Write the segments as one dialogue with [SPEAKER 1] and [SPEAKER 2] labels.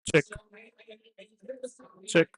[SPEAKER 1] Check. Check.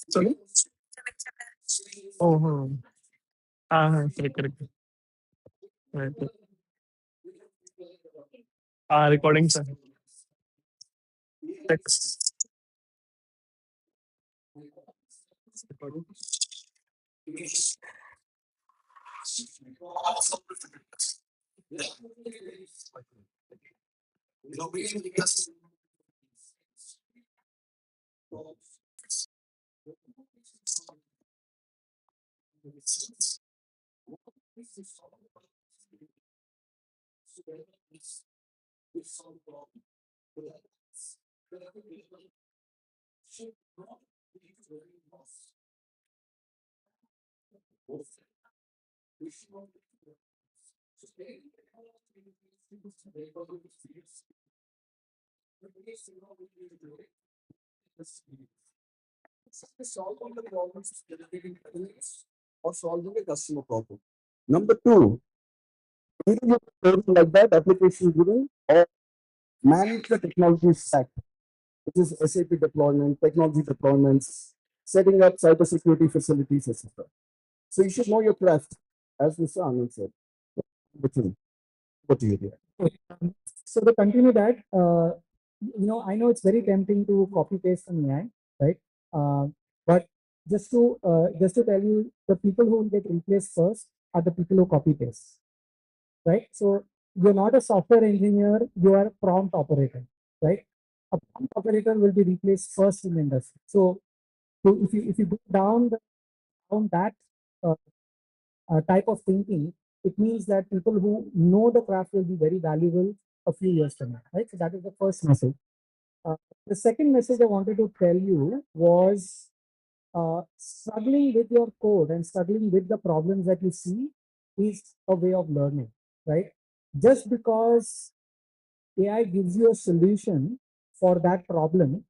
[SPEAKER 1] Sorry? Oh, correct, correct. Right. Recording, sir. Text. Recording.
[SPEAKER 2] Solving the problems generating revenues or solving a customer problem. Number two, either you can like that application driven or manage the technology stack, which is SAP deployment, technology deployments, setting up cybersecurity facilities, etc. So you should know your craft, as Mr. Anand said. What do you do?
[SPEAKER 3] So to continue that, I know it's very tempting to copy paste from AI, right? But just to tell you, the people who will get replaced first are the people who copy paste, right? So you're not a software engineer, you are a prompt operator, right? A prompt operator will be replaced first in the industry. So if you go down that uh, type of thinking, it means that people who know the craft will be very valuable a few years from now, right? So that is the first message. Uh, the second message I wanted to tell you was struggling with your code and struggling with the problems that you see is a way of learning, right? Just because AI gives you a solution for that problem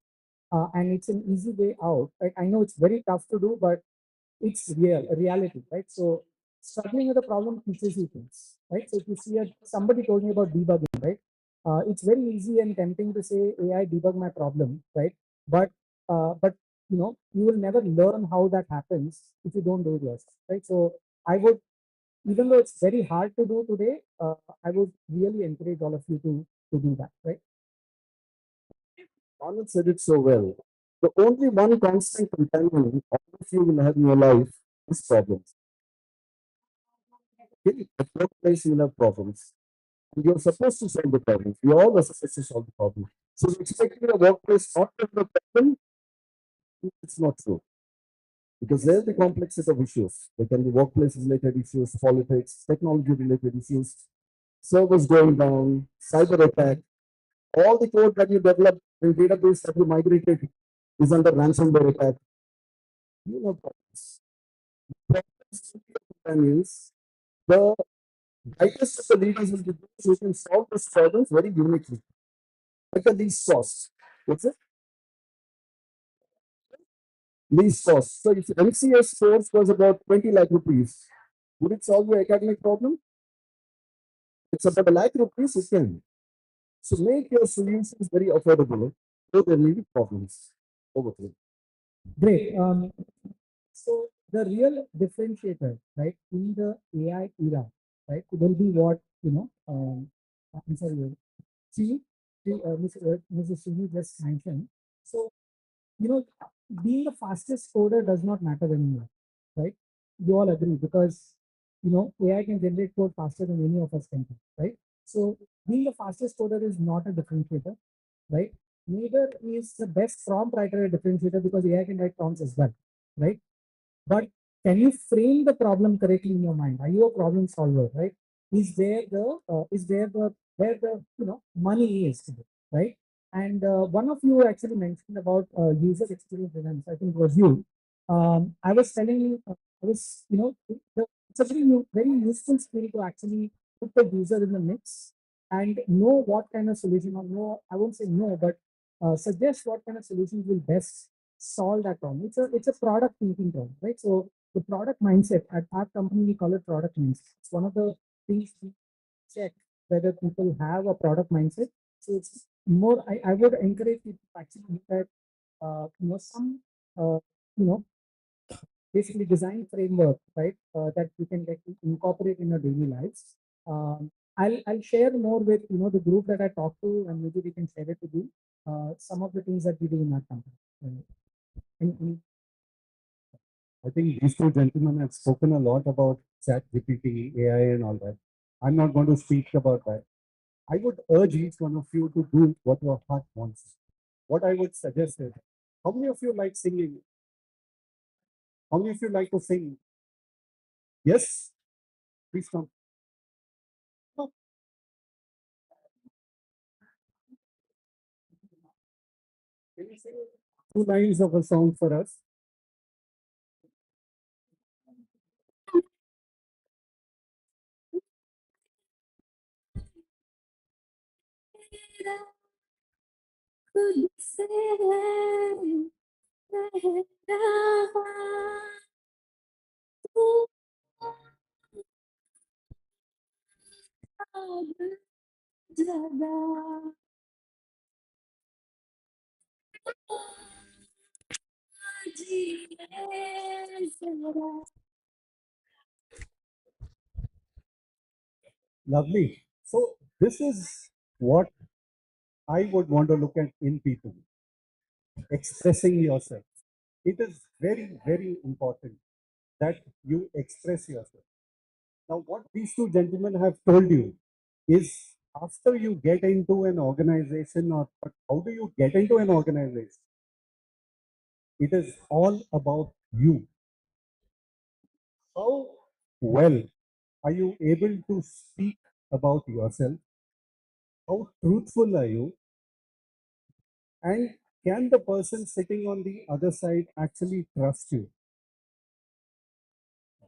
[SPEAKER 3] and it's an easy way out, right? I know it's very tough to do, but it's a reality, right? So struggling with the problem teaches you things, right? So if you see somebody told me about debugging, right? It's very easy and tempting to say AI debug my problem, right? But you will never learn how that happens if you don't do it yourself, right? So I would, even though it's very hard to do today, I would really encourage all of you to do that, right?
[SPEAKER 2] Anand said it so well. The only one constant companion all of you will have in your life is problems. Okay? At workplace, you will have problems. And you're supposed to solve the problems. We all are supposed to solve the problem. So expecting a workplace not to have a problem, it's not true. Because there's the complex set of issues. There can be workplace related issues, politics, technology related issues, servers going down, cyber attack. All the code that you develop in database that you migrated is under ransomware attack. You know problems. Problems will be your companions. The brightest of the leaders will be those who can solve these problems very uniquely. At the least cost. What's it? Least cost. So if MCS course was about 20 lakh rupees, would it solve your academic problem? It's about a lakh rupees, it can. So make your solutions very affordable. So there may be problems. Over to you.
[SPEAKER 3] Great. So the real differentiator, right, in the AI era, right, will be what I'm sorry, see, Mrs. Srini just mentioned. So you know, being the fastest coder does not matter anymore, right? You all agree because AI can generate code faster than any of us can, right? So being the fastest coder is not a differentiator, right? Neither is the best prompt writer a differentiator because AI can write prompts as well, right? But can you frame the problem correctly in your mind? Are you a problem solver, right? Is there the where the money is, right? And one of you actually mentioned about user experience events. I think it was you. I was telling you, I was, it's a very useful skill to actually put the user in the mix and know what kind of solution, or no, I won't say no, but suggest what kind of solutions will best solve that problem. It's a product thinking problem, right? So the product mindset at our company, we call it product mindset. It's one of the things we check whether people have a product mindset. So it's more, I would encourage people to actually look at, some, you know, basically design framework, right? That you can get to incorporate in your daily lives. I'll share more with, the group that I talk to, and maybe we can share it with you. Some of the things that we do in our company. And
[SPEAKER 2] I think these two gentlemen have spoken a lot about chat GPT, AI and all that. I'm not going to speak about that. I would urge each one of you to do what your heart wants. What I would suggest is, how many of you like singing? How many of you like to sing? Yes? Please come. Can you sing 2 lines of a song for us? Lovely. So this is what I would want to look at in people, expressing yourself. It is very, very important that you express yourself. Now, what these two gentlemen have told you is after you get into an organization, or how do you get into an organization? It is all about you. How well are you able to speak about yourself? How truthful are you? And can the person sitting on the other side actually trust you?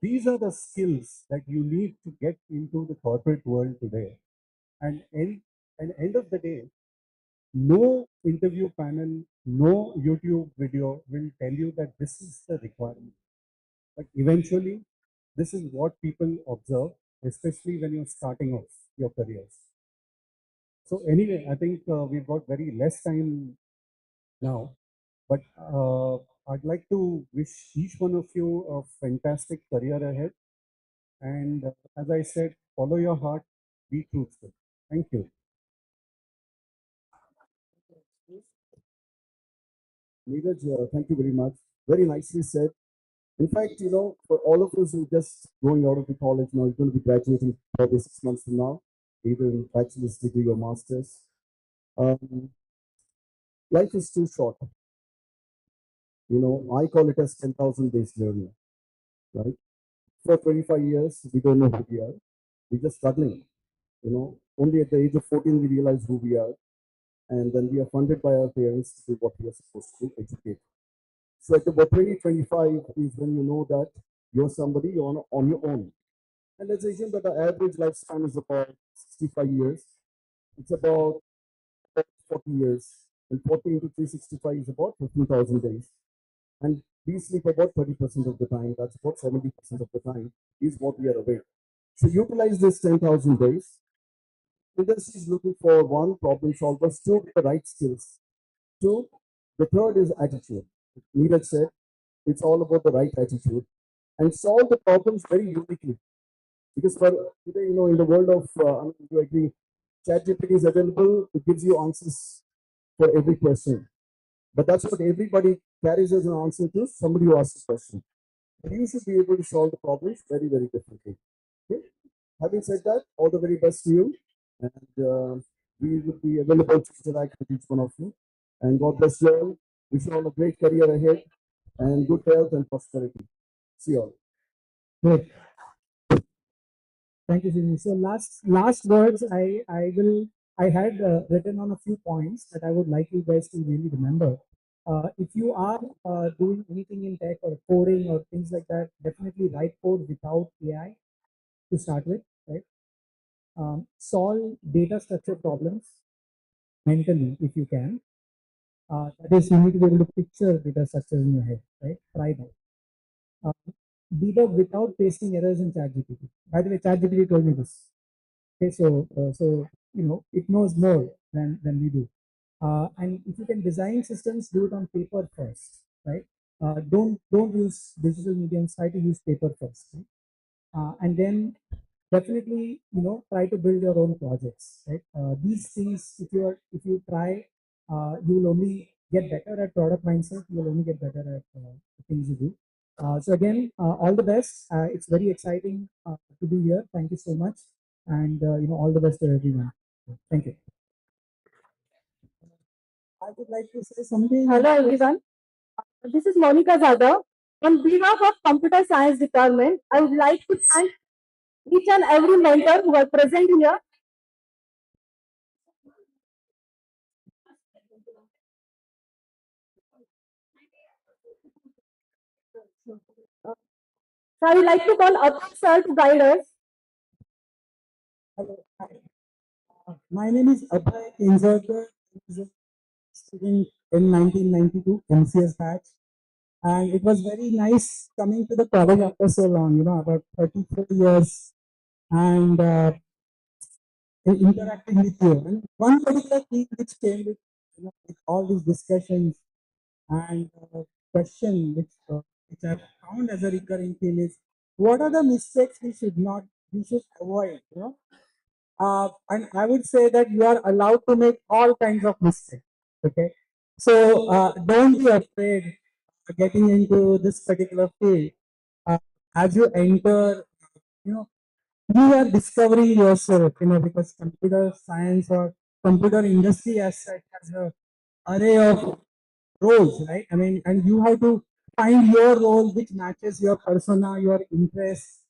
[SPEAKER 2] These are the skills that you need to get into the corporate world today. And end of the day, no interview panel, no YouTube video will tell you that this is the requirement. But eventually, this is what people observe, especially when you're starting off your careers. So anyway, I think we've got very less time now, but I'd like to wish each one of you a fantastic career ahead. And as I said, follow your heart, be truthful. Thank you. Neeraj, thank you very much. Very nicely said. In fact, for all of us who are just going out of the college now, you're going to be graduating probably 6 months from now, either in bachelor's degree or master's. Um, Life is too short. I call it as 10,000 days journey, right? For 25 years, we don't know who we are. We're just struggling. Only at the age of 14, we realize who we are. And then we are funded by our parents to do what we are supposed to educate. So at about 2025 is when you know that you're somebody on your own. And let's assume that the average lifespan is about 65 years. It's about 40 years. And 40 into 365 is about 15,000 days. And we sleep about 30% of the time. That's about 70% of the time is what we are awake. So utilize this 10,000 days. Industry is looking for one, problem solvers, two, with the right skills. Two, the third is attitude. Neeraj said, it's all about the right attitude and solve the problems very uniquely. Because for today, in the world of, you agree, ChatGPT is available, it gives you answers for every question. But that's what everybody carries as an answer to somebody who asks a question. And you should be able to solve the problems very, very differently. Okay? Having said that, all the very best to you. And we will be available to interact with each one of you. And God bless you all. Wish you all a great career ahead and good health and prosperity. See you all.
[SPEAKER 3] Great. Thank you, Srini. So last words I had written on a few points that I would like you guys to really remember. If you are doing anything in tech or coding or things like that, definitely write code without AI to start with, right? Solve data structure problems mentally if you can. That is, you need to be able to picture data structures in your head, right? Try that. Debug without pasting errors in ChatGPT. By the way, ChatGPT told me this. Okay, so it knows more than we do. And if you can design systems, do it on paper first, right? Don't use digital mediums. Try to use paper first, right? And then definitely try to build your own projects, right? These things, if you try, you will only get better at product mindset. You will only get better at the things you do. So again, all the best. It's very exciting to be here. Thank you so much, and all the best to everyone. Thank you. I would like to say something.
[SPEAKER 4] Hello everyone, this is Monica Zada. On behalf of Computer Science Department, I would like to thank each and every mentor who are present here. Uh, So I would like to call Atul sir to guide us.
[SPEAKER 3] Hello. Hi. My name is Abhay Inzarkar. I was a student in 1992 MCS batch, and it was very nice coming to the college after so long. About 34 years, and interacting with you. And one particular thing which came with all these discussions and question which I found as a recurring theme is what are the mistakes we should avoid. And I would say that you are allowed to make all kinds of mistakes. Okay, so don't be afraid getting into this particular field. Uh, as you enter, you know, you are discovering yourself. Because computer science or computer industry as such has a array of roles, right? I mean, and you have to find your role which matches your persona, your interests.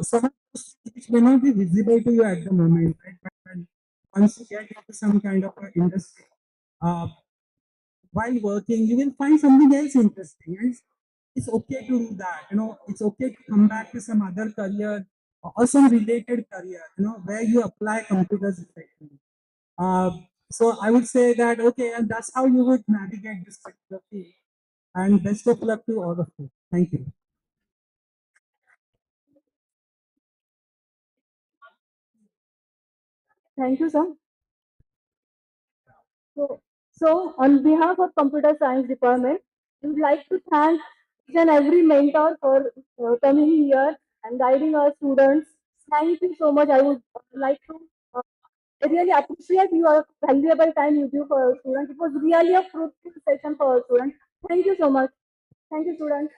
[SPEAKER 3] Some of those which may not be visible to you at the moment, right? But once you get into some kind of an industry, uh, while working, you will find something else interesting. And it's okay to do that. It's okay to come back to some other career or some related career, where you apply computers effectively. Uh, so I would say that, okay, and that's how you would navigate this particular field. And best of luck to all of you. Thank you.
[SPEAKER 4] Thank you, sir. So on behalf of Computer Science Department, we would like to thank each and every mentor for coming here and guiding our students. Thank you so much. I would like to uh, I really appreciate your valuable time you give for our students. It was really a fruitful session for our students. Thank you so much. Thank you, students.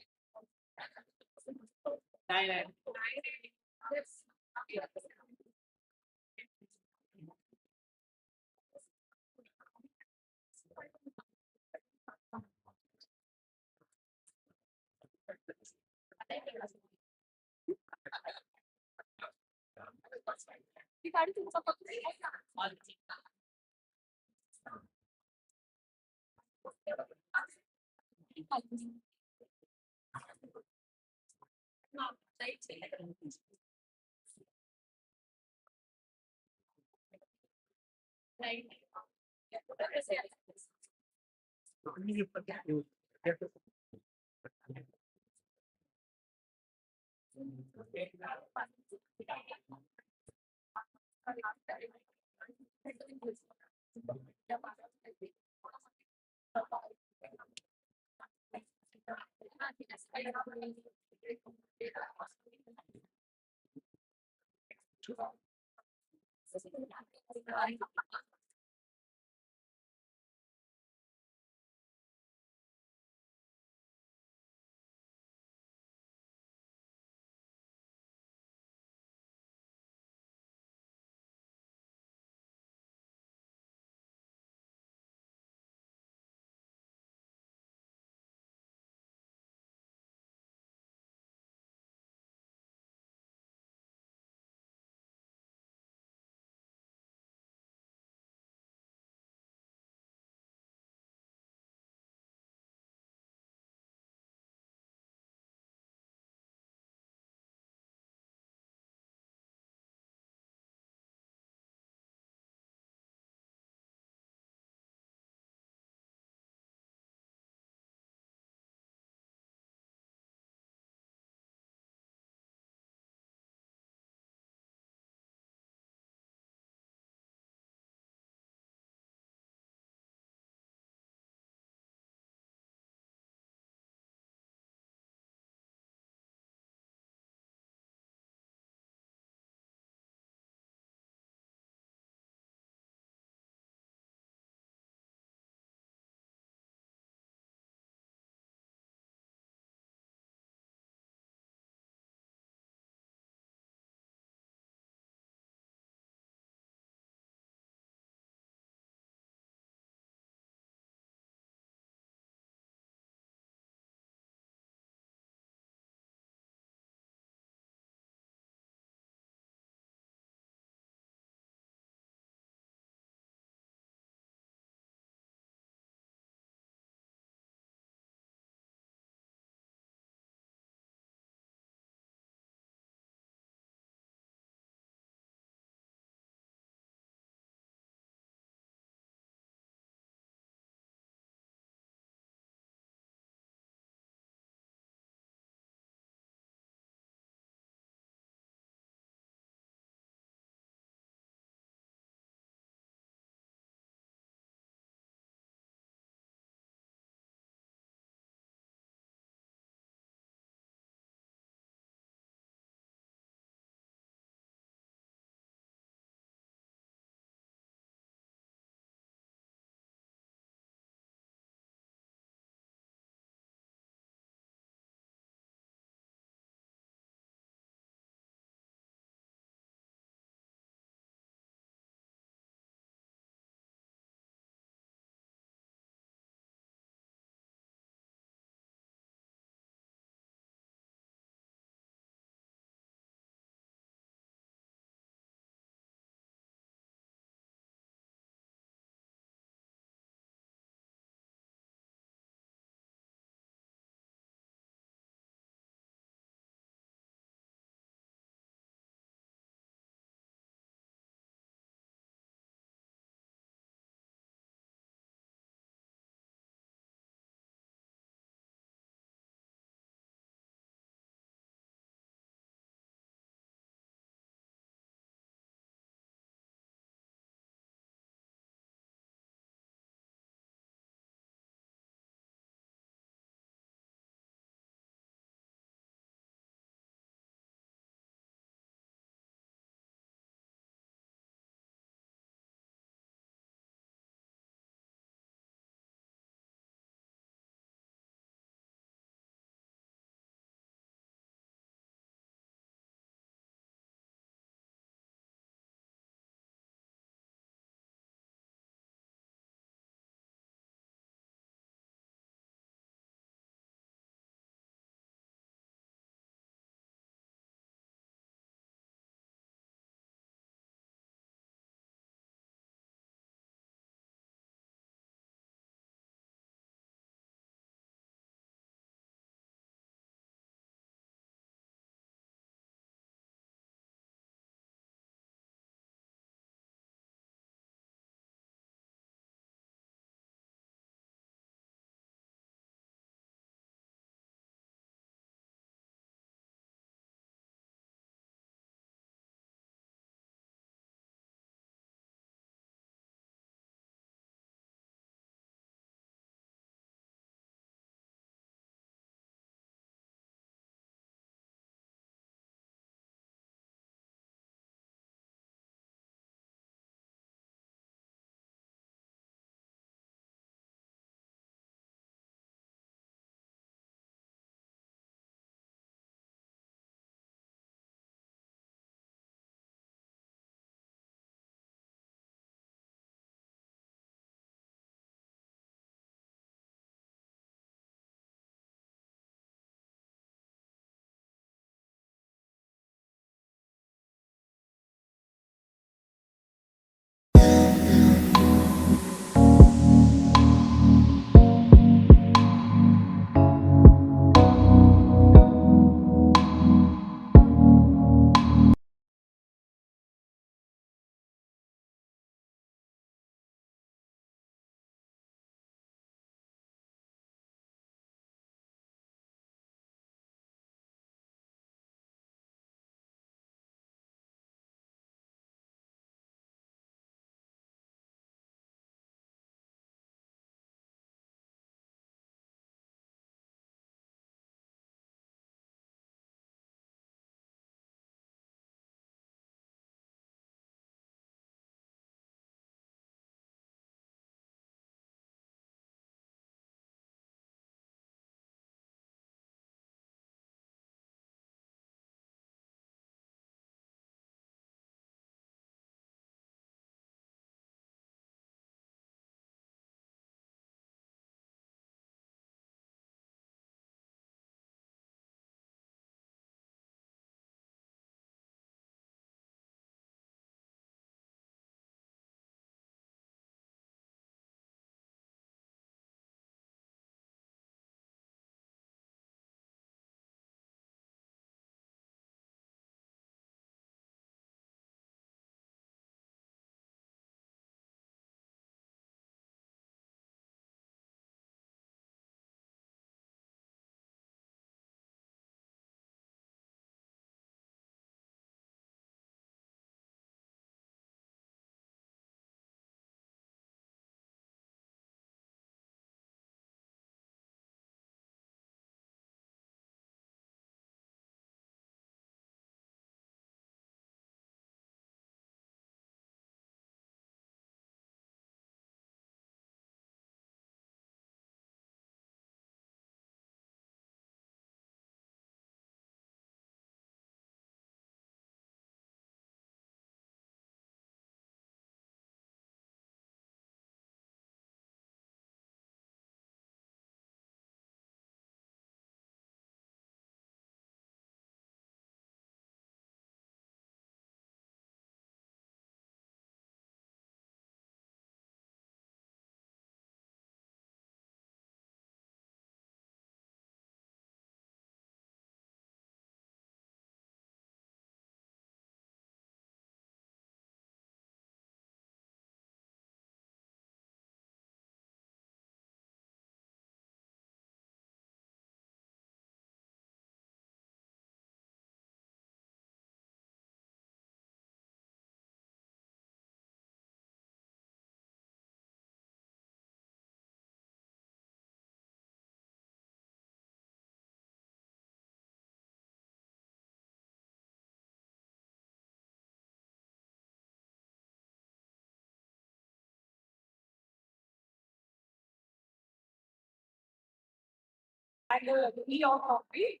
[SPEAKER 5] and tea or coffee.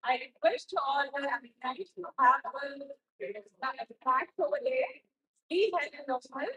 [SPEAKER 5] I request all the Alumni to have the facts over there. Please help in yourself.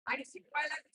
[SPEAKER 5] I see why like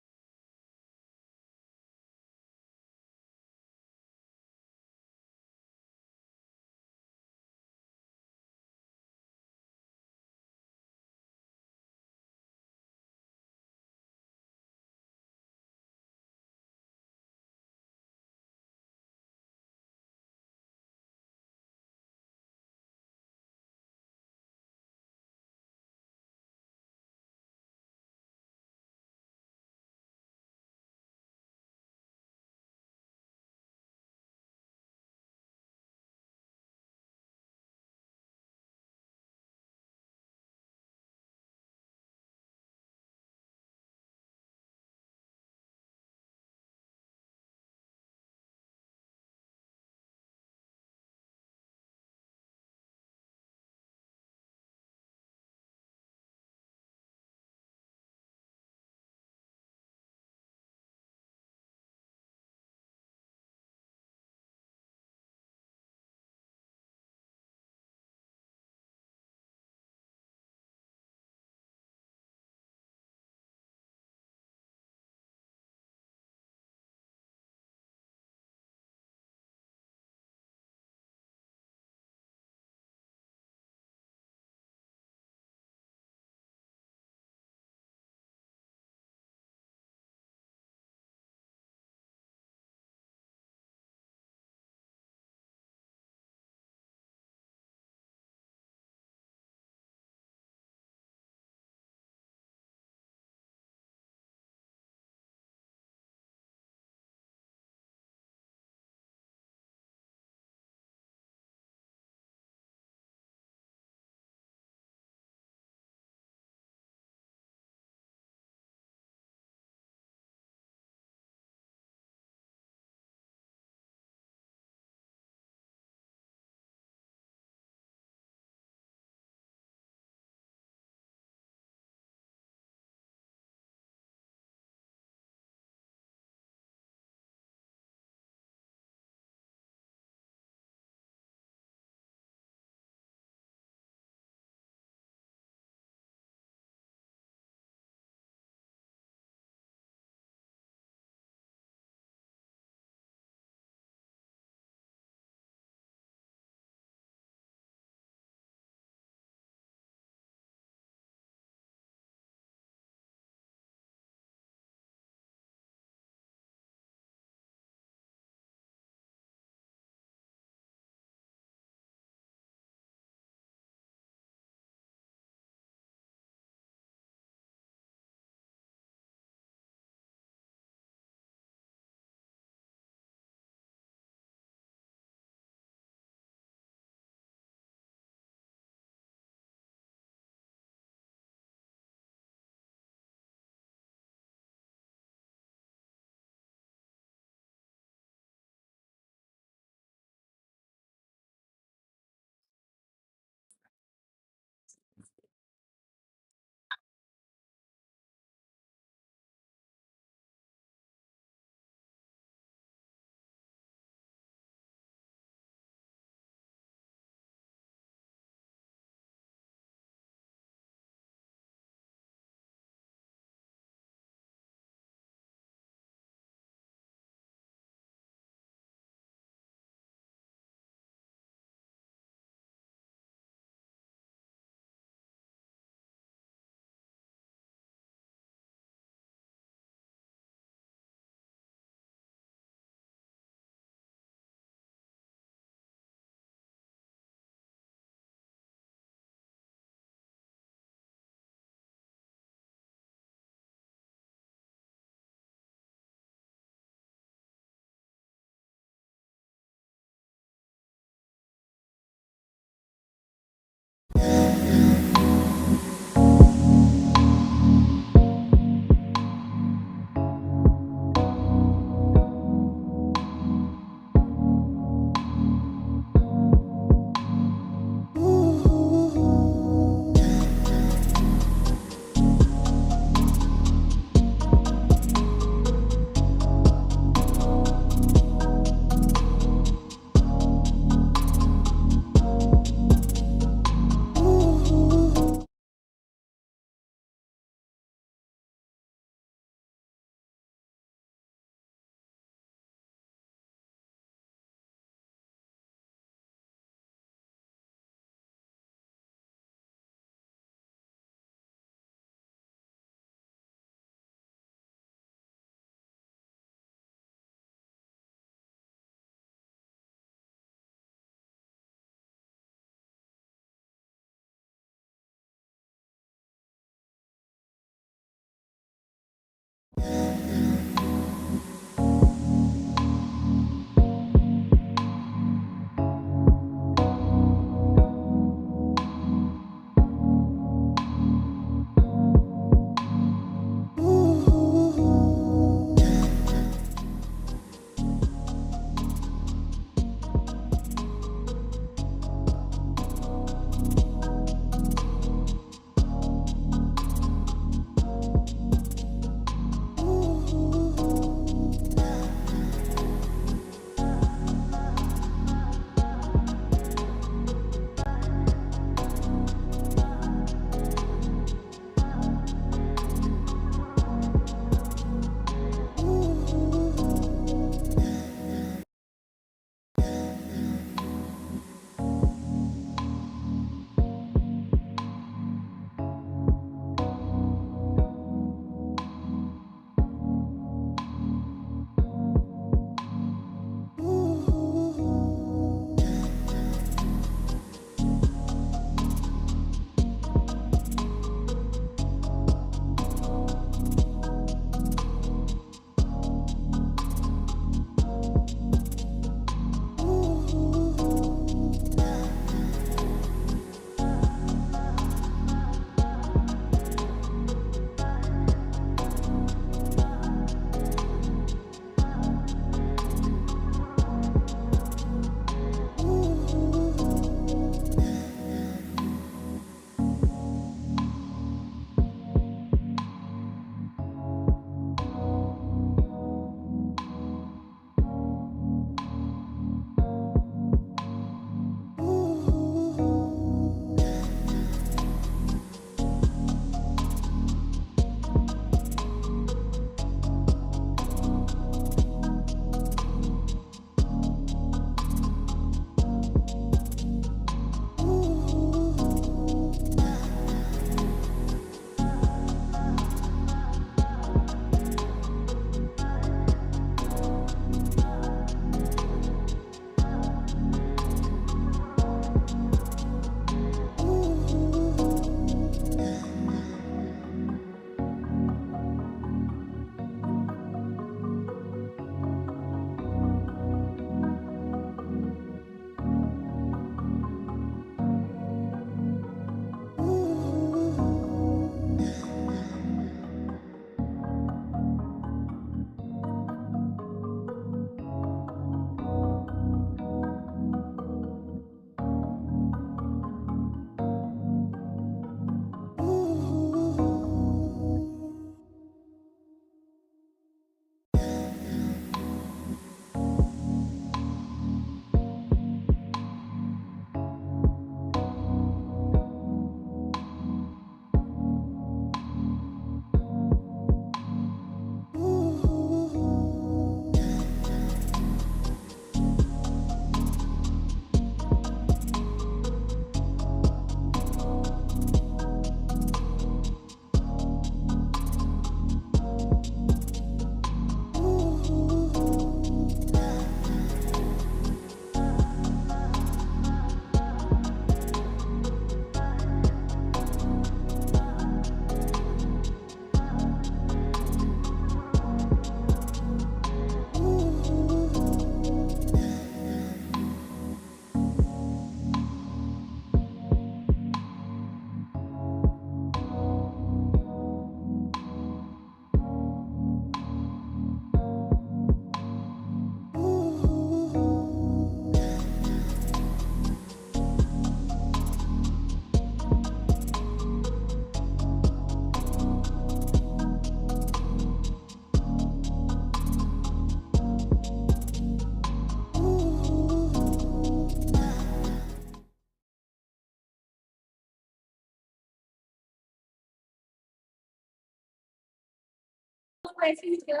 [SPEAKER 5] questions here.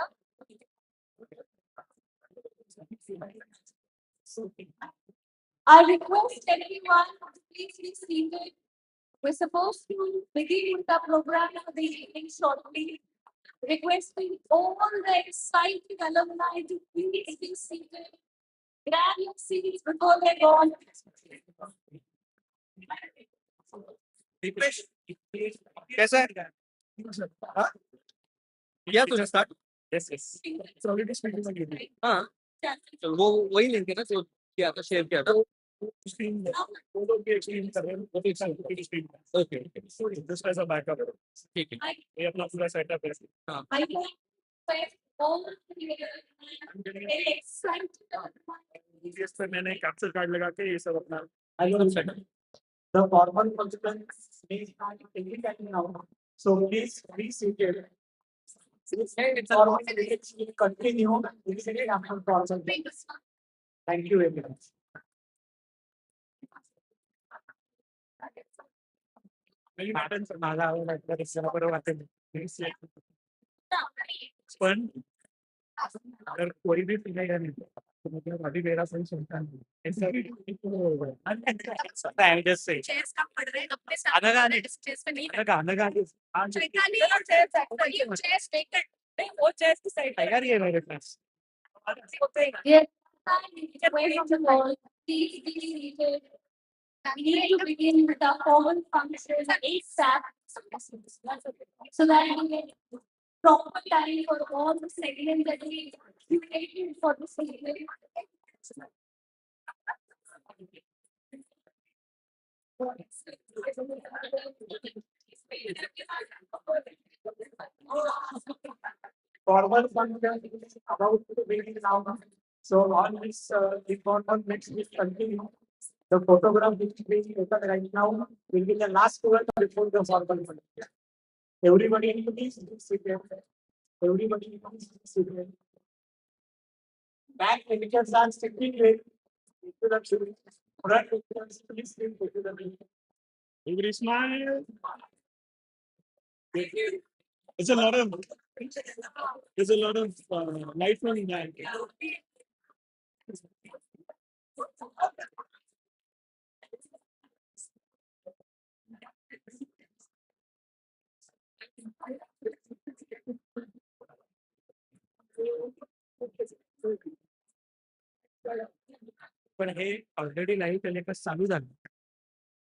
[SPEAKER 5] I request everyone to please be seated. We're supposed to begin with the program for the evening shortly. Requesting all the excited alumni to please be seated. Grab your seats before they go on.
[SPEAKER 1] कैसा है Yeah, to start. Yes, yes. It's already speaking again. हाँ तो वो वही link है ना जो किया था शेयर किया था स्क्रीन वो लोग भी एक्सप्लेन कर रहे हैं वो भी एक साथ पूरी screen okay okay this was a backup ठीक है ये अपना पूरा सेटअप है हाँ
[SPEAKER 5] I can say all very excited.
[SPEAKER 1] इस पे मैंने कैप्चर कार्ड लगा के ये सब अपना I one setup the formal consequence is taking that now so please see it it's all continue इसीलिए आपको कॉल करते हैं thank you very much Happens मला वाटलं दिसायला बरं वाटेल पण अगर कोई भी पीने का नहीं तो मतलब अभी मेरा सही सुनता नहीं ऐसा आई एम जस्ट सेइंग
[SPEAKER 5] चेस कम पड़ रहे हैं अपने साथ
[SPEAKER 1] गाना गा
[SPEAKER 5] चेस पे नहीं
[SPEAKER 1] गाना गा हाँ
[SPEAKER 5] चैताली चेस टेकन नहीं वो चेस की साइड
[SPEAKER 1] यार ये मेरे पास
[SPEAKER 5] Yes. Away from the wall. Please be seated. We need to begin with the formal functions ASAP so that we get proper time for all the segments that we created for the segment.
[SPEAKER 1] Forward function is about to begin now. So on this important next week continue. The photograph which is being taken right now will be the last one before the formal function. Everybody please sit there. Everybody please sit there. Back pictures are sticking with introduction. Front pictures please sit with the every smile. It's a lot of there's a lot of light from that. पण हे already live telecast चालू झालं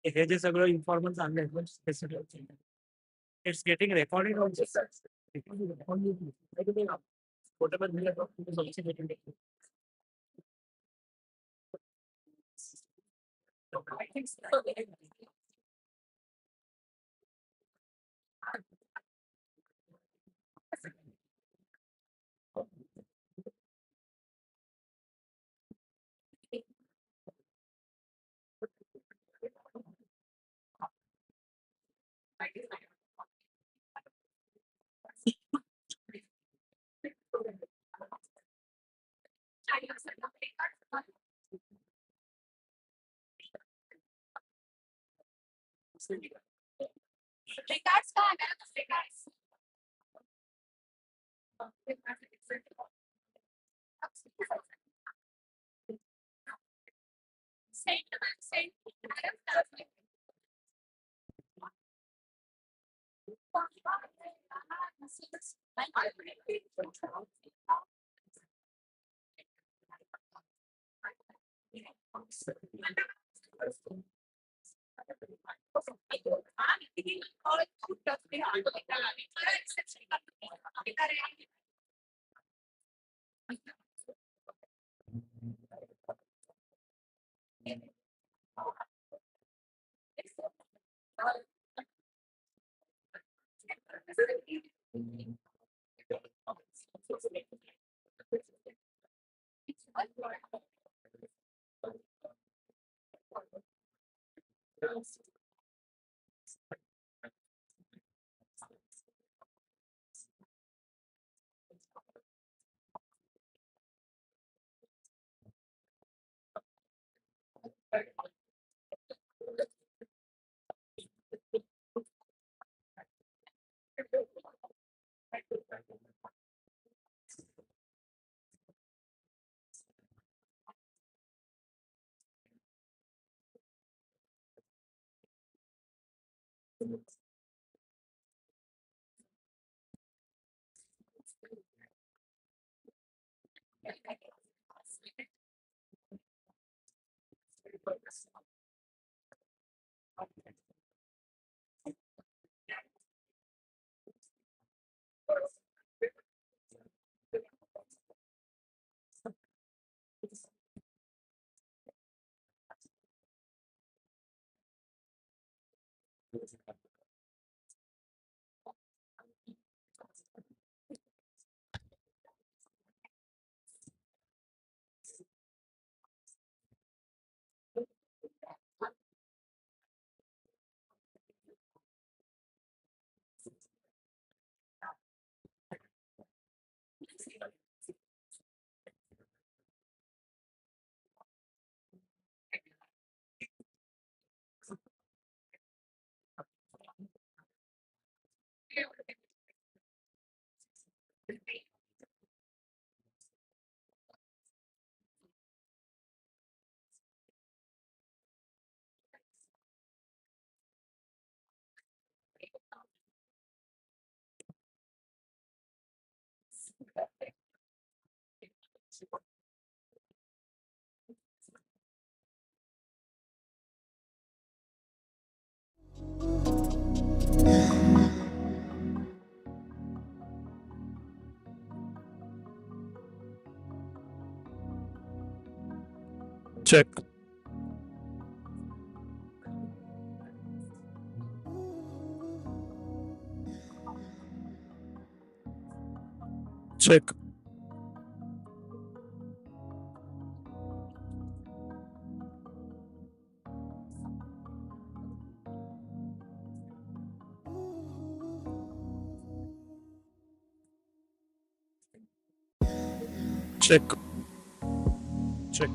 [SPEAKER 1] हे जे सगळं इन्फॉर्मन्स आणलंय it's getting recording also photo पण दिला I think so.
[SPEAKER 5] Regards का है ना regards. Send.
[SPEAKER 6] Check. Check. Check. Check.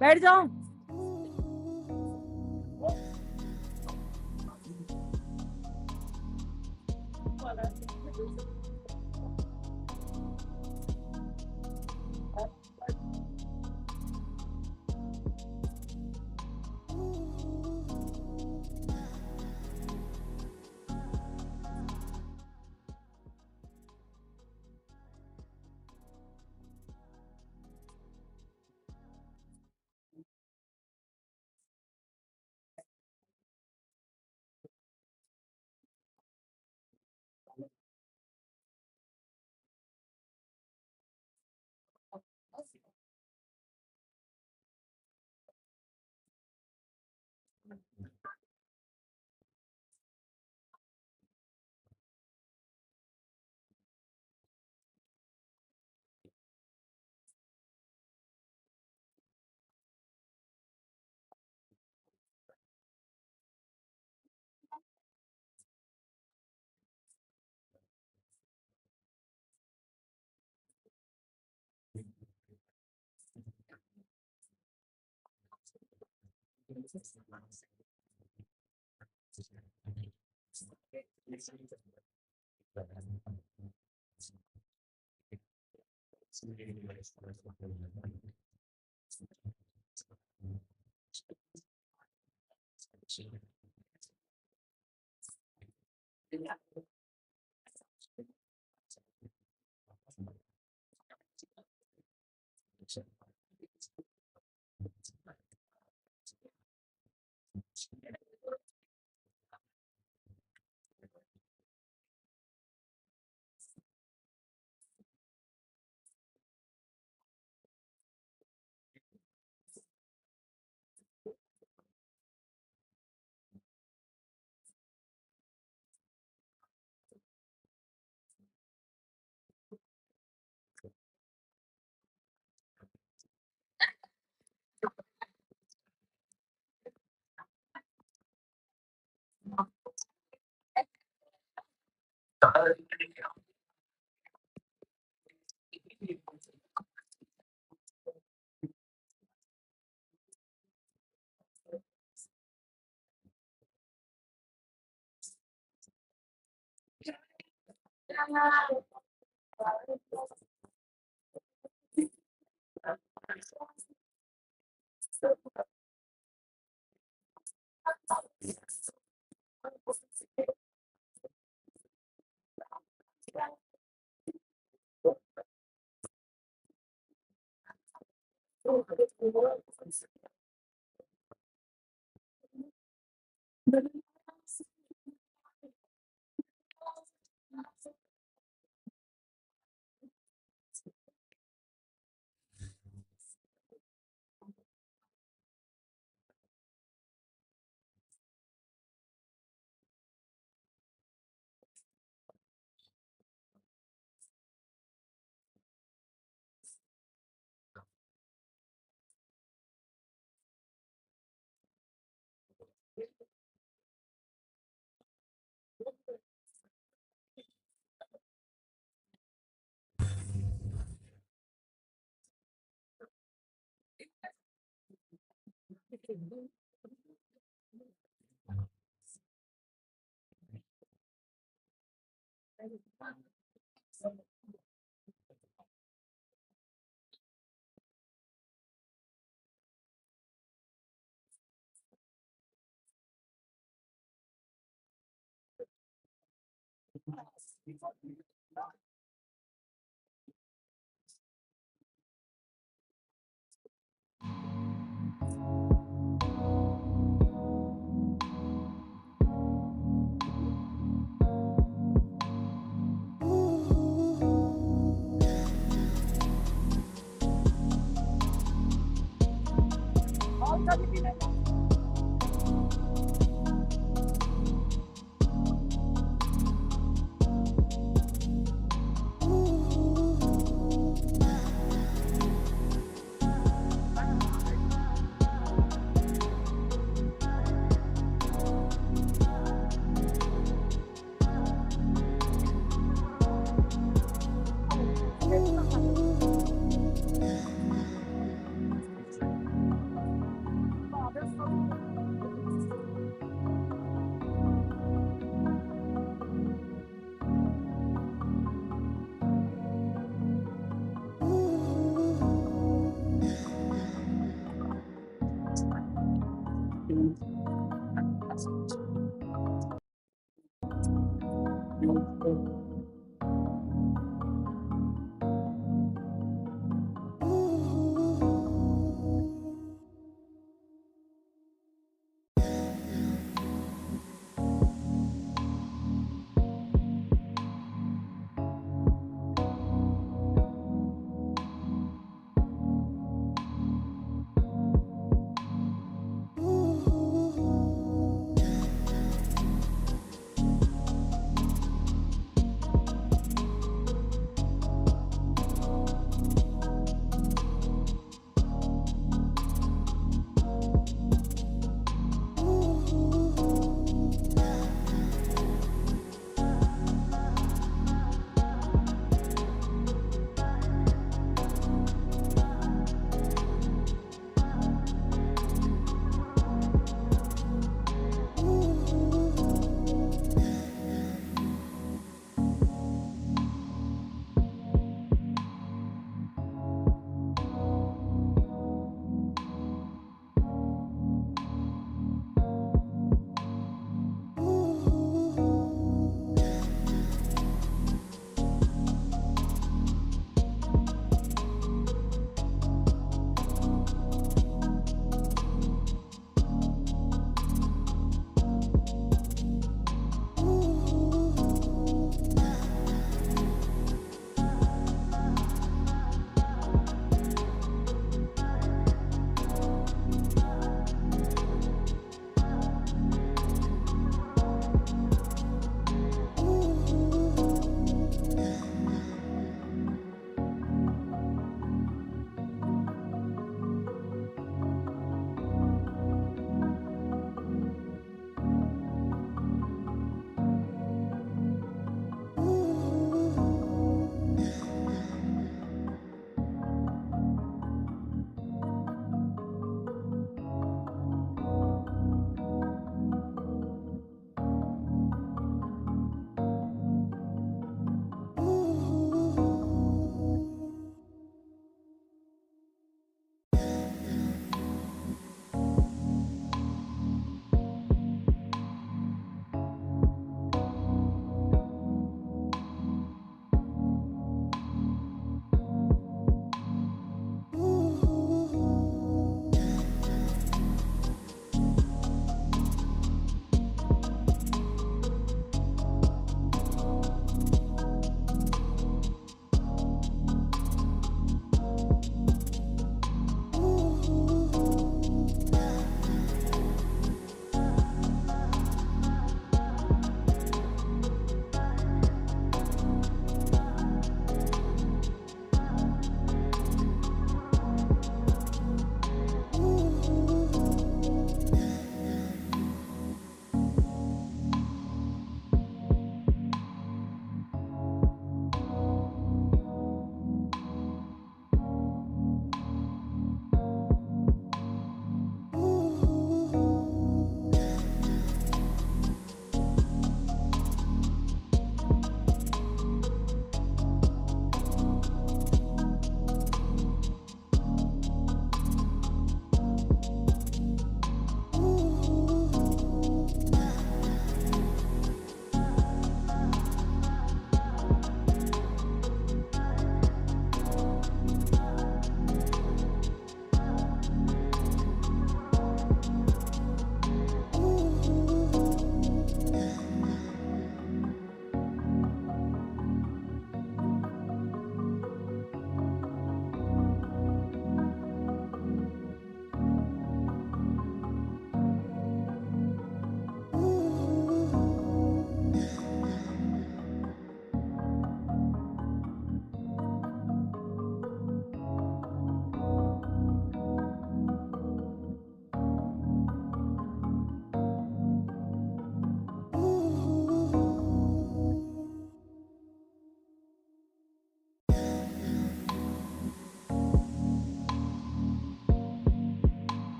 [SPEAKER 7] बैठ जाओ।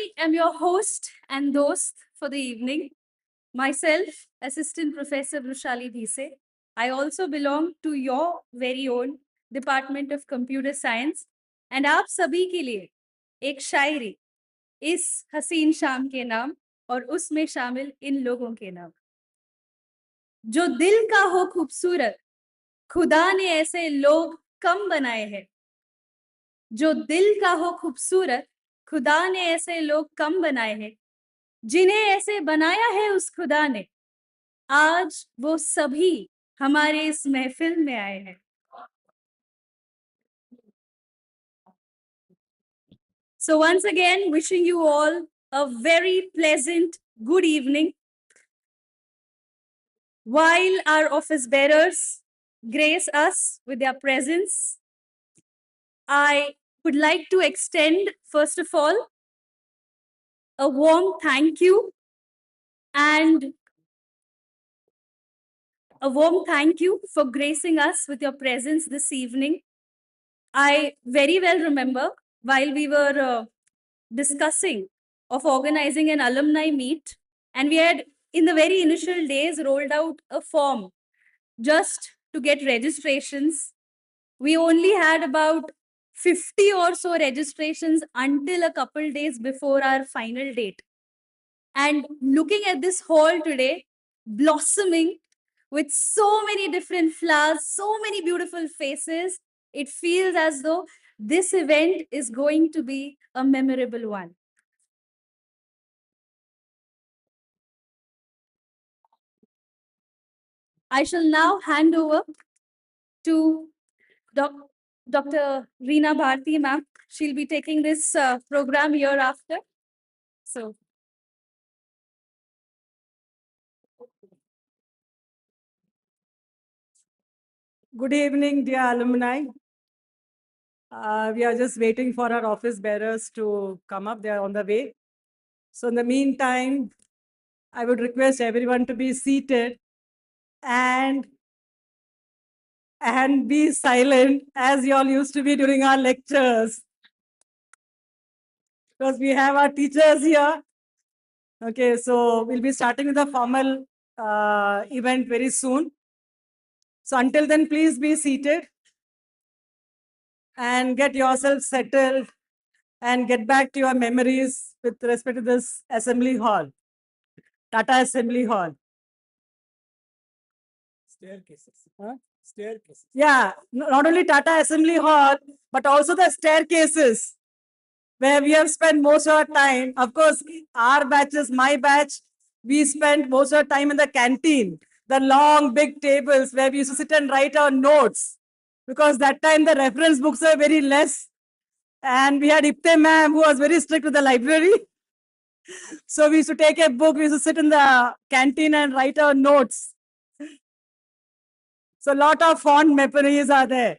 [SPEAKER 5] I am your host and host for the evening. Myself, Assistant Professor Brushali Dhise. I also belong to your very own Department of Computer Science. And आप सभी के लिए एक शायरी इस हसीन शाम के नाम और उसमें शामिल इन लोगों के नाम। जो दिल का हो खूबसूरत, खुदा ने ऐसे लोग कम बनाए हैं। जो दिल का हो खूबसूरत, खुदा ने ऐसे लोग कम बनाए हैं। जिन्हें ऐसे बनाया है उस खुदा ने, आज वो सभी हमारे इस महफिल में आए हैं। So once again, wishing you all a very pleasant good evening. While our office bearers grace us with their presence, I would like to extend, first of all, a warm thank you and a warm thank you for gracing us with your presence this evening. I very well remember while we were discussing of organizing an alumni meet, and we had in the very initial days rolled out a form just to get registrations. We only had about 50 or so registrations until a couple days before our final date. And looking at this hall today, blossoming with so many different flowers, so many beautiful faces, it feels as though this event is going to be a memorable one. I shall now hand over to Dr. Reena Bharti, ma'am. She'll be taking this program year after. So,
[SPEAKER 7] good evening, dear alumni. We are just waiting for our office bearers to come up. They are on the way. So in the meantime, I would request everyone to be seated and be silent as you all used to be during our lectures. Because we have our teachers here. Okay, so we'll be starting with the formal event very soon. So until then, please be seated and get yourself settled and get back to your memories with respect to this assembly hall, Tata Assembly Hall.
[SPEAKER 1] Staircases. Huh? Staircases.
[SPEAKER 7] Yeah, not only Tata Assembly Hall, but also the staircases where we have spent most of our time. Of course, our batches, my batch, we spent most of our time in the canteen, the long, big tables where we used to sit and write our notes. Because that time the reference books were very less. And we had Ipte ma'am who was very strict with the library. So we used to take a book, we used to sit in the canteen and write our notes. So a lot of fond memories are there.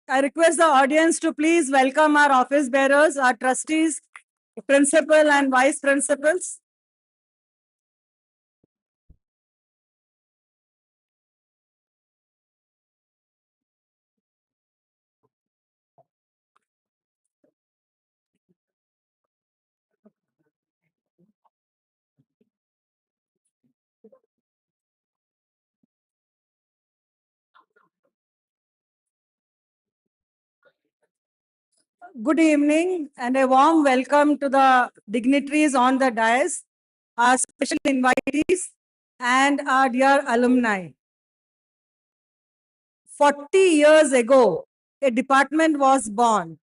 [SPEAKER 7] I request the audience to please welcome our office bearers, our trustees, principal and vice principals. Good evening and a warm welcome to the dignitaries on the dais, our special invitees and our dear alumni. 40 years ago, a department was born.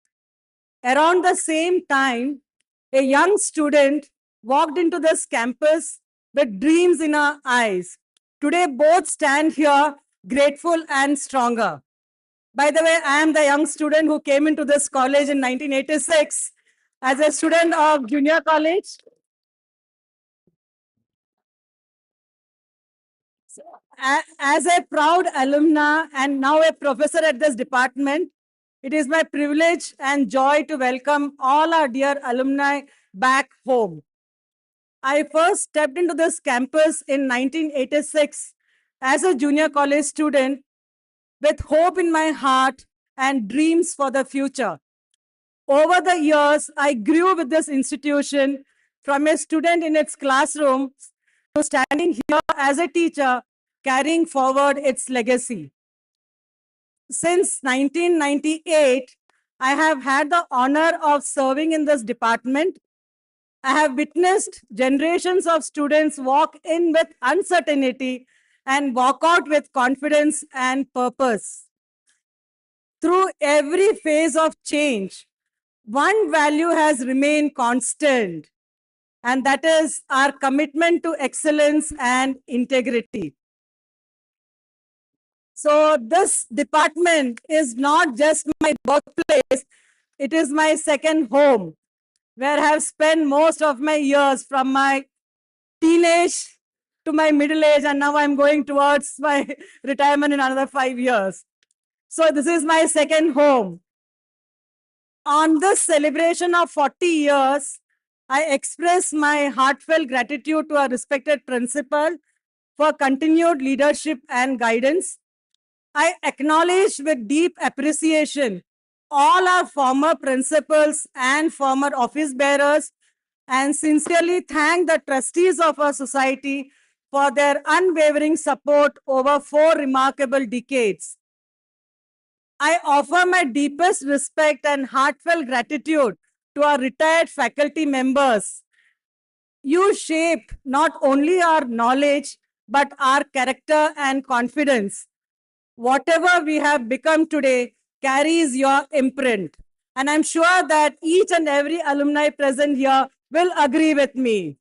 [SPEAKER 7] Around the same time, a young student walked into this campus with dreams in her eyes. Today, both stand here grateful and stronger. By the way, I am the young student who came into this college in 1986 as a student of junior college. As a proud alumna and now a professor at this department, it is my privilege and joy to welcome all our dear alumni back home. I first stepped into this campus in 1986 as a junior college student with hope in my heart and dreams for the future. Over the years, I grew with this institution from a student in its classroom to standing here as a teacher, carrying forward its legacy. Since 1998, I have had the honor of serving in this department. I have witnessed generations of students walk in with uncertainty and walk out with confidence and purpose. Through every phase of change, one value has remained constant, and that is our commitment to excellence and integrity. So this department is not just my workplace, it is my second home, where I have spent most of my years from my teenage to my middle age, and now I'm going towards my retirement in another 5 years. So this is my second home. On this celebration of 40 years, I express my heartfelt gratitude to our respected principal for continued leadership and guidance. I acknowledge with deep appreciation all our former principals and former office bearers and sincerely thank the trustees of our society for their unwavering support over 4 remarkable decades. I offer my deepest respect and heartfelt gratitude to our retired faculty members. You shape not only our knowledge, but our character and confidence. Whatever we have become today carries your imprint. And I'm sure that each and every alumni present here will agree with me.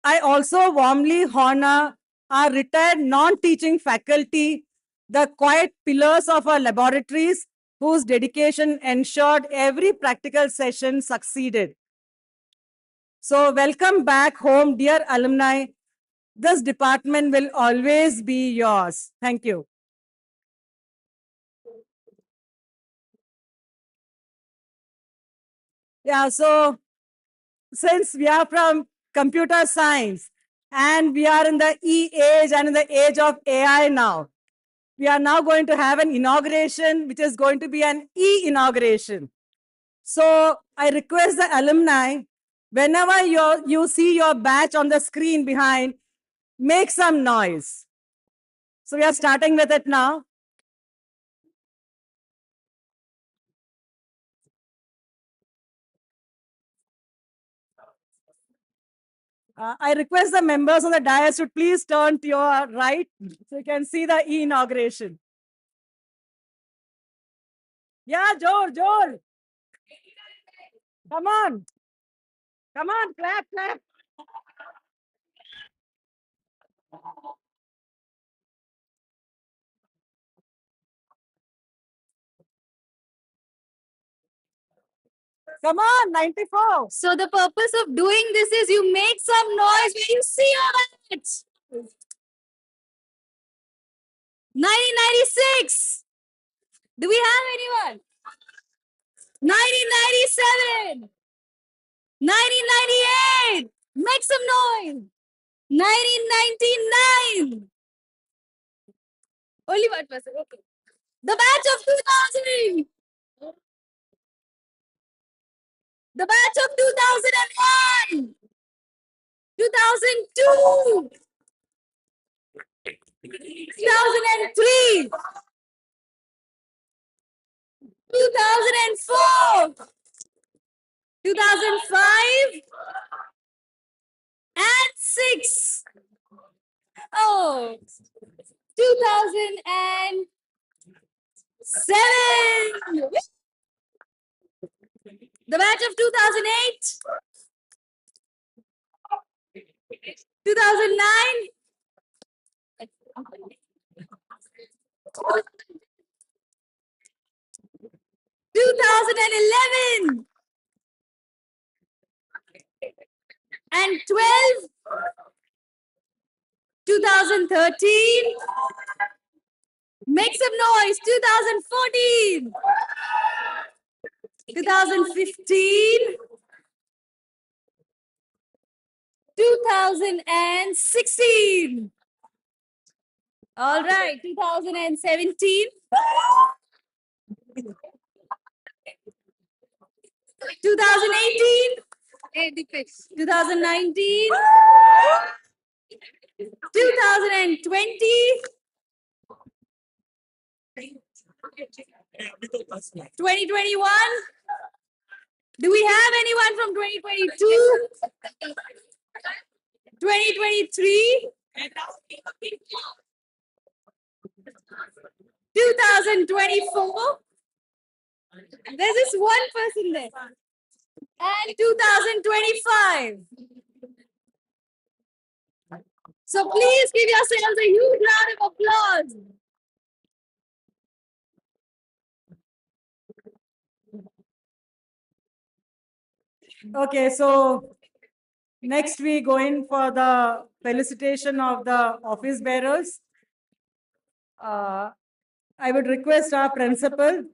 [SPEAKER 7] I also warmly honor our retired non-teaching faculty, the quiet pillars of our laboratories, whose dedication ensured every practical session succeeded. So welcome back home, dear alumni. This department will always be yours. Thank you. Yeah, so since we are from computer science and we are in the age and in the age of AI now, we are now going to have an inauguration, which is going to be an e-inauguration. So I request the alumni, whenever you see your badge on the screen behind, make some noise. So we are starting with it now. I request the members on the dais to please turn to your right so you can see the e-inauguration. Yeah, Joel, Joel. Come on. Come on, clap, clap. Come on, 94.
[SPEAKER 5] So the purpose of doing this is you make some noise when you see your badge. 1996. Do we have anyone? 1997. 1998. Make some noise. 1999. Only 1%. Okay. The batch of 2000. The batch of 2001. 2002. 2003. 2004. 2005 and 6. Oh, 2007. The batch of 2008. 2009. 2011 and 12, 2013. Make some noise. 2014. 2015. 2016. All right, 2017. 2018. 2019. 2020. 2021. Do we have anyone from 2022? 2023. 2024. There's this one person there. And 2025. So please give yourselves a huge round of applause.
[SPEAKER 7] Okay, so next we go in for the felicitation of the office bearers. I would request our principal,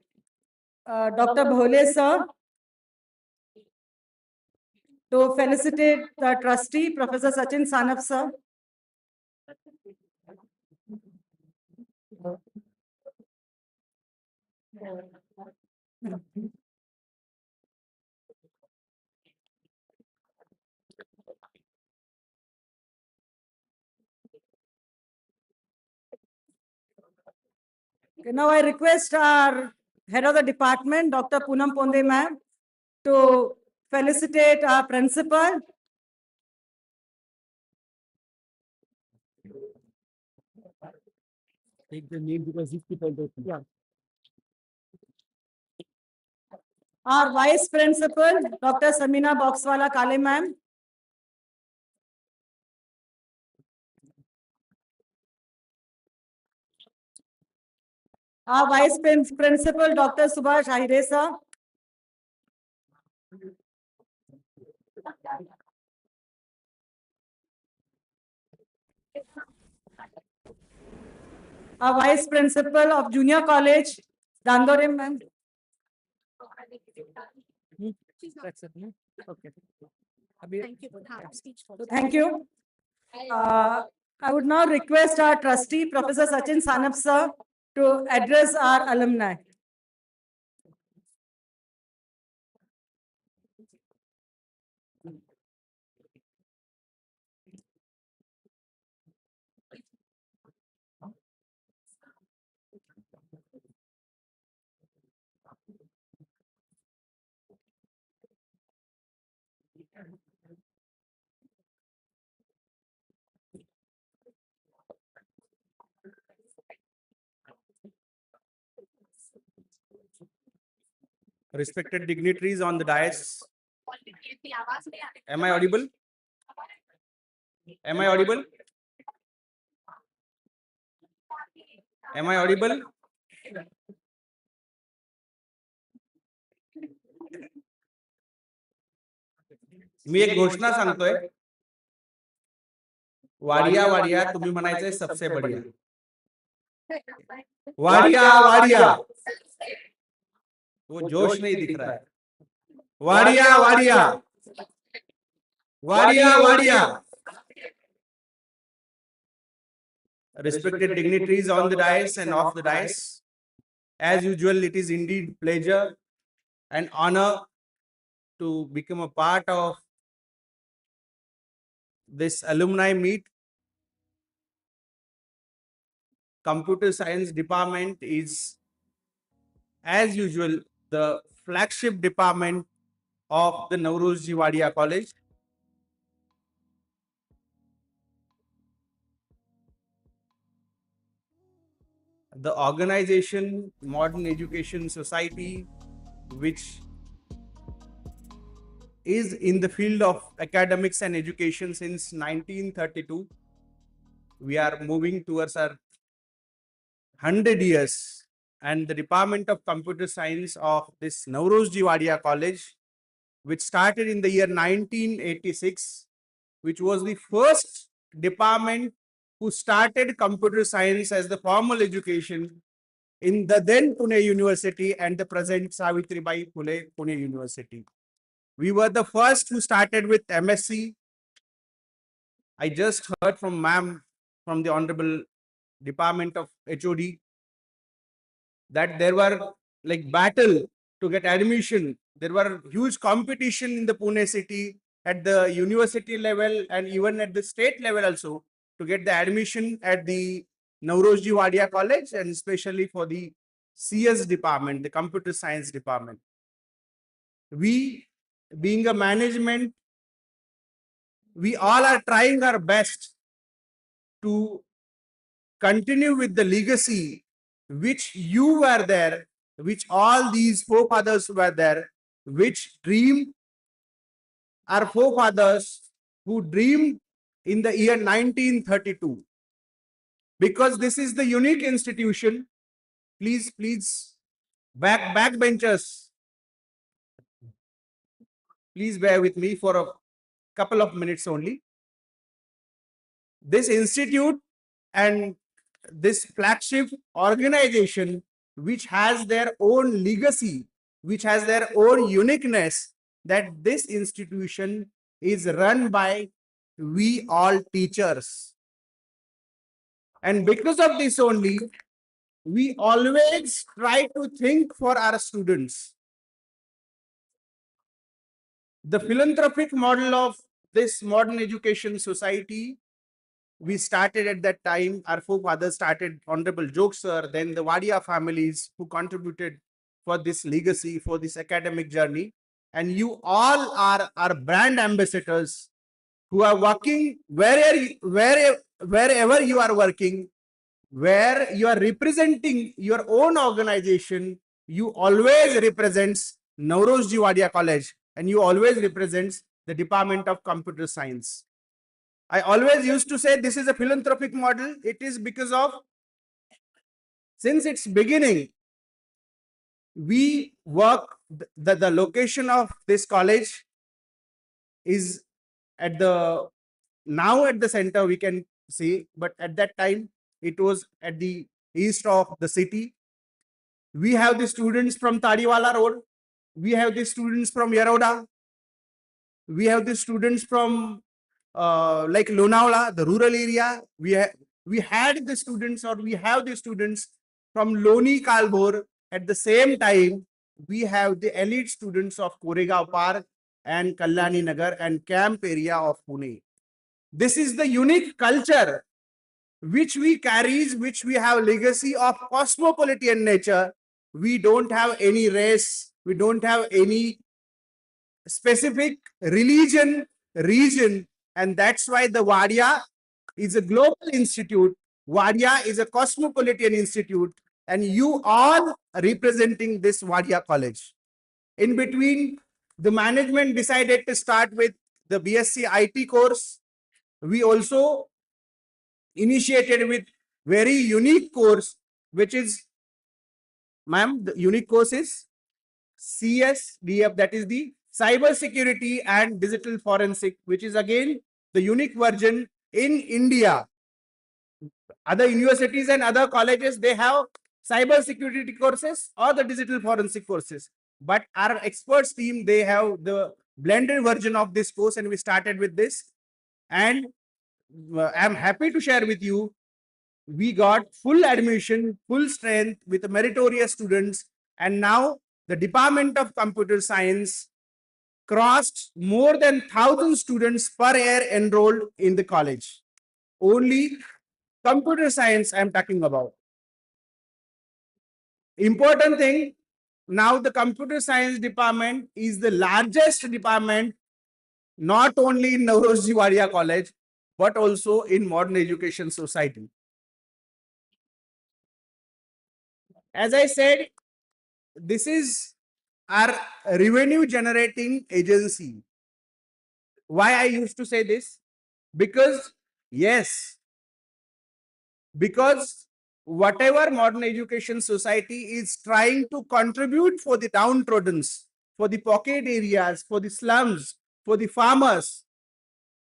[SPEAKER 7] Dr. Bhole sir, to felicitate the trustee, Professor Sachin Sanap sir. Okay, now I request our head of the department, Dr. Poonam Ponde ma'am, to felicitate our principal.
[SPEAKER 2] Take the name because these people don't. Yeah.
[SPEAKER 7] Our vice principal, Dr. Samina Boxwala Kale ma'am. Our vice principal, Dr. Subhash Ahire sir. Our vice principal of junior college, Dandore ma'am.
[SPEAKER 1] That's it. Okay.
[SPEAKER 7] Thank you. I would now request our trustee, Professor Sachin Sanap sir, to address our alumni.
[SPEAKER 8] Respected dignitaries on the dais. Am I audible? Am I audible? Am I audible? मी एक घोषणा सांगतोय. वाडिया वाडिया तुम्ही म्हणायचंय सबसे बढ़िया. वाडिया वाडिया. वो जोश नहीं दिख रहा है. Wadia Wadia. Wadia Wadia. Respected dignitaries on the dais and off the dais, as usual, it is indeed pleasure and honor to become a part of this alumni meet. Computer science department is, as usual, the flagship department of the Naurozji Wadia College. The organization, Modern Education Society, which is in the field of academics and education since 1932. We are moving towards our 100 years, and the Department of Computer Science of this Naurozji Wadia College, which started in the year 1986, which was the first department who started computer science as the formal education in the then Pune University and the present Savitribai Phule Pune University. We were the first who started with MSc. I just heard from ma'am from the Honorable Department of HOD that there were like battle to get admission. There were huge competition in the Pune city at the university level and even at the state level also to get the admission at the Naurozji Wadia College and especially for the CS department, the computer science department. We, being a management, we all are trying our best to continue with the legacy which you were there, which all these forefathers were there, which dream our forefathers who dreamed in the year 1932. Because this is the unique institution, please, backbenchers, please bear with me for a couple of minutes only. This institute and this flagship organization, which has their own legacy, which has their own uniqueness, that this institution is run by we all teachers. And because of this only, we always try to think for our students. The philanthropic model of this modern education society, we started at that time, our forefathers started, Honorable Jog sir, then the Wadia families who contributed for this legacy, for this academic journey. And you all are our brand ambassadors who are working wherever you are working, where you are representing your own organization, you always represents Naurozji Wadia College and you always represents the Department of Computer Science. I always used to say this is a philanthropic model. It is because of, since its beginning, we work, the location of this college is at the, now at the center we can see, but at that time it was at the east of the city. We have the students from Tadiwala Road. We have the students from Yaroda. We have the students from like Lonavala, the rural area. We had the students, or we have the students from Loni Kalbor. At the same time, we have the elite students of Koregaon Park and Kalyani Nagar and camp area of Pune. This is the unique culture which we carries, which we have legacy of cosmopolitan nature. We don't have any race, we don't have any specific religion, region, and that's why the Wadia is a global institute. Wadia is a cosmopolitan institute, and you all representing this Wadia College. In between, the management decided to start with the BSc IT course. We also initiated with very unique course, which is, ma'am, the unique course is CSDF, that is the Cyber Security and Digital Forensic, which is again the unique version in India. Other universities and other colleges, they have cyber security courses or the digital forensic courses. But our experts team, they have the blended version of this course, and we started with this. And I'm happy to share with you, we got full admission, full strength with meritorious students. And now the Department of Computer Science crossed more than 1,000 students per year enrolled in the college. Only computer science I'm talking about. Important thing, now the computer science department is the largest department, not only in Naurozji Wadia College, but also in modern education society. As I said, this is our revenue generating agency. Why I used to say this? Because, yes, because whatever modern education society is trying to contribute for the downtrodden, for the pocket areas, for the slums, for the farmers,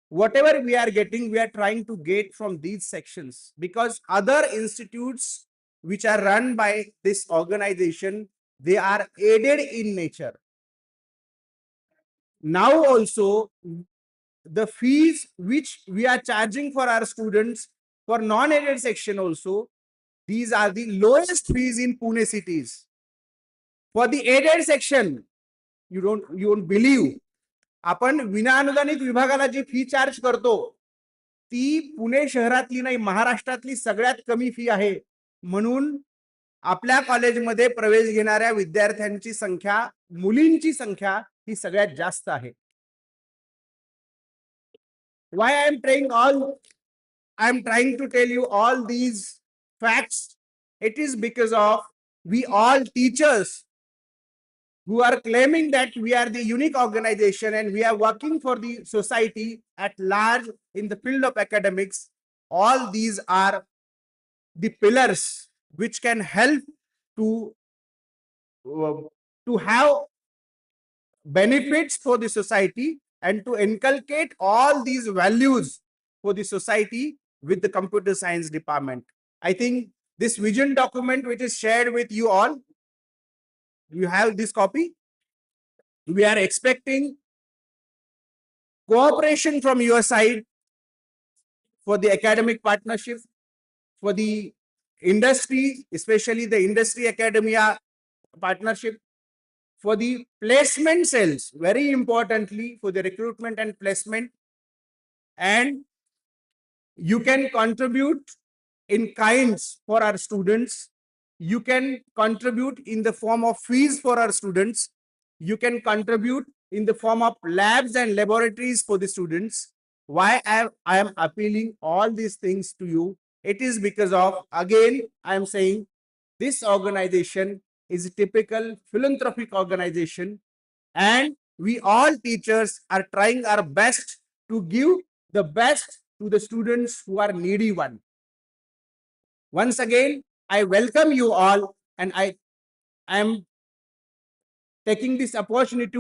[SPEAKER 8] whatever we are getting, we are trying to get from these sections, because other institutes which are run by this organization, they are aided in nature. Now also, the fees which we are charging for our students for non-aided section also, these are the lowest fees in Pune cities. For the aided section, you won't believe, आपण विनाअनुदानित विभागाला जी fee charge करतो ती पुणे शहरातली नाही, महाराष्ट्रातली सगळ्यात कमी फी आहे. म्हणून आपल्या कॉलेजमध्ये प्रवेश घेणाऱ्या विद्यार्थ्यांची संख्या, मुलींची संख्या ही सगळ्यात जास्त आहे. Why I am trying to tell you all these facts. It is because of we all teachers who are claiming that we are the unique organization and we are working for the society at large in the field of academics. All these are the pillars which can help to have benefits for the society and to inculcate all these values for the society with the computer science department. I think this vision document which is shared with you all, you have this copy. We are expecting cooperation from your side for the academic partnership, for the industry, especially the industry academia partnership, for the placement cells, very importantly for the recruitment and placement. And you can contribute in kinds for our students. You can contribute in the form of fees for our students. You can contribute in the form of labs and laboratories for the students. Why I am appealing all these things to you? It is because of, again, I am saying this organization is a typical philanthropic organization, and we all teachers are trying our best to give the best to the students who are needy one. Once again, I welcome you all, and I am taking this opportunity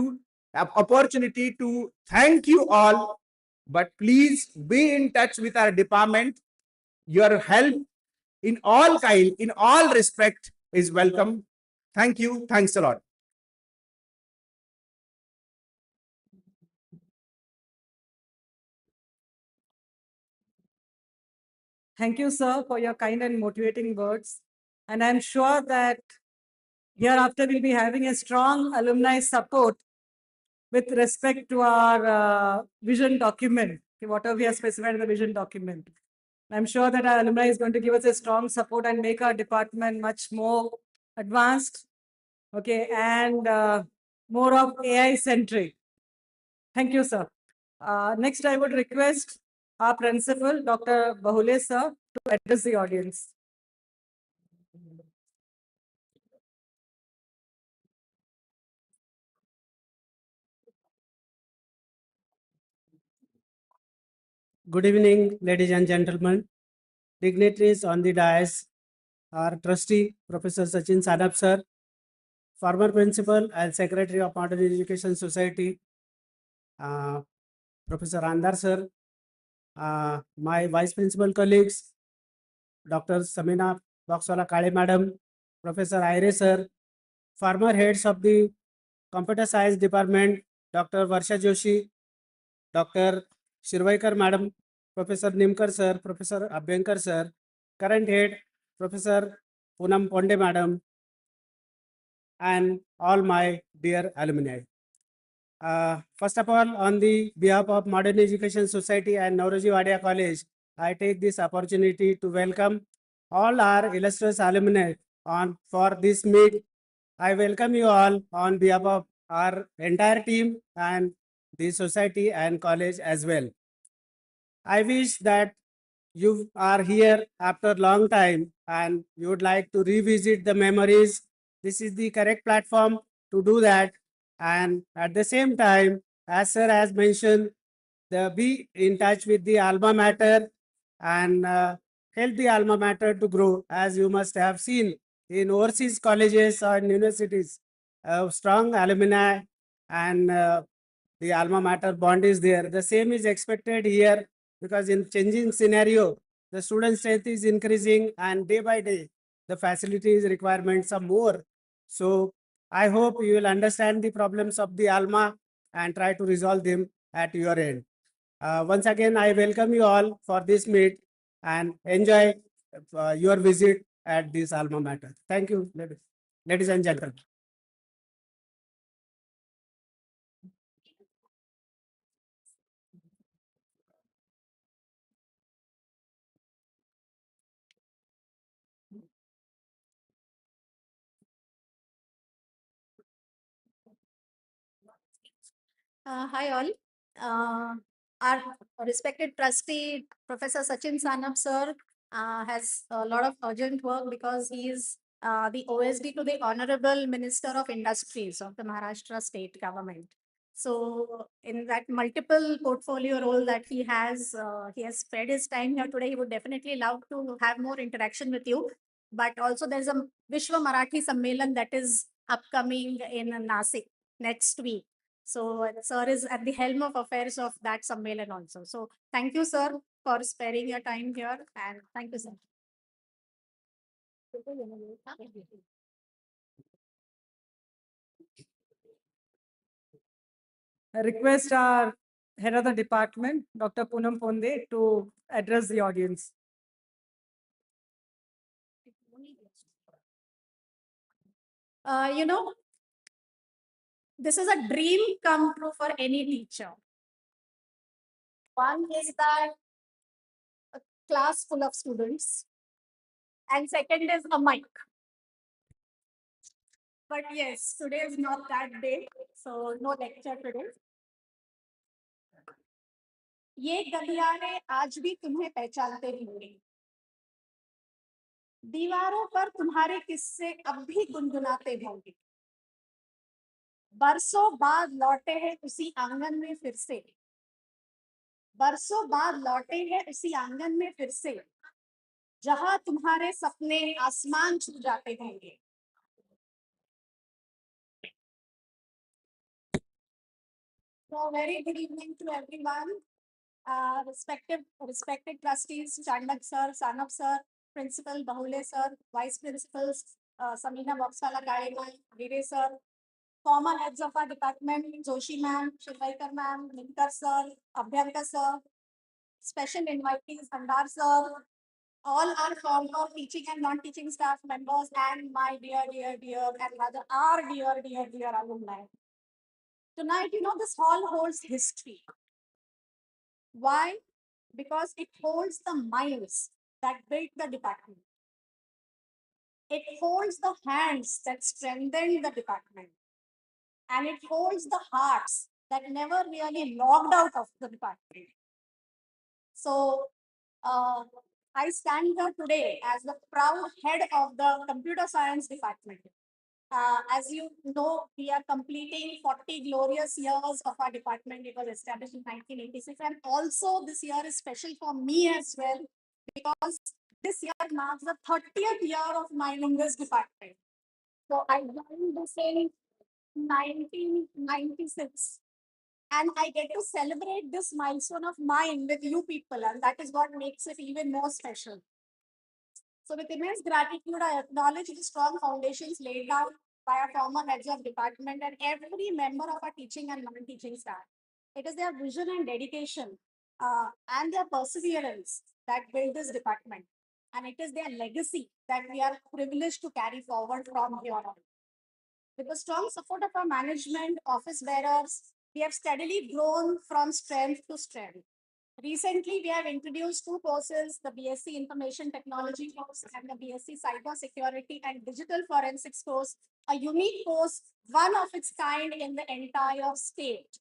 [SPEAKER 8] to thank you all. But please be in touch with our department. Your help in all kind, in all respect is welcome. Thank you. Thanks a lot.
[SPEAKER 7] Thank you, sir, for your kind and motivating words. And I'm sure that hereafter we'll be having a strong alumni support with respect to our vision document, whatever we have specified in the vision document. I'm sure that our alumni is going to give us a strong support and make our department much more advanced, okay, and more of AI centric. Thank you, sir. Next, I would request our principal, Dr. Bahule, sir, to address the audience.
[SPEAKER 9] Good evening, ladies and gentlemen. Dignitaries on the dais, our trustee, Professor Sachin Sadab sir, former principal and secretary of Modern Education Society, Professor Andar sir, my vice principal colleagues, Dr. Samina Boxwala Kale madam, Professor Aire sir, former heads of the Computer Science Department, Dr. Varsha Joshi, Dr. Shirvaikar madam, Professor Nimkar sir, Professor Abhyankar sir, current head, Professor Poonam Ponde madam, and all my dear alumni. First of all, on the behalf of Modern Education Society and Nauroji Wadia College, I take this opportunity to welcome all our illustrious alumni for this meet. I welcome you all on behalf of our entire team and the society and college as well. I wish that you are here after a long time and you would like to revisit the memories. This is the correct platform to do that. And at the same time, as sir has mentioned, be in touch with the alma mater and help the alma mater to grow. As you must have seen in overseas colleges or universities, strong alumni and the alma mater bond is there. The same is expected here because in changing scenario, the student strength is increasing and day by day, the facilities requirements are more. So I hope you will understand the problems of the alma and try to resolve them at your end. Once again, I welcome you all for this meet and enjoy your visit at this alma mater. Thank you, ladies and gentlemen.
[SPEAKER 5] Hi all. Our respected trustee, Professor Sachin Sanap sir, has a lot of urgent work because he is the OSD to the Honorable Minister of Industries of the Maharashtra state government. So in that multiple portfolio role that he has spared his time here today. He would definitely love to have more interaction with you. But also there's a Vishwa Marathi Sammelan that is upcoming in Nasik next week. So sir is at the helm of affairs of that Sammelan also. So thank you, sir, for sparing your time here, and thank you, sir.
[SPEAKER 7] I request our head of the department, Dr. Poonam Ponde, to address the audience.
[SPEAKER 5] You know, this is a dream come true for any teacher. One is that a class full of students, and second is a mic. But yes, today is not that day, so no lecture today. ये गलियारे आज भी तुम्हें पहचानते होंगे, दीवारों पर तुम्हारे किस्से अब भी गुनगुनाते होंगे, बरसों बाद लौटे हैं उसी आंगन में फिर से, बरसों बाद लौटे हैं उसी आंगन में फिर से, जहां तुम्हारे सपने आसमान छू जाते होंगे. So very good evening to everyone. Respected trustees, Chandak sir, Sanap sir, Principal Bahule sir, Vice Principals, Samina Boxwala Gareman, Vire sir, former heads of our department, Joshi ma'am, Shirvaikar ma'am, Linkar sir, Abhyankar sir, special invitees, Andar sir, all our former teaching and non-teaching staff members, and my dear, and rather our dear alumni. Tonight, you know, this hall holds history. Why? Because it holds the minds that built the department. It holds the hands that strengthened the department. And it holds the hearts that never really logged out of the department. So I stand here today as the proud head of the computer science department. As you know, we are completing 40 glorious years of our department. It was established in 1986. And also this year is special for me as well, because this year marks the 30th year of my in this department. So I joined this in 1996. And I get to celebrate this milestone of mine with you people. And that is what makes it even more special. So with immense gratitude, I acknowledge the strong foundations laid down by our former heads of department and every member of our teaching and non-teaching staff. It is their vision and dedication and their perseverance that build this department. And it is their legacy that we are privileged to carry forward from here on. With the strong support of our management, office bearers, we have steadily grown from strength to strength. Recently, we have introduced two courses, the BSc Information Technology course and the BSc Cyber Security and Digital Forensics course, a unique course, one of its kind in the entire state.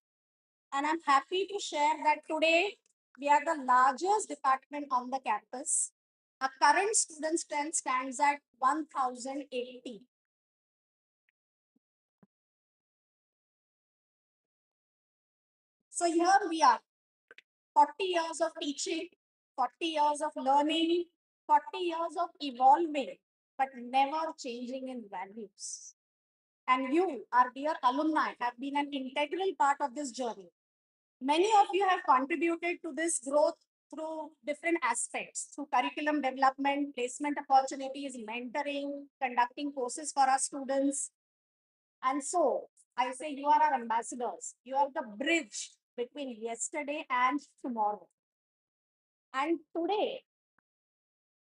[SPEAKER 5] And I'm happy to share that today we are the largest department on the campus. Our current student strength stands at 1,080. So here we are, 40 years of teaching, 40 years of learning, 40 years of evolving, but never changing in values. and you, our dear alumni, have been an integral part of this journey. Many of you have contributed to this growth through different aspects, through curriculum development, placement opportunities, mentoring, conducting courses for our students. And so I say you are our ambassadors. You are the bridge between yesterday and tomorrow. And today,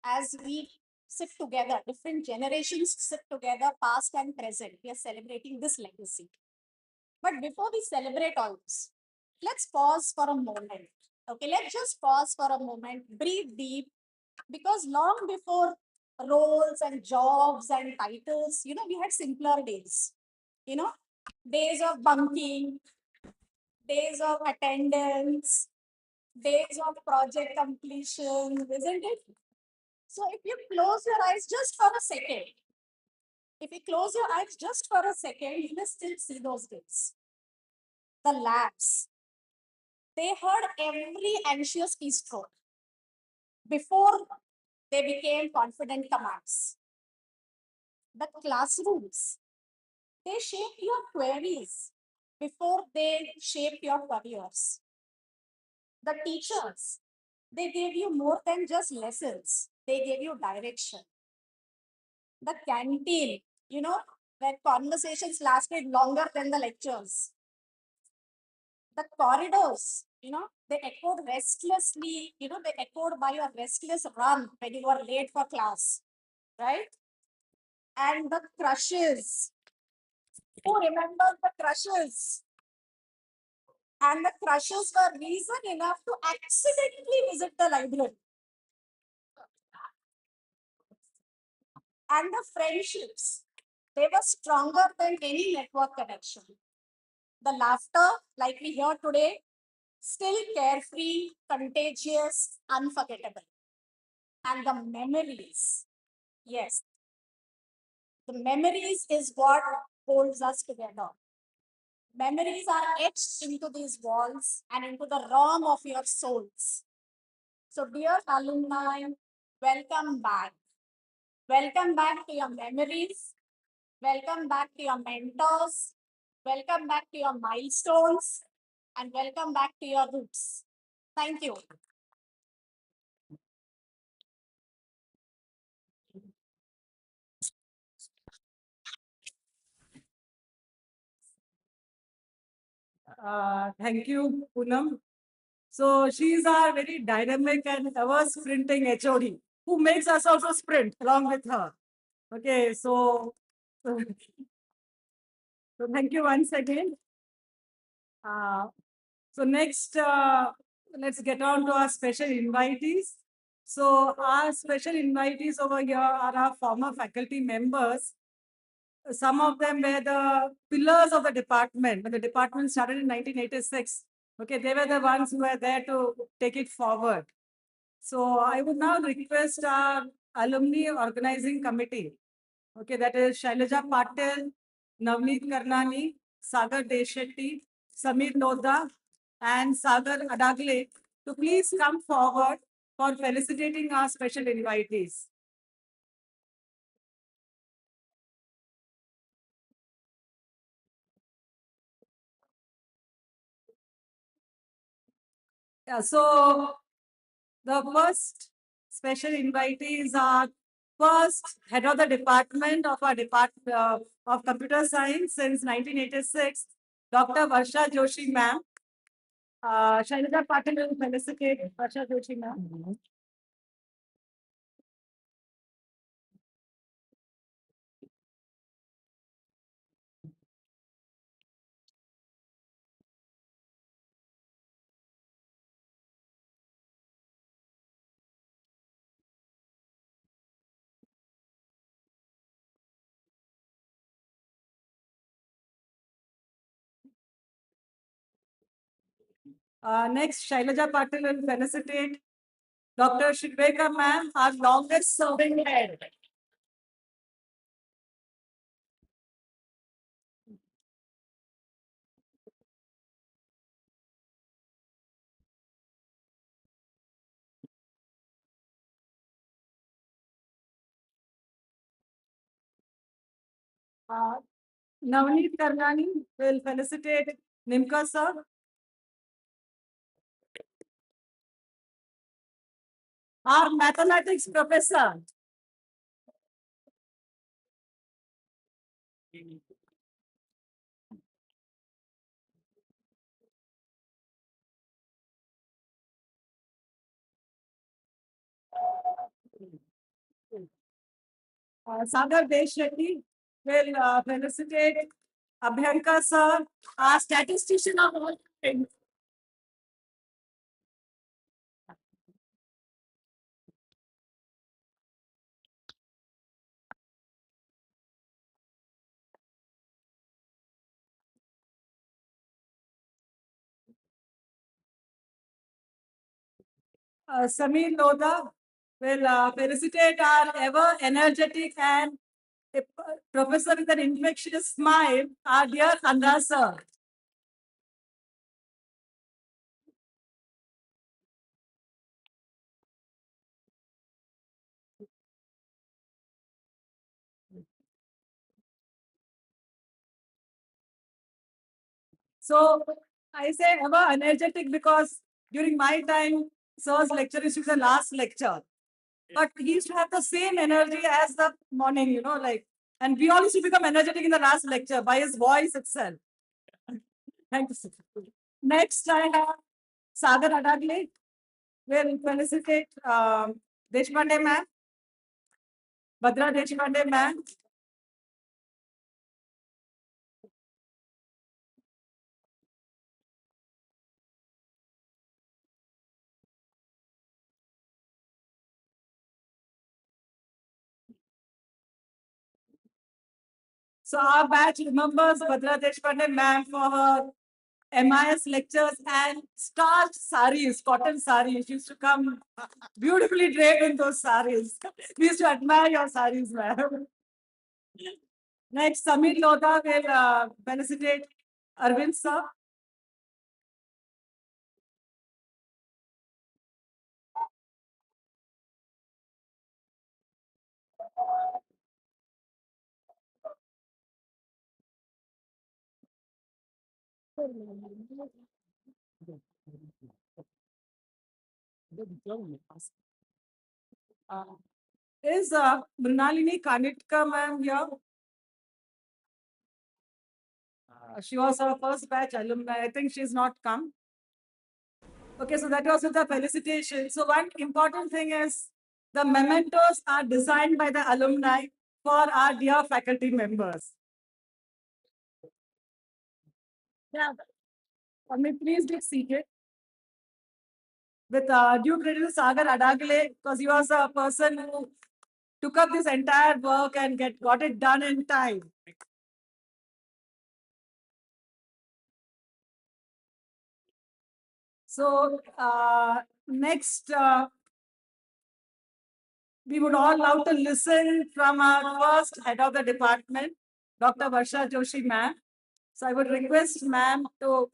[SPEAKER 5] as we sit together, different generations sit together, past and present, we are celebrating this legacy. But before we celebrate all this, let's pause for a moment. Okay, let's just pause for a moment, breathe deep, because long before roles and jobs and titles, we had simpler days. You know, days of bunking, days of attendance, days of project completion, isn't it? So if you close your eyes just for a second, if you close your eyes just for a second, you will still see those days. The labs, they heard every anxious keystroke before they became confident commands. The classrooms, they shaped your queries before they shaped your careers. The teachers, they gave you more than just lessons, they gave you direction. The canteen, where conversations lasted longer than the lectures. The corridors, they echoed restlessly, they echoed by your restless run when you were late for class, right? And the crushes. Who remembers the crushes? And the crushes were reason enough to accidentally visit the library. And the friendships, they were stronger than any network connection. The laughter, like we hear today, still carefree, contagious, unforgettable. And the memories, yes, the memories is what holds us together. Memories are etched into these walls and into the realm of your souls. So, dear alumni, welcome back. Welcome back to your memories. Welcome back to your mentors. Welcome back to your milestones. And welcome back to your roots. Thank you.
[SPEAKER 7] Thank you, Poonam. So she's our very dynamic and ever sprinting HOD who makes us also sprint along with her. Okay, so thank you once again. So next, let's get on to our special invitees. So our special invitees over here are our former faculty members. Some of them were the pillars of the department. When the department started in 1986, okay, they were the ones who were there to take it forward. So I would now request our alumni organizing committee, okay, that is Shailaja Patil, Navneet Karnani, Sagar Deshetty, Samir Lodha, and Sagar Adagle to please come forward for felicitating our special invitees. Yeah, so the first special invitees are first head of the department of our department of computer science since 1986, Dr. Varsha Joshi ma'am. Shailaja Patil will felicitate Varsha Joshi ma'am. Next, Shailaja Patil will felicitate Dr. Shiveka ma'am, our longest serving head. Navneet Karnani will felicitate Nimka sir. Our mathematics professor. Sagar Deshetty will felicitate Abhyankar sir, our statistician of all time. Samir Lodha will felicitate our ever energetic and professor with an infectious smile, our dear Kanda sir. So I say ever energetic because during my time, sir's lecture used to be the last lecture. But he used to have the same energy as the morning, like, and we all used to become energetic in the last lecture by his voice itself. Thank you, sir. Next, I have Sagar Adagle will felicitate Deshpande ma'am, Bhadra Deshpande ma'am. So our batch remembers Bhadra Deshpande ma'am for her MIS lectures and starched saris, cotton saris. She used to come beautifully draped in those saris. We used to admire your saris, ma'am. Next, Samir Lodha will felicitate Arvind sir. Is Mrinalini Kanitka ma'am here? She was our first batch alumni. I think she's not come. Okay, so that was with the felicitation. So one important thing is the mementos are designed by the alumni for our dear faculty members. Yeah, please be seated. With due credit to Sagar Adagle, because he was a person who took up this entire work and got it done in time. So next, we would all love to listen from our first head of the department, Dr. Varsha Joshi ma'am. So I would request ma'am to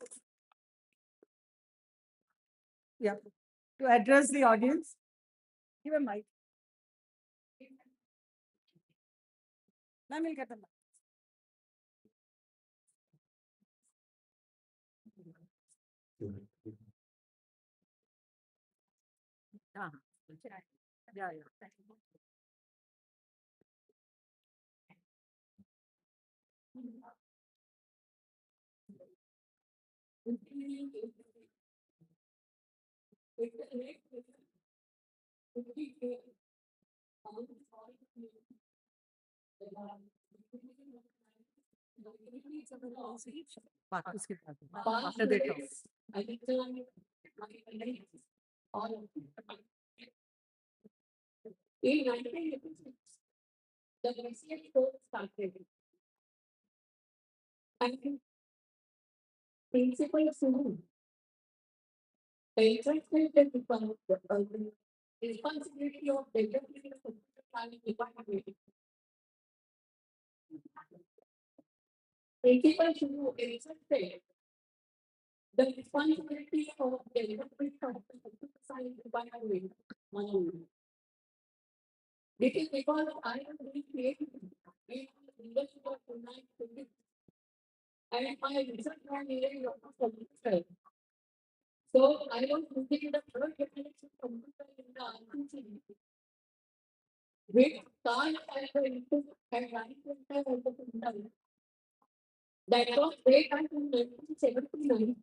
[SPEAKER 7] address the audience. Give a mic. Ma'am will get the mic. Yeah. After they talk.
[SPEAKER 5] And my result was really almost computer. So I was using the third generation computer in the RTC with card and the input and line printer and the printer. That was way back in 1979.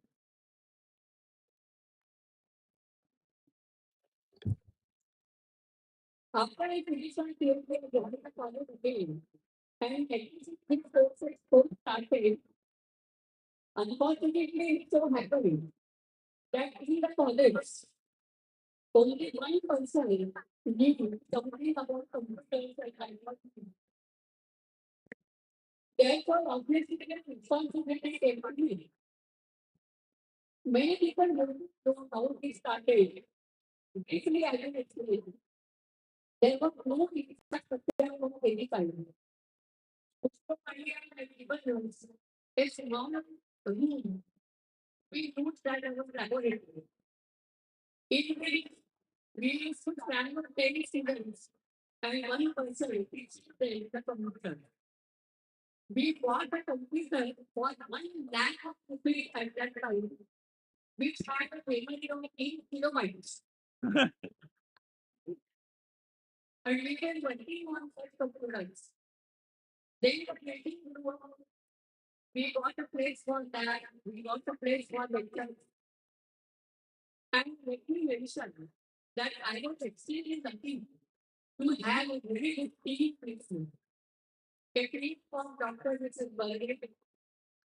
[SPEAKER 5] After I finished my PhD, I joined the college again. And technically, this course started. Unfortunately, it's so happening that in the college, only one person knew something about computers and technology. Therefore, obviously, the responsibility came on me. Many people don't know how we started. Briefly, I will explain. There was no infrastructure of any kind. So, idea that people use a small room. We used that as a laboratory. In which we used to travel 10 students and one person teaching the computer. We bought a computer for 1 lakh of rupees at that time. We had a memory of 8 kilobytes. And we were working on such computers. Then the creating grew up. We got a place for that. We got a place for lectures. And let me mention that I was extremely lucky to have a very good team with me. A team from Dr. Mrs. Berger,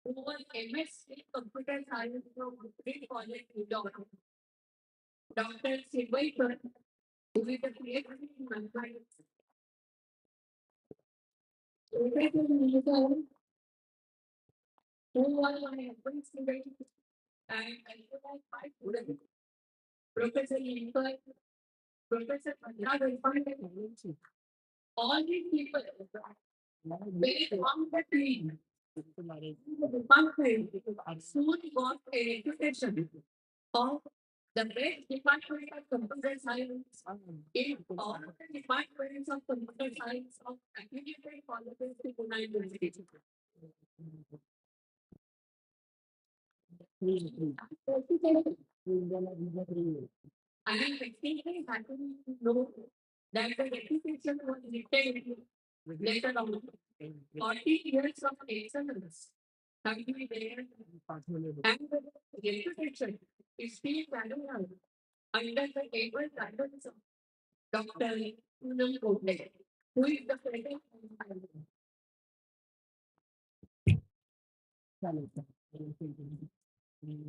[SPEAKER 5] who was MS in computer science from Green College, New York. Dr. Silvaikar, who is a PhD in mathematics. Professor Nilekar, who was my husband's student, and I was my student. Professor Nilekar, Professor Pandra Gopal, all these people, they formed the team. The department soon got a reputation of the best department of computer science in all the departments of computer science of affiliated colleges in United States. I am extremely happy to know that the reputation was retained later on. 40 years of excellence have been there, and the reputation is still valuable under the able guidance of Dr. Poonam Kote, who is the present.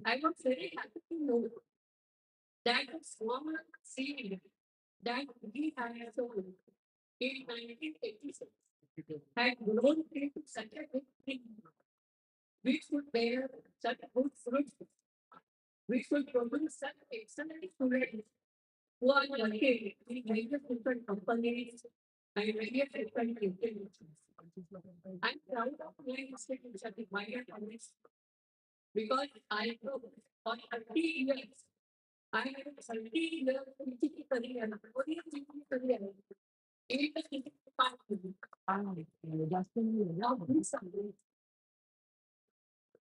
[SPEAKER 5] I was very happy to know that the small seed that we had sown in 1986 had grown into such a big tree, which would bear such good fruits, which would produce such excellent students who are working in various different companies and various different institutions. I'm proud of my institution in my college because I know for 30 years I had a 30-year teaching career, only teaching career in the teaching department. Now, this Sunday,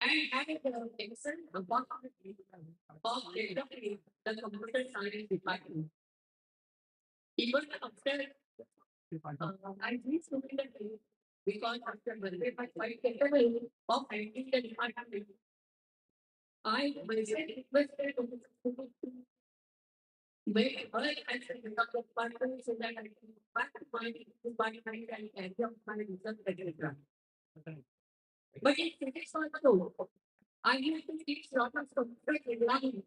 [SPEAKER 5] I had an excellent opportunity of developing the computer science department. Even after I reached to the day because after Monday, my wife capable of handling the department, I myself requested to make her as a department so that I can back to my department and carry out my research agenda. But in physics also, I used to teach lot of computer programming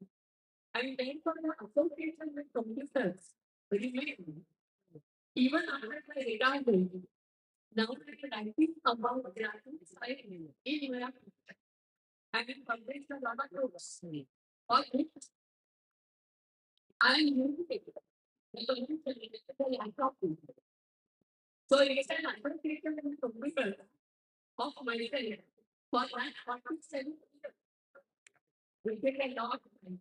[SPEAKER 5] and then for the association with computers remain even after my retirement. Now that I think about graphics science in Europe, I have published a lot of books on which I am using it. The computer is a laptop. So it is an application in the computer of myself for that 47 years. We get a lot of time.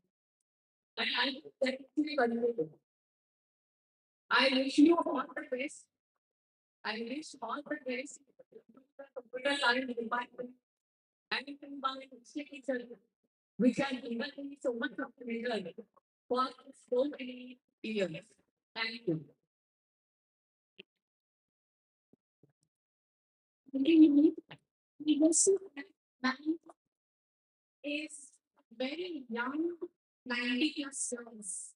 [SPEAKER 5] And I am actually valuable. I wish you all the best. I wish all the best to the computer science department and combined teacher, which has given me so much of pleasure for so many years. Thank you. Leadership man is very young, 90 plus years.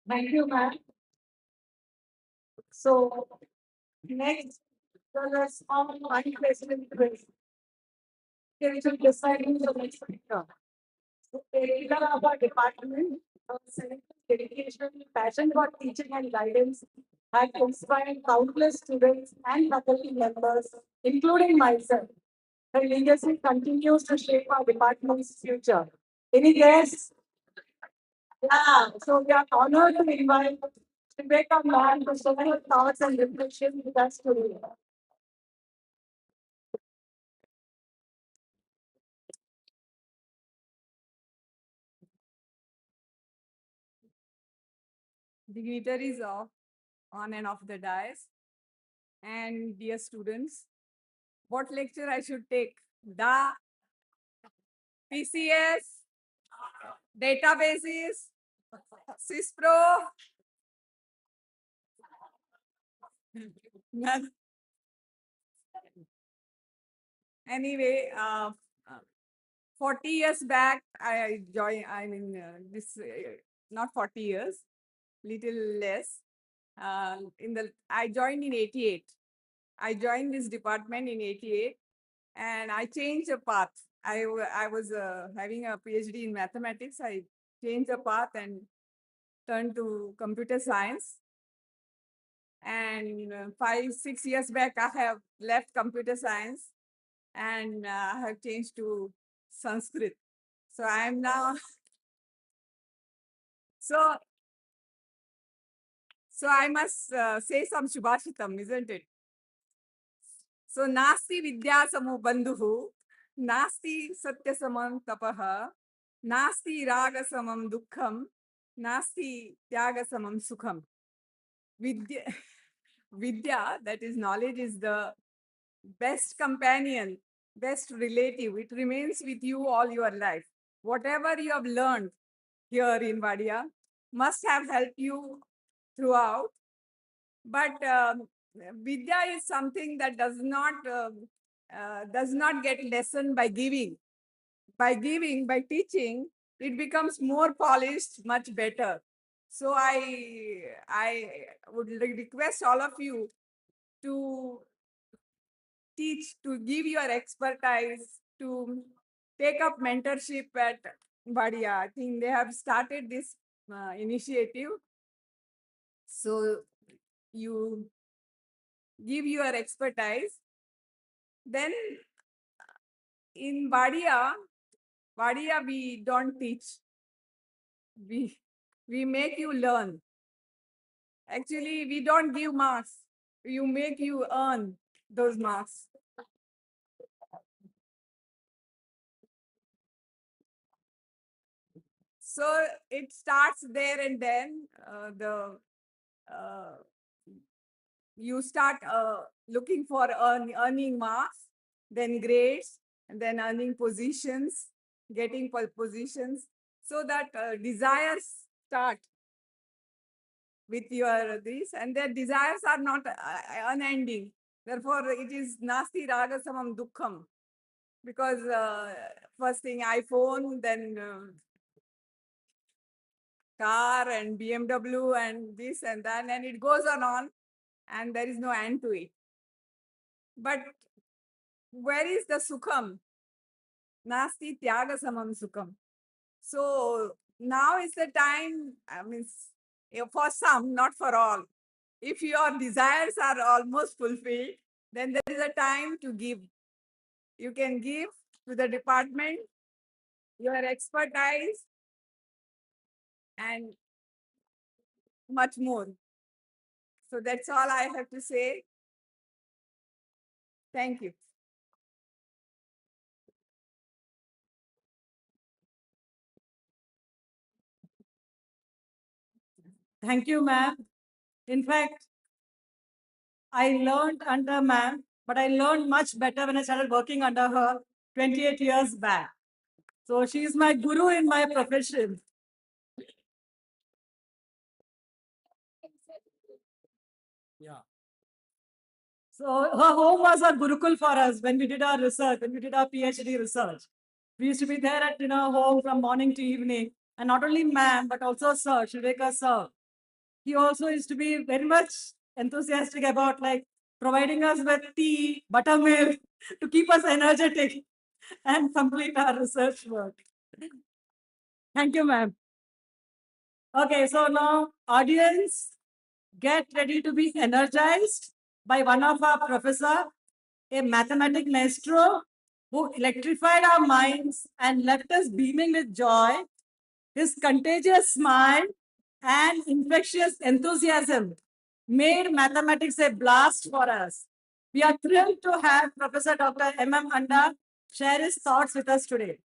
[SPEAKER 5] Thank you, ma'am. So next, let's on one president quiz. Can you decide who the next speaker? So, a pillar of our department, select dedication, passion for teaching and guidance have inspired countless students and faculty members, including myself. Her legacy continues to shape our department's future. Any guess? Yeah, so we are honored to invite Rebecca Mann to share her thoughts and reflections with us today.
[SPEAKER 10] Dignitaries of on and off the dais, and dear students, what lecture I should take? The PCS, databases, CISPRO. Anyway, 40 years back, I joined, not 40 years, little less. I joined in 88. I joined this department in 88 and I changed the path. I was having a PhD in mathematics. I changed the path and turned to computer science. And 5-6 years back, I have left computer science and I have changed to Sanskrit. So I am now, so I must say some Shubhashitam, isn't it? So nasti vidya samo bandhuhu, nasti satya samam tapaha, nasti raga samam dukkham, nasti tyaga samam sukham. Vidya, vidya, that is knowledge, is the best companion, best relative. It remains with you all your life. Whatever you have learned here in Wadia must have helped you throughout. But Vidya is something that does not get lesson by giving. By giving, by teaching, it becomes more polished, much better. So I would request all of you to teach, to give your expertise, to take up mentorship at Wadia. I think they have started this initiative. So you give your expertise. Then in Wadia we don't teach. We make you learn. Actually, we don't give marks. You make you earn those marks. So it starts there, and then you start looking for earning marks, then grades, and then earning positions, getting positions, so that desires start with your this, and their desires are not unending. Therefore, it is nasti raga samam dukkham, because first thing iPhone, then car and BMW and this and that, and it goes on, and there is no end to it. But where is the sukham? Nasti tyaga samam sukham. So now is the time, I mean, for some, not for all. If your desires are almost fulfilled, then there is a time to give. You can give to the department your expertise and much more. So that's all I have to say. Thank you.
[SPEAKER 7] Thank you, ma'am. In fact, I learned under ma'am, but I learned much better when I started working under her 28 years back. So she is my guru in my profession. Yeah. So her home was a Gurukul for us when we did our research, when we did our PhD research. We used to be there at home from morning to evening. And not only ma'am, but also sir, Shiveka sir. He also used to be very much enthusiastic about providing us with tea, buttermilk to keep us energetic and complete our research work. Thank you, ma'am. Okay, so now audience, get ready to be energized by one of our professor, a mathematic maestro who electrified our minds and left us beaming with joy. His contagious smile and infectious enthusiasm made mathematics a blast for us. We are thrilled to have Professor Dr. M.M. Anda share his thoughts with us today.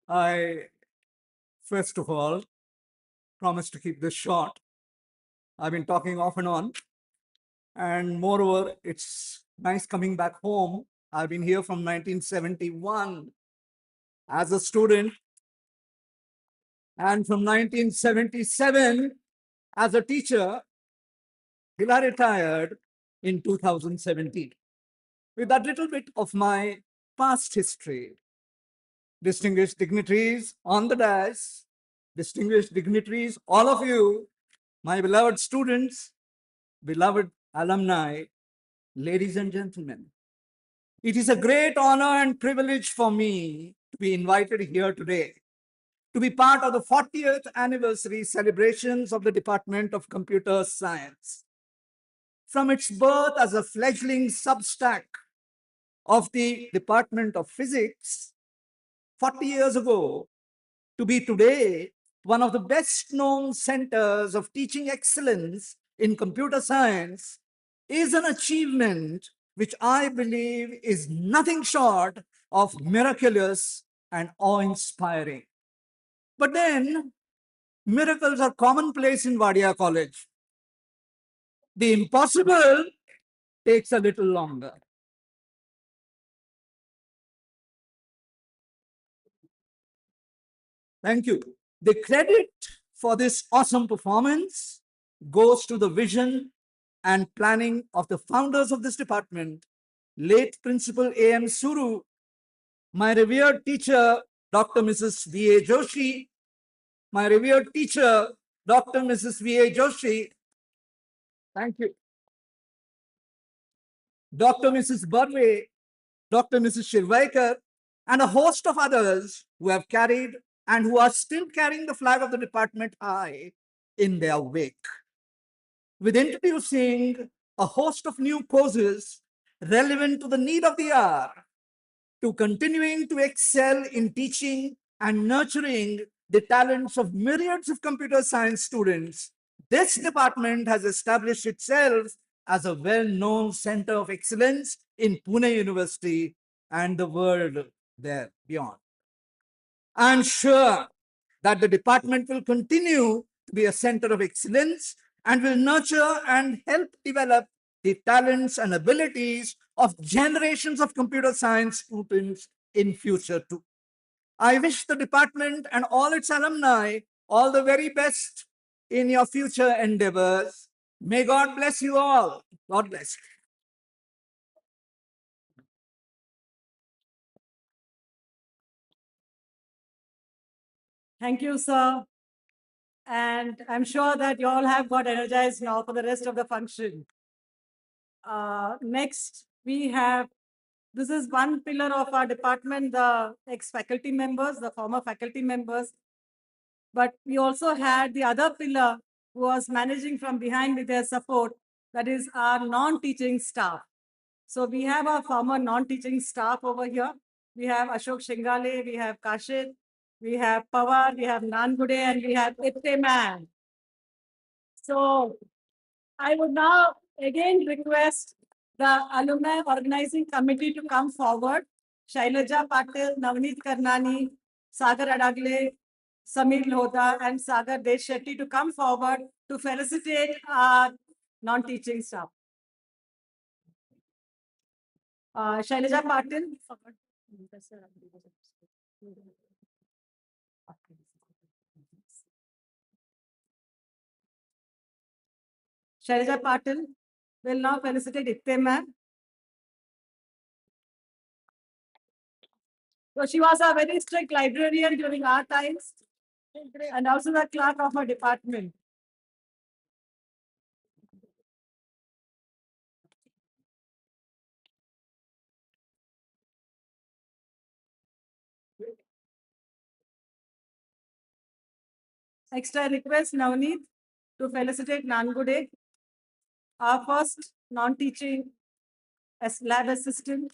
[SPEAKER 11] I, first of all, promise to keep this short. I've been talking off and on. And moreover, it's nice coming back home. I've been here from 1971 as a student, and from 1977 as a teacher, till I retired in 2017. With that little bit of my past history, distinguished dignitaries on the dais, distinguished dignitaries, all of you, my beloved students, beloved alumni, ladies and gentlemen, it is a great honor and privilege for me to be invited here today to be part of the 40th anniversary celebrations of the Department of Computer Science. From its birth as a fledgling substack of the Department of Physics 40 years ago, to be today one of the best known centers of teaching excellence in computer science is an achievement which I believe is nothing short of miraculous and awe-inspiring. But then, miracles are commonplace in Wadia College. The impossible takes a little longer. Thank you. The credit for this awesome performance goes to the vision and planning of the founders of this department, late Principal A.M. Suru, my revered teacher, Dr. Mrs. V.A. Joshi, my revered teacher, Dr. Mrs. V.A. Joshi. Thank you. Dr. Mrs. Barve, Dr. Mrs. Shirvaikar, and a host of others who have carried and who are still carrying the flag of the department high in their wake. With introducing a host of new courses relevant to the need of the hour, to continuing to excel in teaching and nurturing the talents of myriads of computer science students, this department has established itself as a well-known center of excellence in Pune University and the world there beyond. I'm sure that the department will continue to be a center of excellence and will nurture and help develop the talents and abilities of generations of computer science students in future too. I wish the department and all its alumni all the very best in your future endeavors. May God bless you all. God bless.
[SPEAKER 7] Thank you, sir. And I'm sure that you all have got energized now for the rest of the function. Next, we have, this is one pillar of our department, the ex-faculty members, the former faculty members. But we also had the other pillar who was managing from behind with their support, that is our non-teaching staff. So we have our former non-teaching staff over here. We have Ashok Shingale, we have Kashid, we have Pawar, we have Nangude, and we have Ipteman. So I would now again request the alumni organizing committee to come forward. Shailaja Patil, Navneet Karnani, Sagar Adagle, Samir Lodha, and Sagar Deshetty to come forward to felicitate our non-teaching staff. Shailaja Patil. Shailaja Patil will now felicitate Ipteman. So she was a very strict librarian during our times and also the clerk of her department. Next, I request Navneet to felicitate Nangude, our first non-teaching as lab assistant.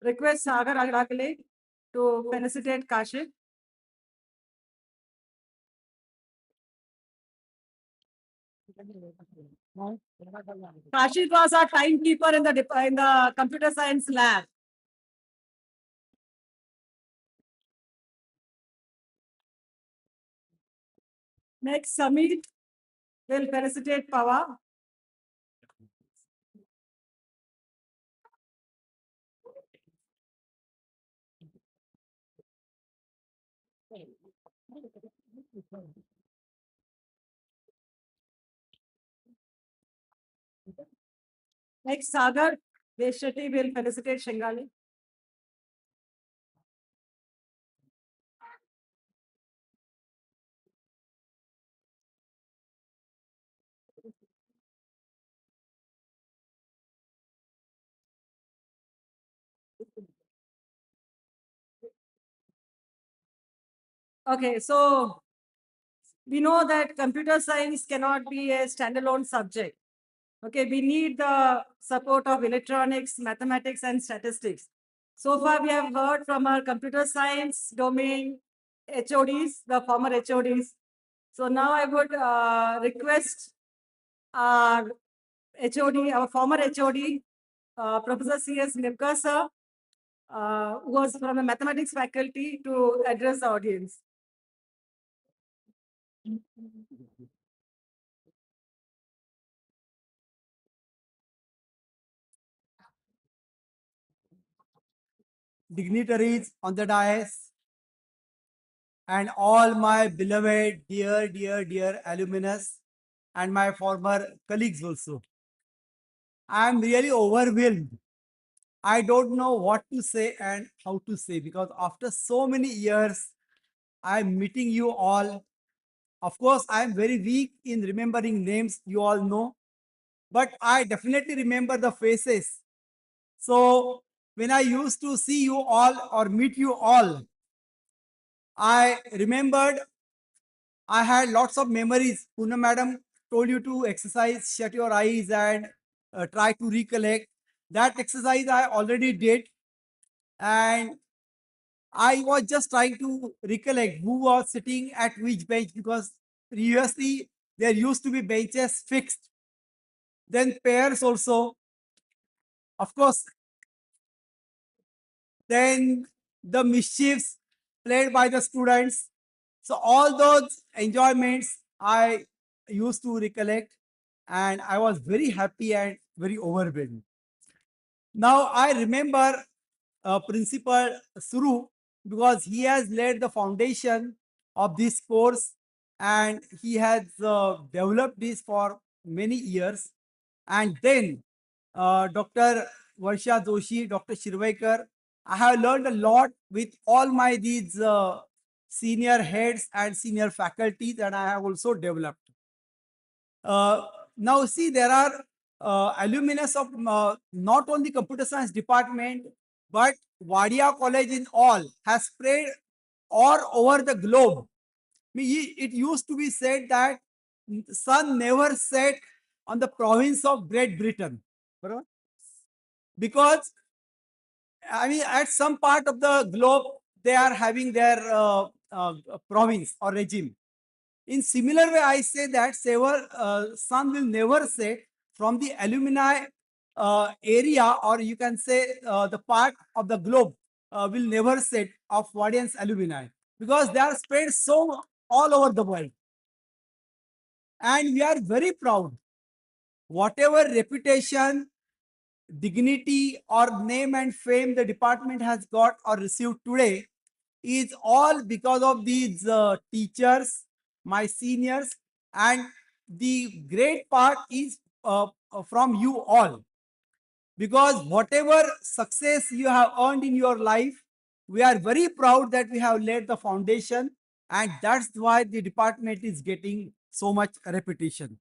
[SPEAKER 7] Request Sagar Agrakale to felicitate Kashif. Kashif was our timekeeper in the computer science lab. Next, Samit will felicitate Pawa. Next, Sagar Deshetty will felicitate Shingali. Okay, so we know that computer science cannot be a standalone subject. Okay, we need the support of electronics, mathematics, and statistics. So far, we have heard from our computer science domain HODs, the former HODs. So now I would request our HOD, our former HOD, Professor C.S. Nivka sir, who was from the mathematics faculty, to address the audience.
[SPEAKER 9] Dignitaries on the dais, and all my beloved, dear alumnus, and my former colleagues also. I am really overwhelmed. I don't know what to say and how to say, because after so many years, I am meeting you all. Of course, I am very weak in remembering names, you all know, but I definitely remember the faces. So when I used to see you all or meet you all, I remembered I had lots of memories. Puna madam told you to exercise, shut your eyes and try to recollect. That exercise I already did, and I was just trying to recollect who was sitting at which bench, because previously there used to be benches fixed. Then pairs also, of course. Then the mischiefs played by the students. So all those enjoyments I used to recollect, and I was very happy and very overwhelmed. Now I remember Principal Suru, because he has laid the foundation of this course and he has developed this for many years. And then Dr. Varsha Joshi, Dr. Shirvaikar, I have learned a lot with all my these
[SPEAKER 8] senior heads and senior faculty that I have also developed. Now see, there are alumnus of not only computer science department, but Wadia College in all has spread all over the globe. It used to be said that sun never set on the province of Great Britain. Because I mean, at some part of the globe, they are having their province or regime. In similar way, I say that sun will never set from the alumni area, or you can say the part of the globe will never set of Wadian's alumni, because they are spread so all over the world. And we are very proud. Whatever reputation, dignity, or name and fame the department has got or received today is all because of these teachers, my seniors, and the great part is from you all. Because whatever success you have earned in your life, we are very proud that we have laid the foundation, and that's why the department is getting so much reputation.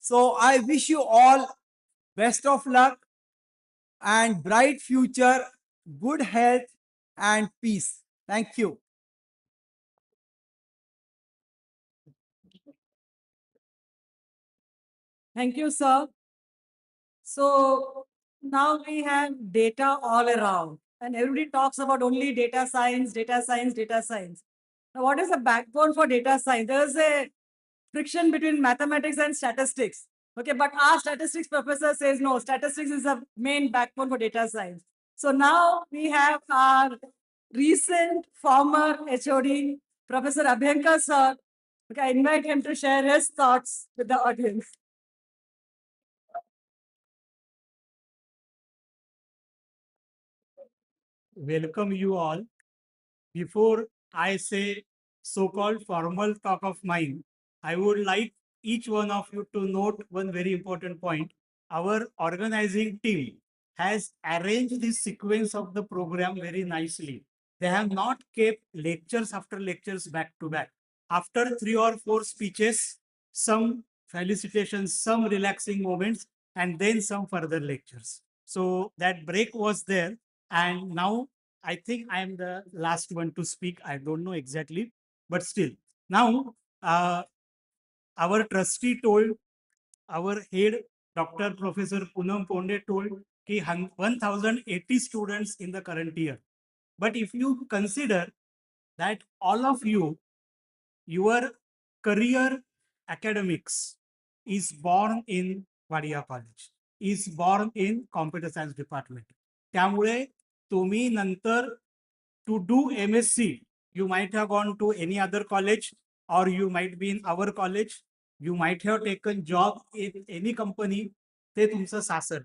[SPEAKER 8] So I wish you all best of luck and bright future, good health and peace. Thank you.
[SPEAKER 7] Thank you, sir. So now we have data all around, and everybody talks about only data science, data science, data science. Now, what is the backbone for data science? There's a friction between mathematics and statistics. Okay, but our statistics professor says no, statistics is the main backbone for data science. So now we have our recent former HOD, Professor Abhyankar sir. Okay, I invite him to share his thoughts with the audience.
[SPEAKER 12] Welcome you all. Before I say so-called formal talk of mine, I would like each one of you to note one very important point. Our organizing team has arranged this sequence of the program very nicely. They have not kept lectures after lectures back to back. After 3 or 4 speeches, some felicitations, some relaxing moments, and then some further lectures. So that break was there. And now I think I am the last one to speak. I don't know exactly, but still. Now, our trustee told, our head, Dr. Professor Poonam Ponde told, ki 1080 students in the current year. But if you consider that all of you, your career academics is born in Wadia College, is born in computer science department. त्यामुळे तुम्ही नंतर to do MSc, you might have gone to any other college, or you might be in our college. You might have taken job in any company. ते तुमचं सासर.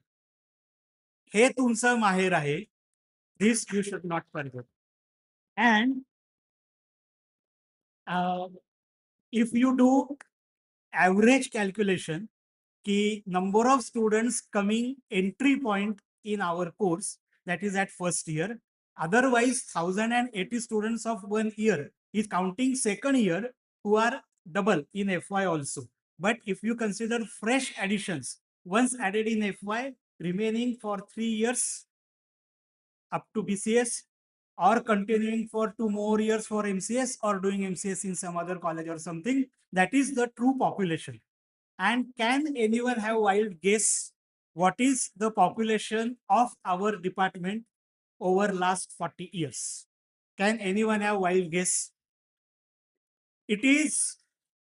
[SPEAKER 12] हे तुमचं माहेर आहे. This you should not forget. And if you do average calculation, ki number of students coming entry point in our course, that is at first year. Otherwise, 1080 students of 1 year is counting second year, who are double in FY also. But if you consider fresh additions, once added in FY, remaining for 3 years up to BCS, or continuing for 2 more years for MCS, or doing MCS in some other college or something, that is the true population. And can anyone have wild guess what is the population of our department over last 40 years? Can anyone have wild guess? It is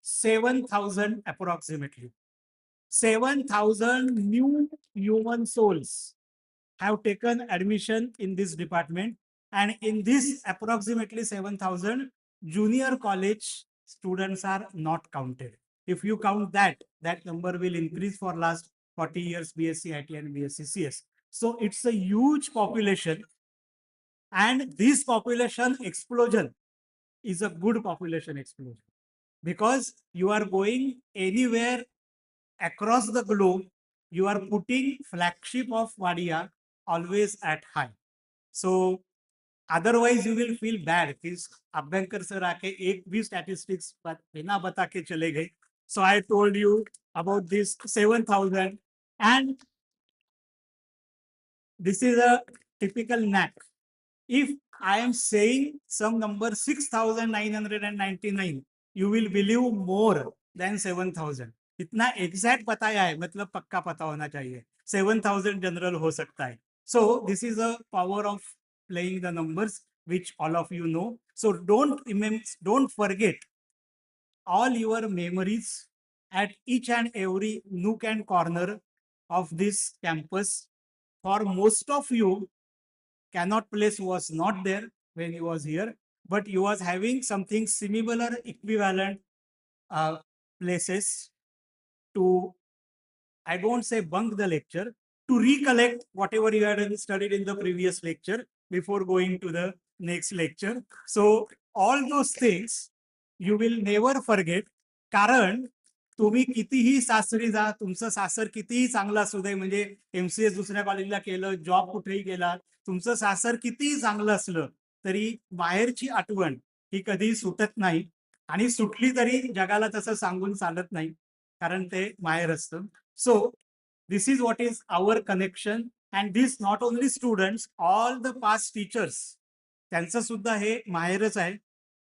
[SPEAKER 12] 7,000 approximately. 7,000 new human souls have taken admission in this department, and in this approximately 7,000, junior college students are not counted. If you count that, that number will increase for last 40 years BSc IT and BSc CS. So it's a huge population, and this population explosion is a good population explosion, because you are going anywhere across the globe, you are putting flagship of Wadia always at high. So otherwise you will feel bad कि Abhyankar sir आके एक भी statistics बिना बता के चले गए. So I told you about this 7,000, and this is a typical knack. If I am saying some number 6,999, you will believe more than 7,000. इतना एग्जैक्ट बताया है मतलब पक्का पता होना चाहिए. 7,000 जनरल हो सकता है. So this is a power of playing the numbers which all of you know. So don't forget all your memories at each and every nook and corner of this campus. For most of you, cannot place was not there when he was here, but he was having something similar, equivalent places to, I don't say bunk the lecture, to recollect whatever you had studied in the previous lecture before going to the next lecture. So all those things you will never forget, कारण तुम्ही कितीही सासरी जा, तुमचं सासर कितीही चांगलं असू दे, म्हणजे MCS दुसऱ्या कॉलेजला केलं, जॉब कुठेही केला, तुमचं सासर कितीही चांगलं असलं तरी बाहेरची आठवण ही कधी सुटत नाही, आणि सुटली तरी जगाला तसं सांगून चालत नाही, कारण ते माहेर असतं. So this is what is our connection, and this not only students, all the past teachers, त्यांचं सुद्धा हे माहेरच आहे.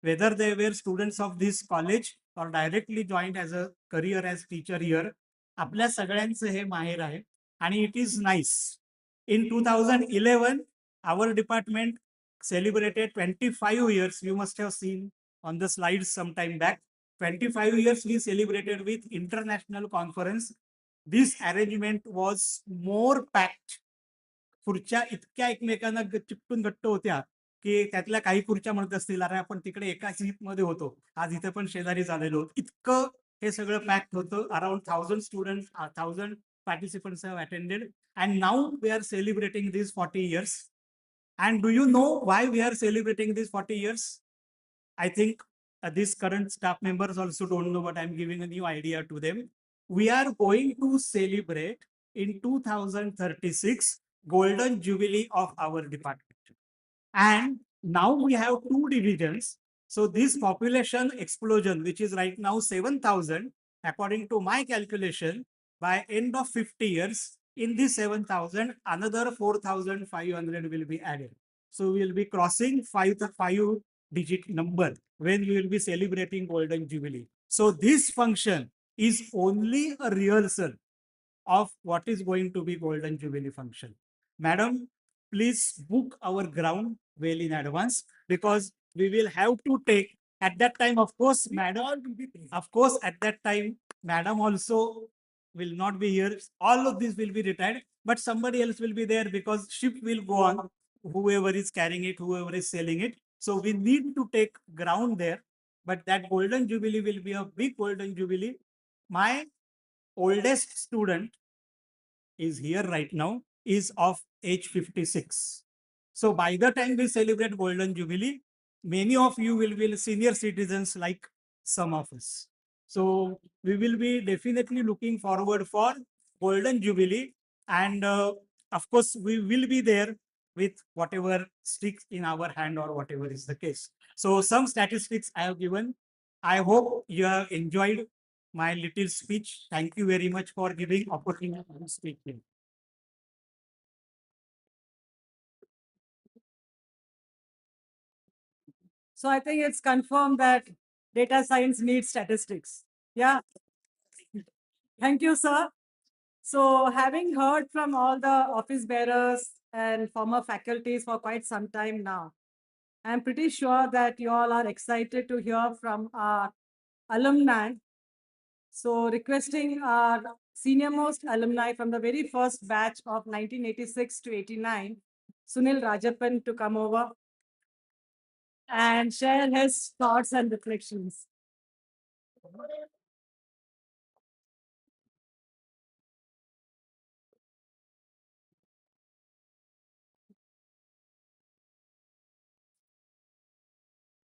[SPEAKER 12] Whether they were students of this college or directly joined as a career as teacher here, आपल्या सगळ्यांचं हे माहेर आहे. आणि it is nice. In 2011, our department celebrated 25 years. You must have seen on the slides some time back. 25 years we celebrated with international conference. This arrangement was more packed. खुर्च्या इतक्या एकमेकांना चिपटून घट्ट होत्या की त्यातल्या काही खुर्च्या म्हणत असतील, अरे आपण तिकडे एकाच सीट मध्ये होतो, आज इथे पण शेजारी झालेलो. इतकं हे सगळं पॅक्ड होतं. Around 1,000 students, 1,000 participants have attended, and now we are celebrating these 40 years. And do you know why we are celebrating these 40 years? I think these current staff members also don't know, but I'm giving a new idea to them. We are going to celebrate in 2036 golden jubilee of our department. And now we have two divisions. So this population explosion, which is right now 7,000, according to my calculation, by end of 50 years, in this 7,000, another 4,500 will be added. So we will be crossing five digit number when we will be celebrating golden jubilee. So this function is only a rehearsal of what is going to be golden jubilee function. Madam, please book our ground well in advance, because we will have to take at that time, of course, madam, at that time, madam also will not be here. All of this will be retired, but somebody else will be there because ship will go on, whoever is carrying it, whoever is selling it. So we need to take ground there, but that golden jubilee will be a big golden jubilee. My oldest student is here right now, is of age 56. So by the time we celebrate golden jubilee, many of you will be senior citizens like some of us. So we will be definitely looking forward for golden jubilee, and of course we will be there with whatever sticks in our hand or whatever is the case. So some statistics I have given. I hope you have enjoyed my little speech. Thank you very much for giving opportunity to speak here.
[SPEAKER 7] So I think it's confirmed that data science needs statistics. Yeah. Thank you, sir. So having heard from all the office bearers and former faculties for quite some time now, I'm pretty sure that you all are excited to hear from our alumni. So requesting our senior most alumni from the very first batch of 1986 to 89, Sunil Rajapan, to come over and share his thoughts and reflections.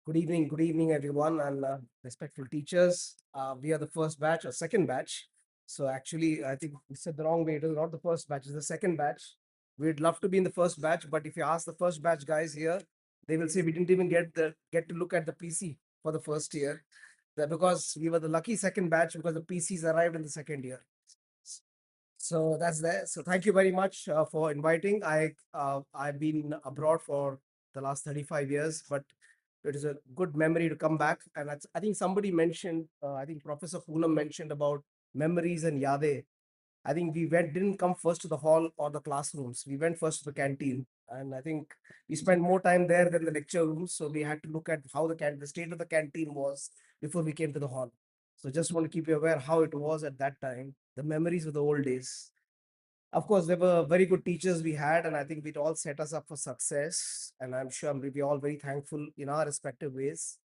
[SPEAKER 13] Good evening, everyone, and respectful teachers. We are the first batch or second batch. So actually, I think we said the wrong way. It is not the first batch; it's the second batch. We'd love to be in the first batch, but if you ask the first batch guys here, They will say we didn't even get to look at the PC for the first year, because we were the lucky second batch because the PCs arrived in the second year. So that's there. So thank you very much for inviting. I've been abroad for the last 35 years, but it is a good memory to come back. And I think somebody mentioned, I think Professor Poonam mentioned about memories and yade. I think we didn't come first to the hall or the classrooms. We went first to the canteen. And I think we spent more time there than the lecture rooms. So we had to look at how the state of the canteen was before we came to the hall. So just want to keep you aware how it was at that time, the memories of the old days. Of course, there were very good teachers we had, and I think it all set us up for success. And I'm sure we're all very thankful in our respective ways.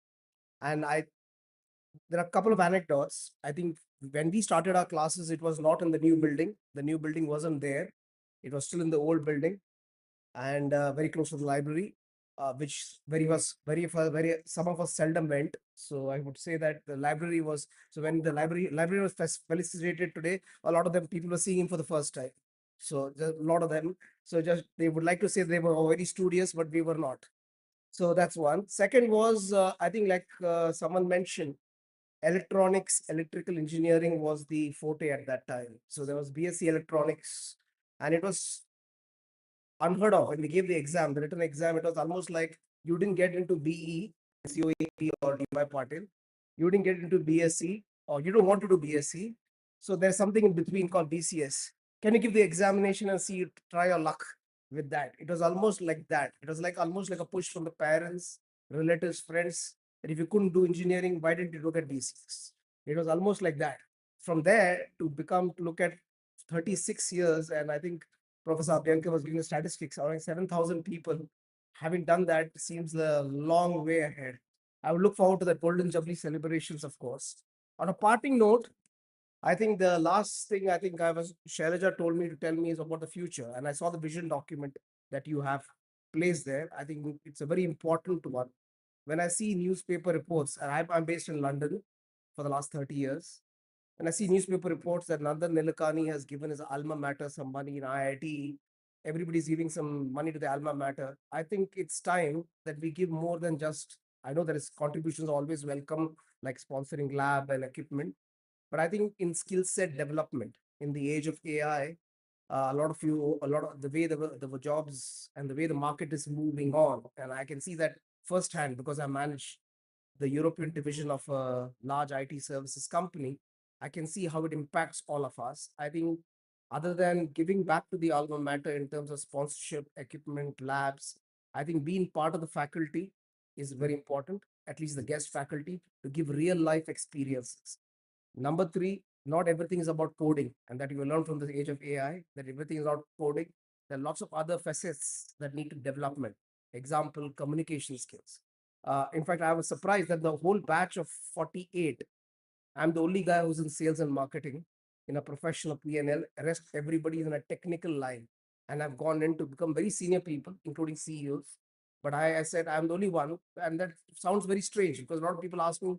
[SPEAKER 13] And there are a couple of anecdotes. I think when we started our classes, it was not in the new building. The new building wasn't there. It was still in the old building and very close to the library, which very some of us seldom went. So I would say that the library was, so when the library was felicitated today, a lot of them people were seeing him for the first time. So a lot of them, so just they would like to say they were very studious, but we were not. So that's one. Second was, I think like someone mentioned, electronics, electrical engineering was the forte at that time. So there was BSc electronics, and it was unheard of. When we gave the exam, the written exam, it was almost like you didn't get into BE, COEP or DY Patil. You didn't get into BSc, or you don't want to do BSc. So there's something in between called BCS. Can you give the examination and see, try your luck with that? It was almost like that. It was like almost like a push from the parents, relatives, friends, that if you couldn't do engineering, why didn't you look at BCS? It was almost like that. From there to look at 36 years, and I think Professor Abhyankar was giving the statistics, around 7,000 people. Having done that seems a long way ahead. I would look forward to the Golden Jubilee celebrations, of course. On a parting note, I think the last thing Shailaja told me to tell me is about the future. And I saw the vision document that you have placed there. I think it's a very important one. When I see newspaper reports, and I'm based in London for the last 30 years, and I see newspaper reports that Nandan Nilekani has given his alma mater some money in IIT. Everybody's giving some money to the alma mater. I think it's time that we give more than just, I know there is contributions always welcome, like sponsoring lab and equipment, but I think in skill set development in the age of AI, a lot of the way the jobs and the way the market is moving on, and I can see that firsthand because I manage the European division of a large IT services company. I can see how it impacts all of us. I think other than giving back to the alma mater in terms of sponsorship, equipment, labs, I think being part of the faculty is very important, at least the guest faculty, to give real life experiences. Number three, not everything is about coding, and that you will learn from the age of AI, that everything is not coding. There are lots of other facets that need to development. Example, communication skills. In fact, I was surprised that the whole batch of 48, I'm the only guy who's in sales and marketing in a professional PNL. Rest everybody is in a technical line. And I've gone in to become very senior people, including CEOs. But I said I'm the only one. And that sounds very strange because a lot of people ask me,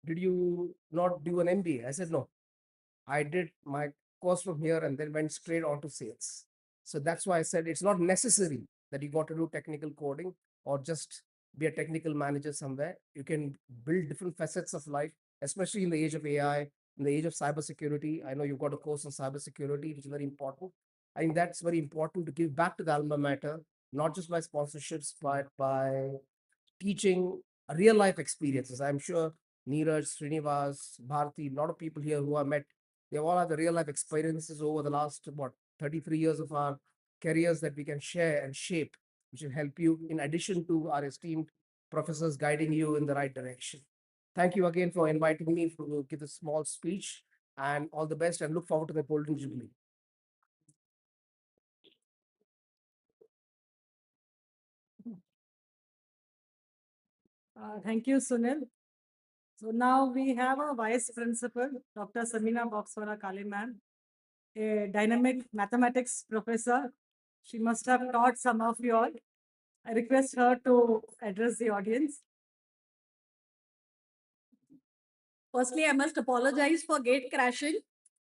[SPEAKER 13] did you not do an MBA? I said, no, I did my course from here and then went straight on to sales. So that's why I said it's not necessary that you got to do technical coding or just be a technical manager somewhere. You can build different facets of life, especially in the age of AI, in the age of cybersecurity. I know you've got a course on cybersecurity, which is very important. I think that's very important to give back to the alma mater, not just by sponsorships, but by teaching real life experiences. I'm sure Neeraj, Srinivas, Bharti, a lot of people here who I met, they all have the real life experiences over the last, 33 years of our careers that we can share and shape, which will help you in addition to our esteemed professors guiding you in the right direction. Thank you again for inviting me to give a small speech, and all the best, and look forward to the Golden Jubilee.
[SPEAKER 7] Thank you, Sunil. So now we have a Vice Principal, Dr. Samina Boxwala Kale ma'am, a dynamic mathematics professor. She must have taught some of you all. I request her to address the audience.
[SPEAKER 14] Firstly, I must apologize for gate crashing.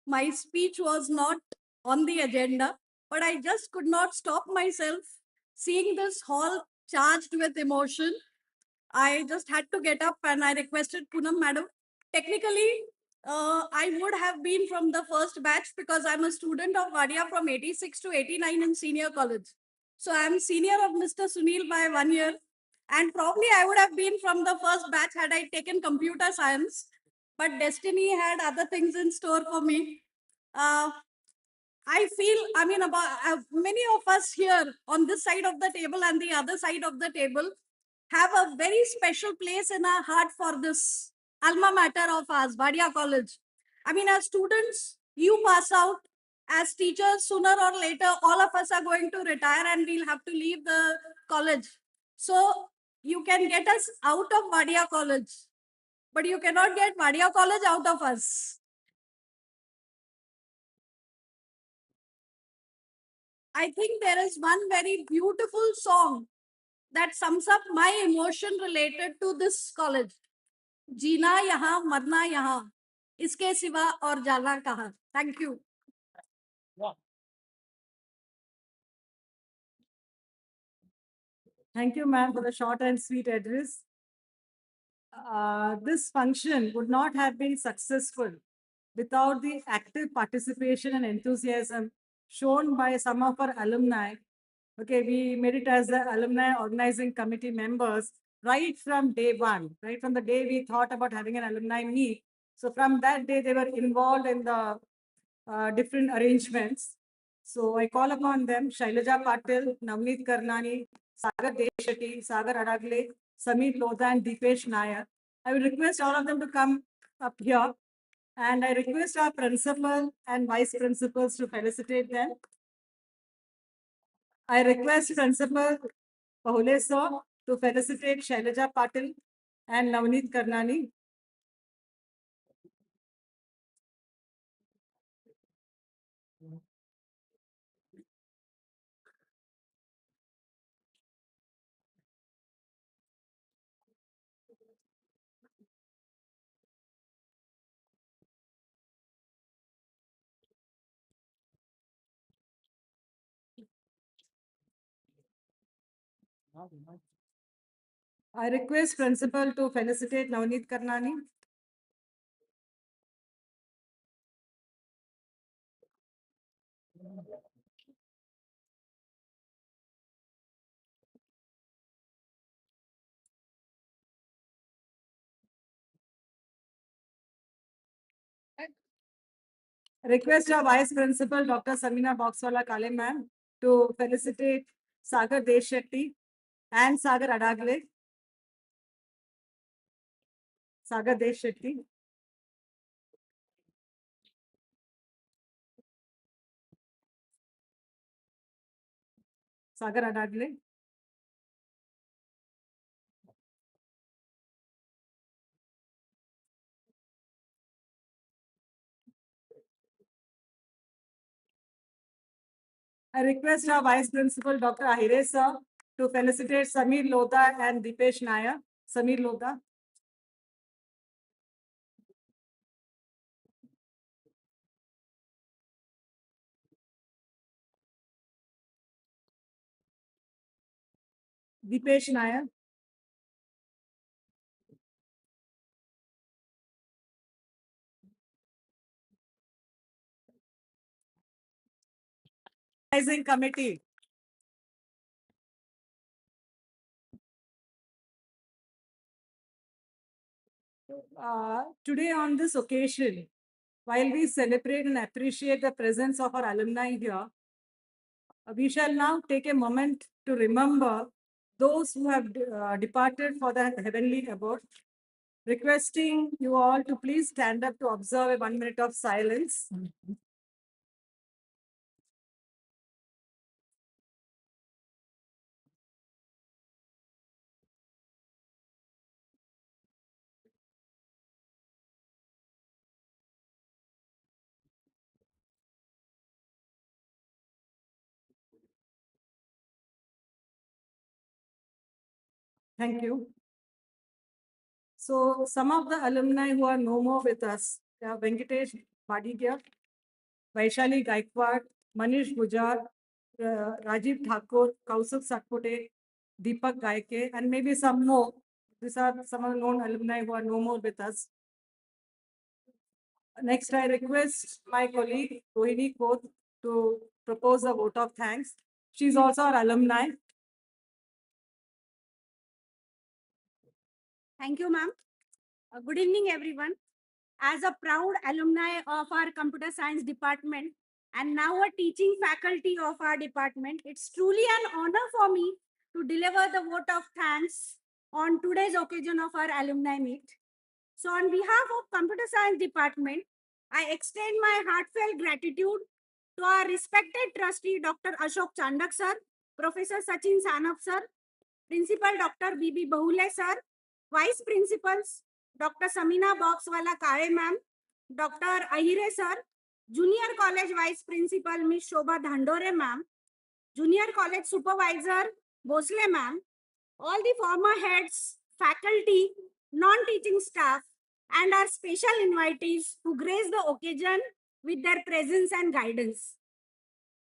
[SPEAKER 14] My speech was not on the agenda, but I just could not stop myself seeing this hall charged with emotion. I just had to get up and I requested Poonam madam. Technically, I would have been from the first batch because I'm a student of Wadia from 86 to 89 in senior college. So I'm senior of Mr. Sunil by 1 year. And probably I would have been from the first batch had I taken computer science. But destiny had other things in store for me. I feel, I mean, about many of us here on this side of the table and the other side of the table have a very special place in our heart for this alma mater of ours, Wadia College. I mean, as students, you pass out. As teachers, sooner or later, all of us are going to retire and we'll have to leave the college. So you can get us out of Wadia College, but you cannot get Wadia College out of us. I think there is one very beautiful song that sums up my emotion related to this college. जीना यहाँ मरना यहाँ इसके सिवा और जाना कहाँ. Thank you.
[SPEAKER 7] Thank you, ma'am, for the short and sweet address. This function would not have been successful without the active participation and enthusiasm shown by some of our alumni. Okay, we made it as the alumni organizing committee members right from day one, right from the day we thought about having an alumni meet. So from that day, they were involved in the different arrangements. So I call upon them, Shailaja Patil, Navneet Karnani, Sagar Deshati, Sagar Adagle, Sameer Lodha and Deepesh Nair. I will request all of them to come up here. And I request our principal and vice principals to felicitate them. I request Principal Pahule sir to felicitate Shailaja Patil and Navneet Karnani. I request Principal to felicitate Navneet Karnani. Request our Vice Principal, Dr. Samina Boxwala Kale ma'am, to felicitate Sagar Deshetty and Sagar Adagle. Sagar Deshetty. Sagar Adagle. I request our Vice Principal, Dr. Ahire sir, to felicitate Sameer Lodha and Deepesh Nair. Sameer Lodha. Deepesh Nair. Organizing Committee. Today on this occasion, while we celebrate and appreciate the presence of our alumni here, we shall now take a moment to remember those who have departed for the heavenly abode. Requesting you all to please stand up to observe a 1 minute of silence. Thank you. So some of the alumni who are no more with us, Venkatesh Badigia, Vaishali Gaikwad, Manish Gujar, Rajiv Thakur, Kausuk Satpute, Deepak Gaike, and maybe some more. These are some of the known alumni who are no more with us. Next, I request my colleague Rohini Koth to propose a vote of thanks. She's also our alumni.
[SPEAKER 14] Thank you, ma'am. Good evening, everyone. As a proud alumni of our computer science department and now a teaching faculty of our department, it's truly an honor for me to deliver the vote of thanks on today's occasion of our alumni meet. So on behalf of computer science department, I extend my heartfelt gratitude to our respected trustee, Dr. Ashok Chandak sir, Professor Sachin Sanap sir, Principal Dr. B.B. Bahule sir, Vice Principals, Dr. Samina Boxwala Kare ma'am, Dr. Ahire sir, Junior College Vice Principal Ms. Shobha Dhandore ma'am, Junior College Supervisor Bosle ma'am, all the former heads, faculty, non-teaching staff, and our special invitees who grace the occasion with their presence and guidance.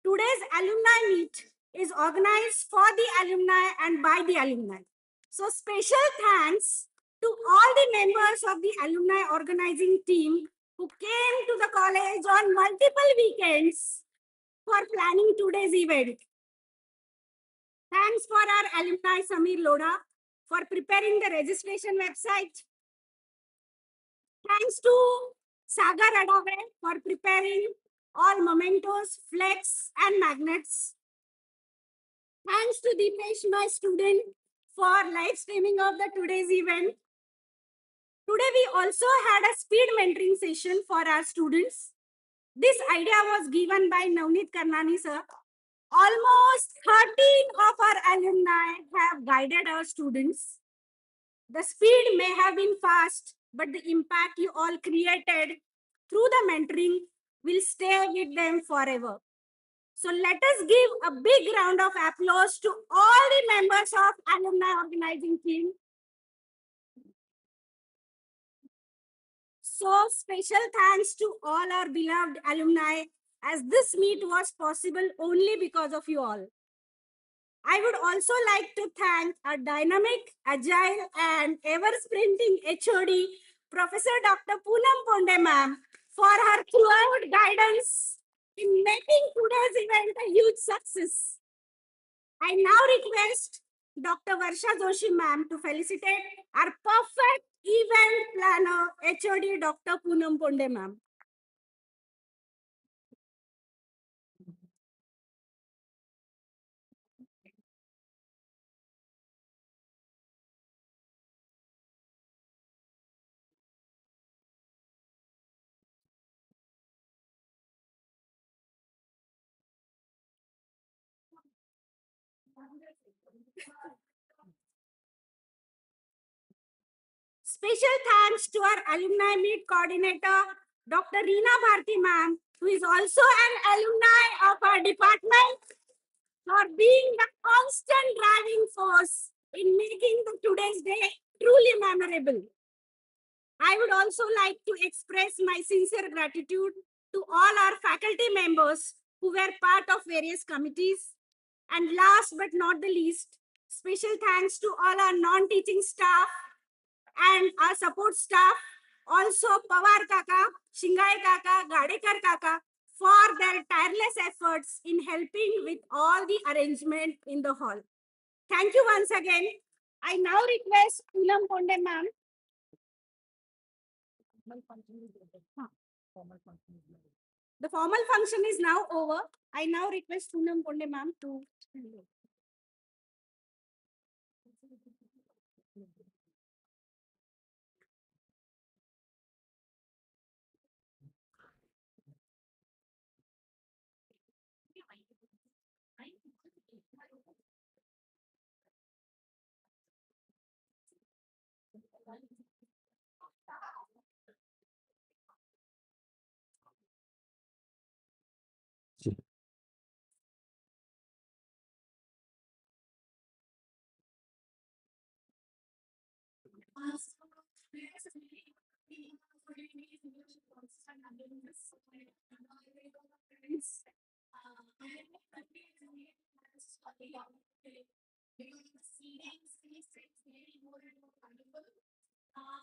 [SPEAKER 14] Today's alumni meet is organized for the alumni and by the alumni. So special thanks to all the members of the alumni organizing team who came to the college on multiple weekends for planning today's event. Thanks for our alumni Samir Loda for preparing the registration website. Thanks to Sagar Adave for preparing all mementos, flex and magnets. Thanks to Dipesh, my student, for live streaming of the today's event. Today we also had a speed mentoring session for our students. This idea was given by Navneet Karnani sir. Almost 13 of our alumni have guided our students. The speed may have been fast, but the impact you all created through the mentoring will stay with them forever. So let us give a big round of applause to all the members of alumni organizing team. So special thanks to all our beloved alumni, as this meet was possible only because of you all. I would also like to thank our dynamic, agile and ever sprinting HOD, Professor Dr. Poonam Ponde ma'am, for her throughout guidance in making today's event a huge success. I now request Dr. Varsha Joshi ma'am to felicitate our perfect event planner, HOD Dr. Poonam Ponde ma'am. Special thanks to our alumni meet coordinator, Dr. Reena Bharti ma'am, who is also an alumni of our department, for being the constant driving force in making the today's day truly memorable. I would also like to express my sincere gratitude to all our faculty members who were part of various committees. And last but not the least, special thanks to all our non-teaching staff and our support staff, also Pawar Kaka, Shingai Kaka, Gadekar Kaka, for their tireless efforts in helping with all the arrangement in the hall. Thank you once again. I now request Poonam Ponde ma'am. The formal function is now over. I now request Poonam Ponde ma'am to.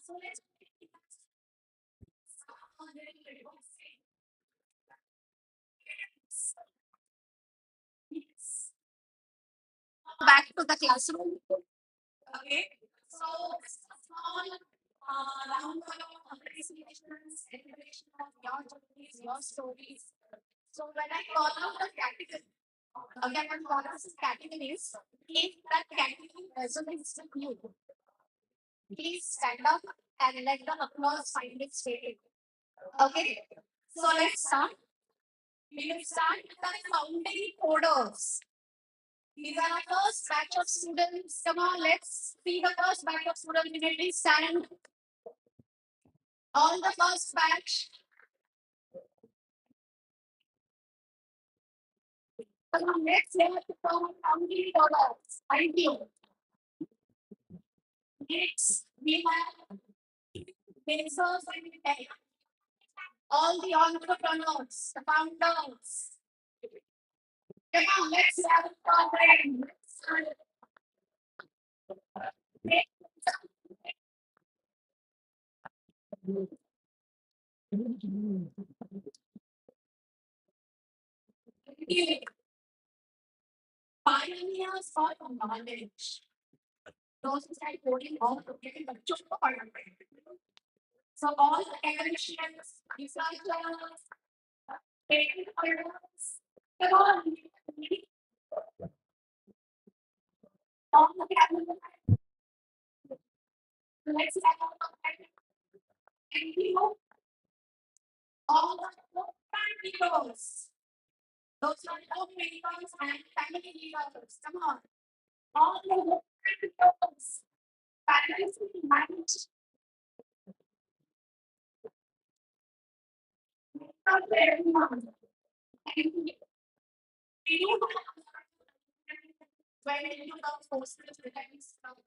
[SPEAKER 5] So let's back to the classroom. Okay. So this is a small round of appreciations, celebration of your journeys, your stories. So when I call out the category, again, when call out the categories, if that category resonates with you, please stand up and let the applause find its way. Okay. So let's start. We will start with the founding coders. These are the first batch of students. Come on, let's see the first batch of students immediately stand. All the first batch. Come on, let's hear the founding coders. Thank you. Next, we have Winsors and Tech. All the entrepreneurs, the founders. Come on, let's have a pioneers for knowledge. Those who start coding all together, बच्चों को पढ़ाना है. So all academicians, researchers, patent holders, come on. All the academics. Let's have and people, all the heroes. Those are the heroes and family heroes. Come on. All the heroes. Parents manage. Not everyone. And we do when you love courses, regarding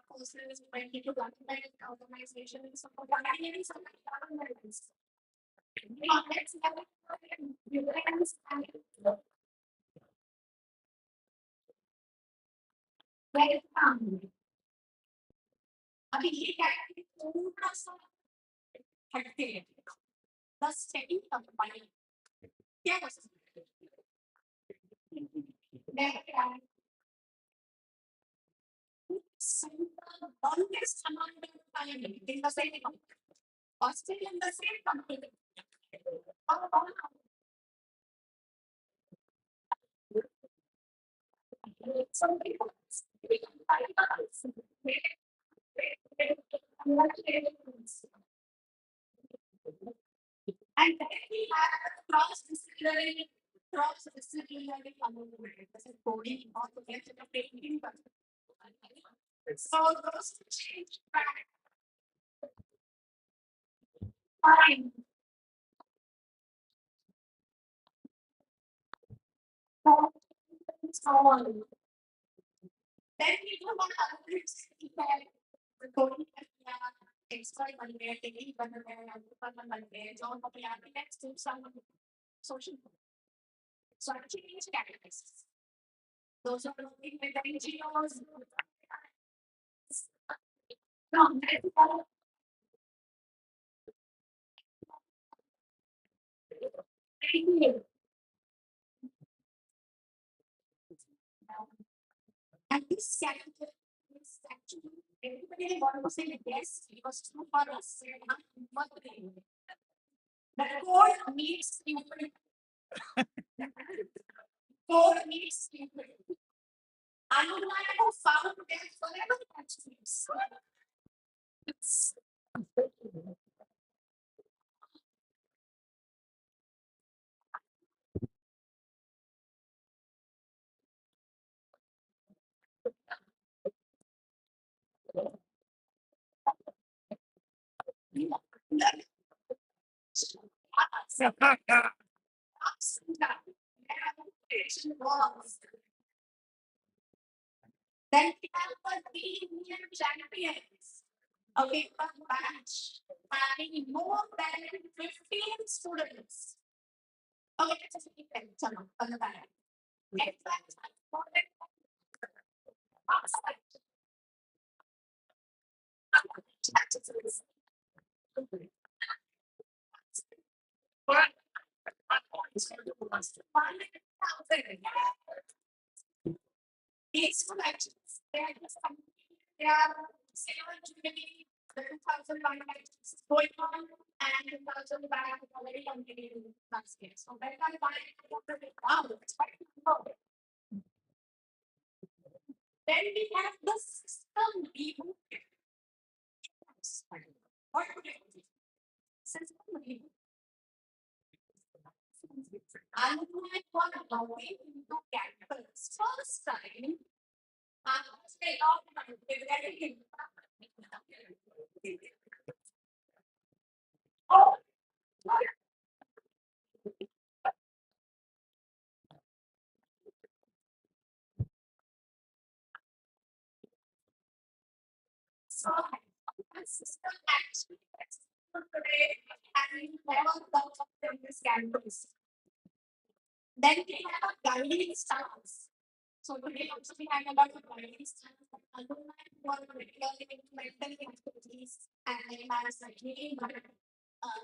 [SPEAKER 5] courses, when you document organizations, organizations, organizations. Let's have events and welcome. अभी ये category थोड़ा सा हटके है. The steady company. क्या कर सकते हैं? मैं the longest amount of time in the same company. Or still in the same company. Some people and then we have cross-disciplinary coding or to get a painting. So those change back. Fine. So, then we do want other coding expert बन गए, technique बन गए, entrepreneur बन गए, job अपने architects do some social. So I change categories. Those are working with the NGOs. No, that's all. Thank you. And this category is actually everybody want to say yes because true for us. The code needs people. Code needs people. Alumni who found their forever attributes. Then we have the Indian champions. Okay, per batch having more than 15 students. Okay, let's just keep it. Chalo, on the back. These two lectures, they are just they are similar to maybe the 2001 lectures going on and 2001 already completed last year. So that I wow, it's quite important. Then we have the system reboot. What would it be? System reboot. Alumni were allowing into campus first time. Oh, so system actually today having never thought of this campus. Then we have guiding stars. So today also we have a lot of guiding stars. Alumni who are regularly into mental activities and they have certainly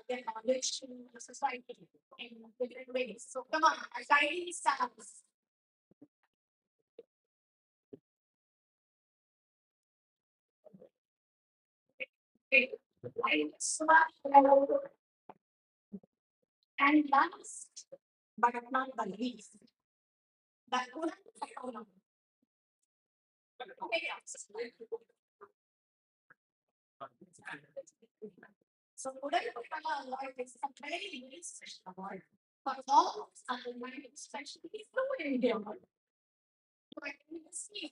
[SPEAKER 5] their knowledge to the society in different ways. So come on, our guiding stars. And last, but not the least, the good economy. So good award is a very, very special award for all alumni, especially fluent in German. So I can see.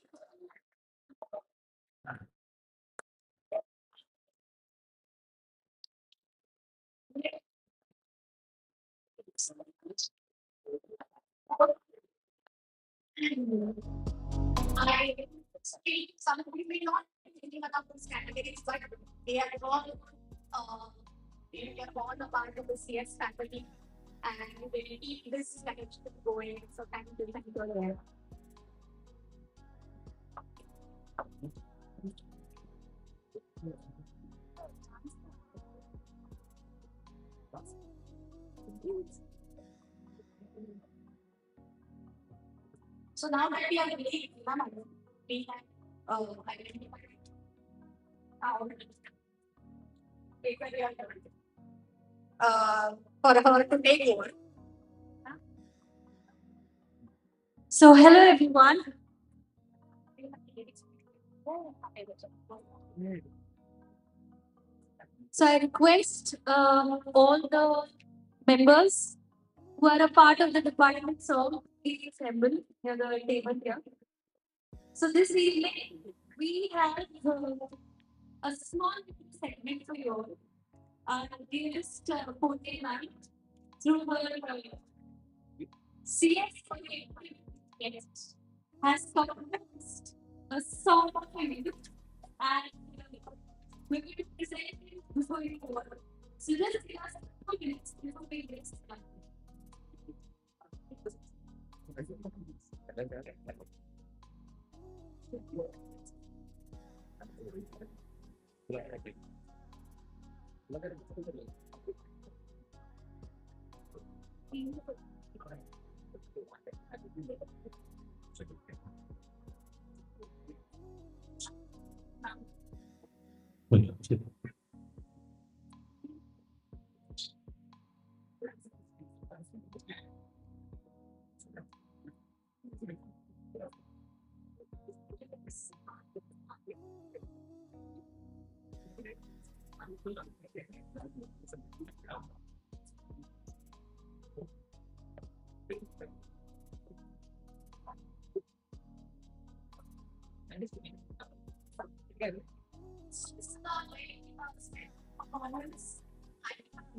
[SPEAKER 5] I speak some people may not be thinking about these categories, but they are all they are all a part of the CS faculty and they keep this connection going. So thank you there. So now that we are really we have identified our for her to take over.
[SPEAKER 14] So hello everyone. So I request all the members who are a part of the department so please assemble near the table here. So this evening we have a small segment for you all. Our dearest Pune ma'am through her CS has composed a song for you and we will present it before you go. So just give us 2 minutes before we get started.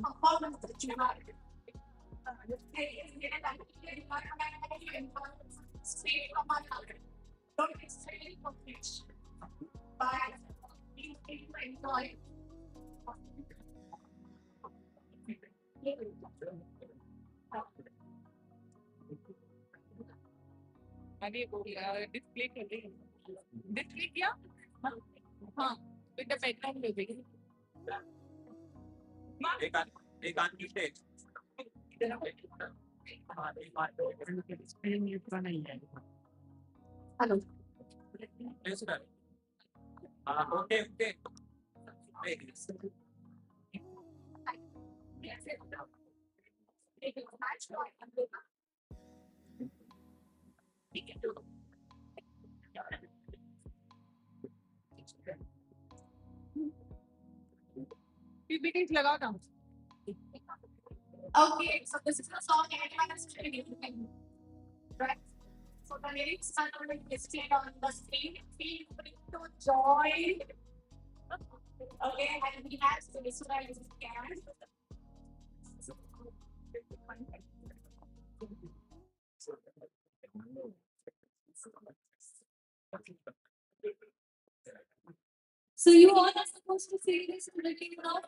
[SPEAKER 5] Performance that you have. Straight from our heart. Don't expect perfection. But you enjoy. अभी वो display कर रही है Literature? Huh. With the bedtime living. Hello. PPT लगाओ ना. Okay, so this is the song everyone is singing, right? So the lyrics are going to be displayed on the screen. Feel free to join. Okay, and we have to visualize this can. So you all are supposed to say this in the tune of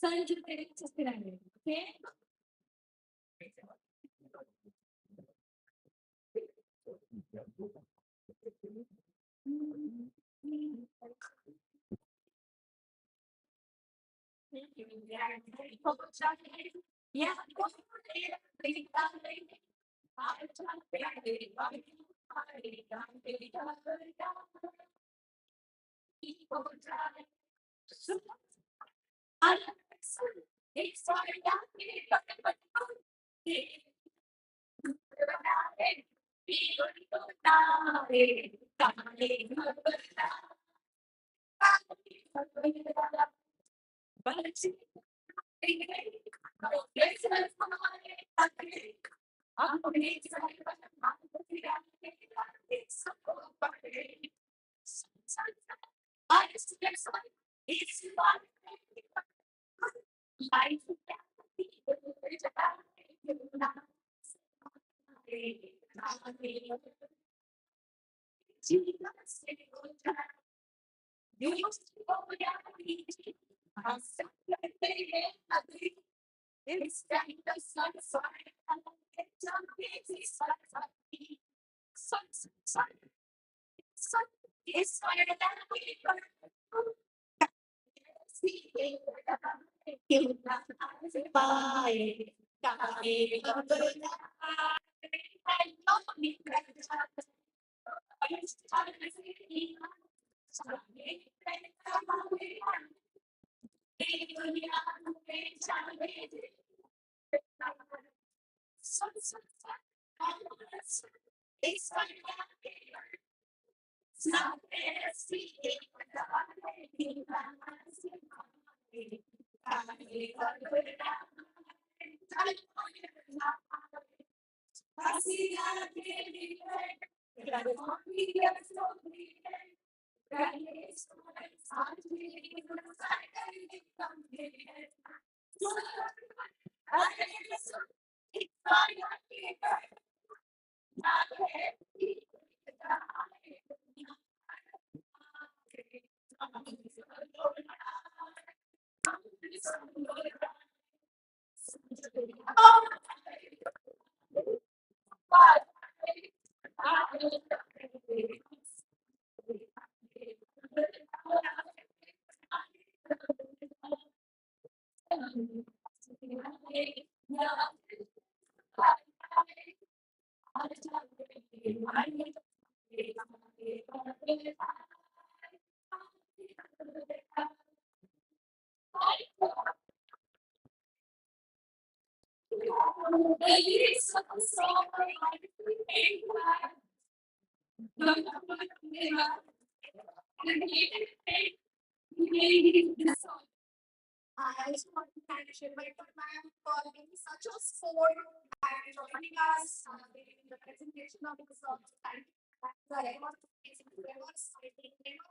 [SPEAKER 5] Sanju Tere Chastirani, okay? Yeah. I just want to thank Shivaitar ma'am for being such a sport and joining us in the presentation of the song. Thank you. So I want to say I think never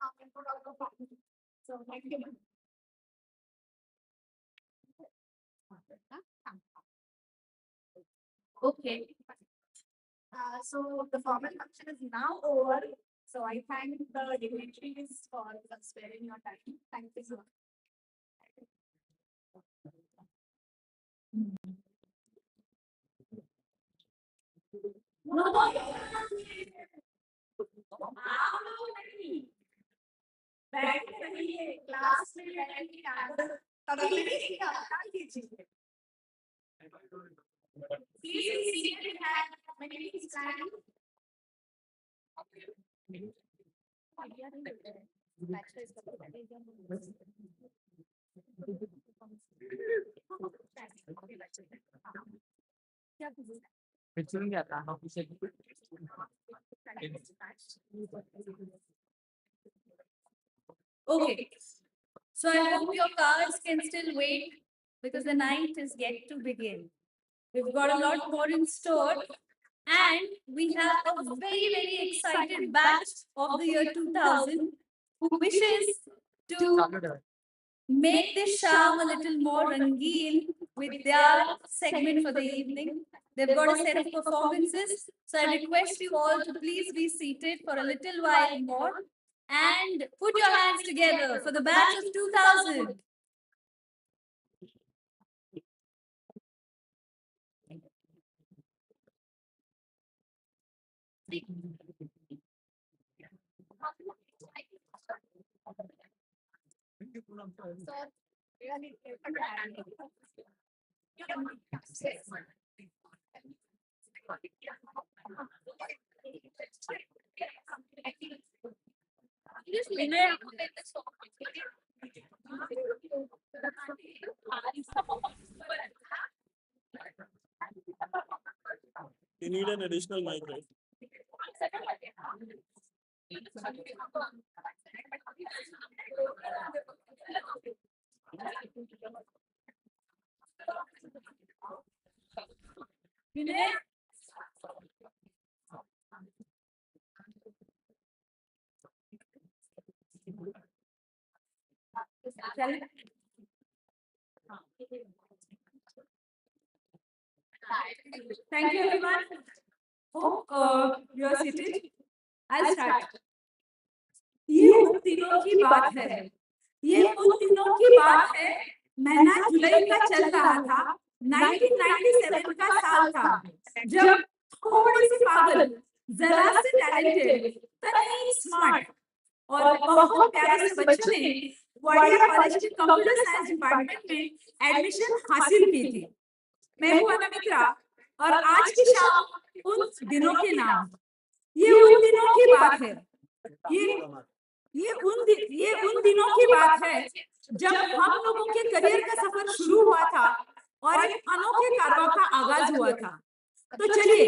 [SPEAKER 5] and put out the fun. So thank you. Okay. So the formal function is now over. So I thank the dignitaries for sparing your time. Thank you so much. No,
[SPEAKER 14] बैठे रहिए class में बैठिए आदर तभी क्या कीजिए please be seated and maintain stand.
[SPEAKER 1] Picture नहीं आता हाँ पीछे
[SPEAKER 5] Okay. So I hope your cards can still wait because the night is yet to begin. We've got a lot more in store, and we have a very, very excited batch of the year 2000 who wishes to make this sham a little more rangeen with their segment for the evening. They've got a set of performances, so I request you all to please be seated for a little while more and put your hands together for the batch of 2000.
[SPEAKER 6] You need an additional mic, right?
[SPEAKER 14] Thank you, everyone. Hope you are seated. I'll start. ये उन दिनों की बात है ये उन दिनों की बात है महीना जुलाई का चल रहा था 1997 का साल था जब थोड़ी सी पागल जरा से टैलेंटेड तनी स्मार्ट और बहुत प्यारे से बच्चों ने वाडिया कॉलेज के कंप्यूटर साइंस डिपार्टमेंट में एडमिशन हासिल की थी। मैं हूं अनामित्रा और आज की शाम उन दिनों के नाम ये उन दिनों की बात है ये उन दिनों की बात है जब हम लोगों के करियर का सफर शुरू हुआ था और एक अनोखे कारवां का आगाज हुआ था। तो चलिए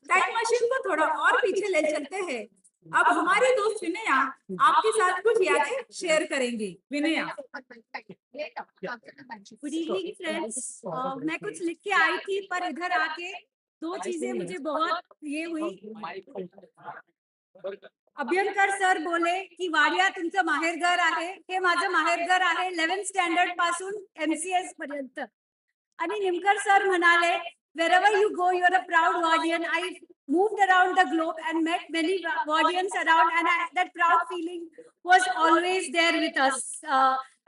[SPEAKER 14] टाइम मशीन को थोड़ा और पीछे ले चलते हैं। अब हमारी दोस्त विनया आपके साथ कुछ यादें शेयर करेंगी। विनया।
[SPEAKER 5] Good evening friends. मैं कुछ लिख के आई थी पर इधर आके दो चीजें मुझे बहुत ये हुई। अभ्यंकर सर बोले की वाडिया तुमचं माहेरघर आहे, हे माझं माहेरघर आहे 11th स्टँडर्ड पासून MCS पर्यंत। आणि निमकर सर म्हणाले wherever you go you are a proud Wadian. I moved around the globe and met many Wadians around, and that proud feeling was always there with us.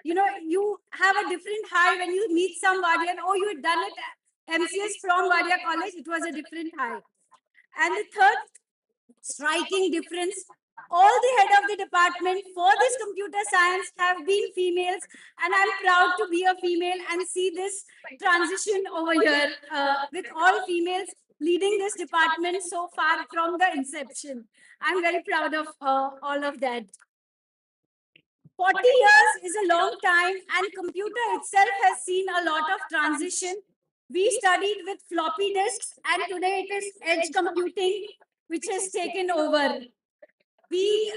[SPEAKER 5] You know, you have a different high when you meet some Wadian. Oh, you had done it MCS from Wadia College. It was a different high. And the third striking difference, all the head of the department for this computer science have been females, and I'm proud to be a female and see this transition over here with all females leading this department so far from the inception. I'm very proud of all of that. 40 years is a long time, and computer itself has seen a lot of transition. We studied with floppy disks, and today it is edge computing which has taken over. We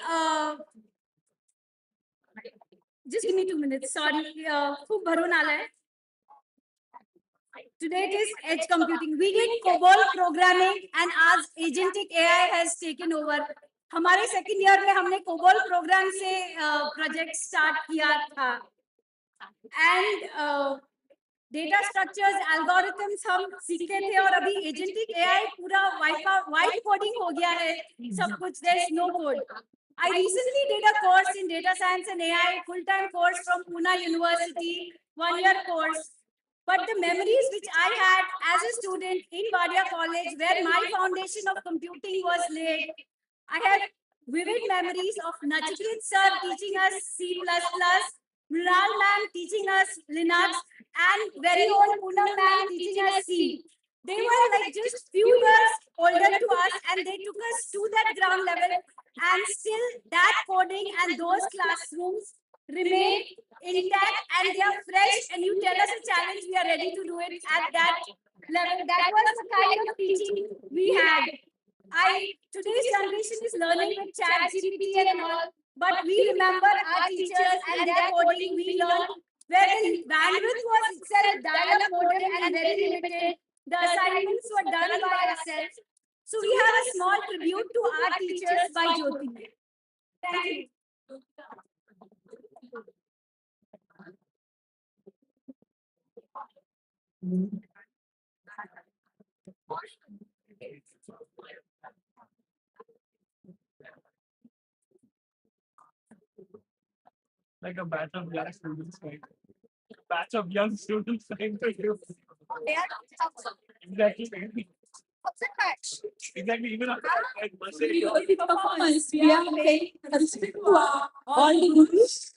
[SPEAKER 5] just give me 2 minutes. Sorry, खूप भरून आलाय. Today it is edge computing. We did COBOL programming, and as agentic AI has taken over. हमारे second year में हमने COBOL programme से project start किया था, and data structures algorithms हम सीखे थे, और अभी एजेंटिक एआई पूरा वाइट कोडिंग हो गया है सब कुछ. There is no code. I recently did a course in data science and AI, full-time course from Pune University, 1-year course. But the memories which I had as a student in Wadia College, where my foundation of computing was laid, I had
[SPEAKER 14] vivid memories of Nachiket sir teaching us C++, Mral ma'am teaching us Linux, and very old Poonam ma'am teaching us C. They were like just few years older to us, and they took us to that ground level, and still that coding and those classrooms remain intact and they are fresh, and you tell us a challenge, we are ready to do it at that level. That was the kind of teaching we had. Today's generation is learning with chat GPT and all, but we remember our teachers and their coding we learned, where the bandwidth was itself dial-up modem and very limited. The assignments were done by ourselves. So we have a small tribute to our teachers by Jyoti. Thank you.
[SPEAKER 6] Like a batch of young students, right? Batch of young students trying to do. Exactly. Exactly. Even after I must say,
[SPEAKER 5] Performance, we are paying respect to all the gurus.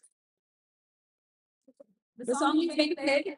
[SPEAKER 5] The song is being played.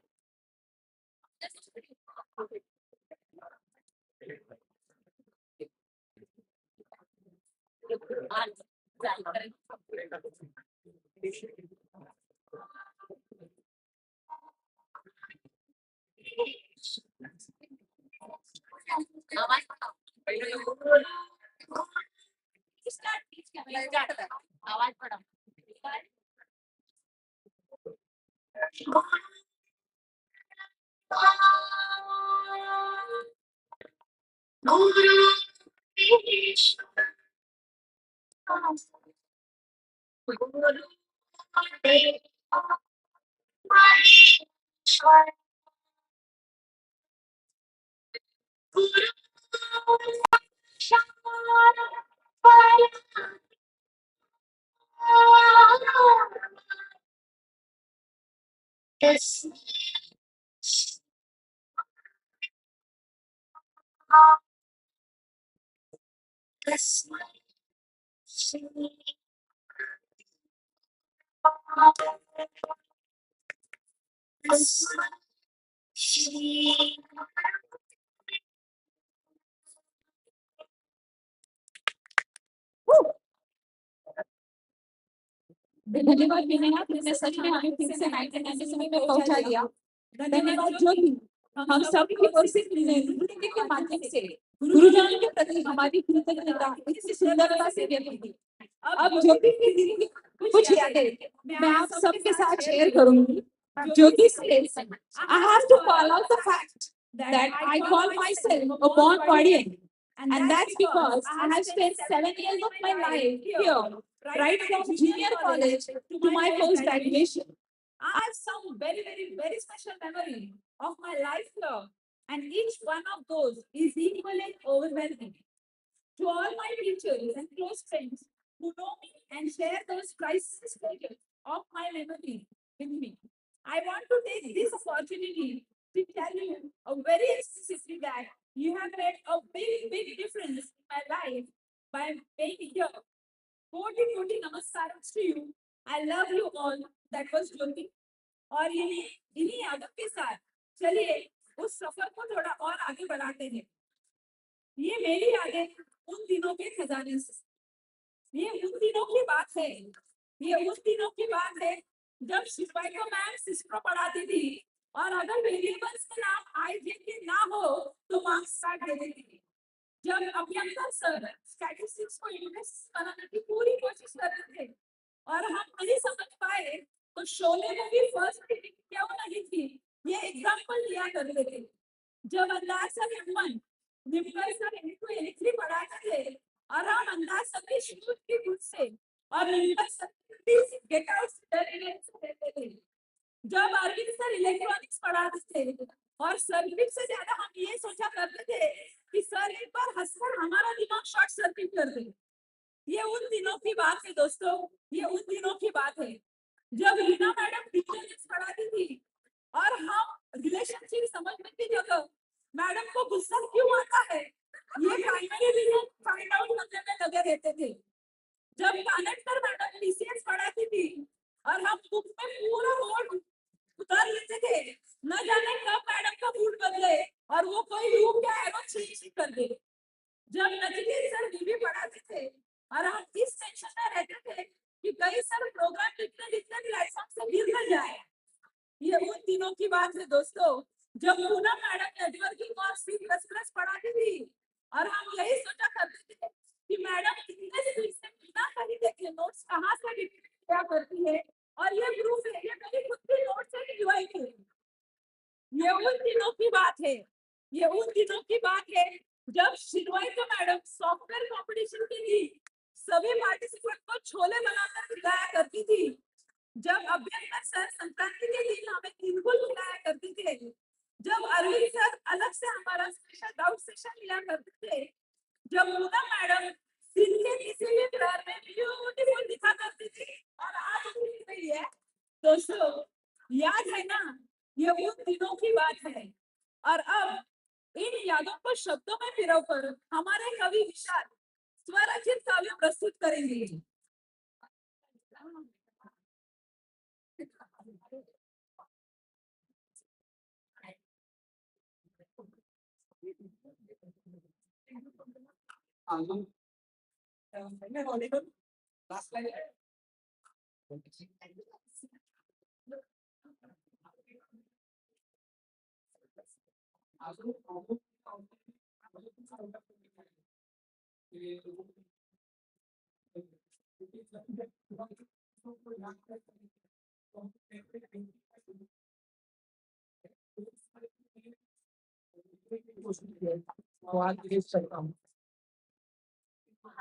[SPEAKER 5] धन्यवाद विनय, तुमने सच में हमें फिर से 1997 में पहुंचा दिया। धन्यवाद ज्योति, हम सब की ओर से नृत्य के माध्यम से गुरुजनों के प्रति हमारी कृतज्ञता इतनी सुंदरता से व्यक्त की। अब ज्योति की दीदी कुछ यादें मैं आप सबके साथ शेयर करूंगी। ज्योति says, I have to call out the fact that I call myself a born Wadian, and that's because I have spent 7 years of my life here, right from junior college to my post graduation. I have some very special memory of my life here, and each one of those is equally overwhelming. To all my teachers and close friends who know me and share those priceless pages of my memory with me, I want to take this opportunity to tell you a very explicitly that you have made a big difference in my life by being here. कोटि नमस्कार to you. I love you all. That was Jyoti. और इन्हीं यादों के साथ चलिए उस सफर को थोड़ा और आगे बढ़ाते हैं। ये मेरी यादें उन दिनों के खजाने से, ये उन दिनों की बात है, ये उन दिनों की बात है जब शिपाई को मैम सिस्प्रो पढ़ाती थी और अगर वेरिएबल्स का नाम आई के ना हो तो मार्क्स काट देती थी। जब अभियंता सर स्टैटिस्टिक्स को यूनिवर्स बनाने की पूरी कोशिश कर रहे थे और हम नहीं समझ पाए तो शोले में भी फर्स्ट क्यों नहीं थी, ये एग्जांपल लिया करते थे। जब अंदाज सर हिम्मत निम्बर सर इनको इलेक्ट्री पढ़ाते थे और हम अंदाज सर के शूट की बुक से और निम्बर सर गेट आउट देते थे। जब अरविंद सर इलेक्ट्रॉनिक्स पढ़ाते थे और सर्किट से ज्यादा हम ये सोचा करते थे कि सर एक बार हंसकर हमारा दिमाग शॉर्ट सर्किट कर दे। ये उन दिनों की बात है दोस्तों, ये उन दिनों की बात है जब रीना मैडम डिटेल्स पढ़ाती थी और हम रिलेशनशिप समझने की जगह मैडम को गुस्सा क्यों आता है ये प्राइमरी रीजन फाइंड आउट करने में लगे रहते थे।
[SPEAKER 14] जब कानटकर मैडम पीसीएस पढ़ाती थी और हम बुक में पूरा बोर्ड उतार लेते थे, न जाने कब मैडम का मूड बदले और वो कोई रूप क्या एरो चेंज कर दे। जब नचिकेत सर बीबी पढ़ाते थे और हम इस टेंशन में रहते थे कि कई सर प्रोग्राम लिखने लिखने प्लेटफॉर्म से गिर न जाए। ये उन दिनों की बात है दोस्तों, जब पूनम मैडम नेटवर्किंग और C++ पढ़ाती थी और हम यही सोचा करते थे कि मैडम कितने स्पीड से बिना कहीं देखे नोट्स कहाँ से क्या करती है और ये प्रूफ है, ये मेरी खुद की नोट से लिखवाई थी। ये उन दिनों की बात है, ये उन दिनों की बात है जब शिरवाईकर मैडम सॉफ्टवेयर कंपटीशन के लिए सभी पार्टिसिपेंट को छोले बनाकर खिलाया करती थी। जब अभ्यंकर सर संक्रांति के दिन हमें तिलगुल खिलाया करते थे, जब अरविंद सर अलग से हमारा स्पेशल डाउट सेशन लिया करते थे, जब पूनम मैडम दिन के किसी भी प्रहर में ब्यूटीफुल दिखा करती थी और आज भी दिख रही है। दोस्तों याद है ना, ये उन दिनों की बात है। और अब इन यादों को शब्दों में पिरोकर हमारे कवि विशाल स्वरचित काव्य प्रस्तुत करेंगे।
[SPEAKER 1] Last slide.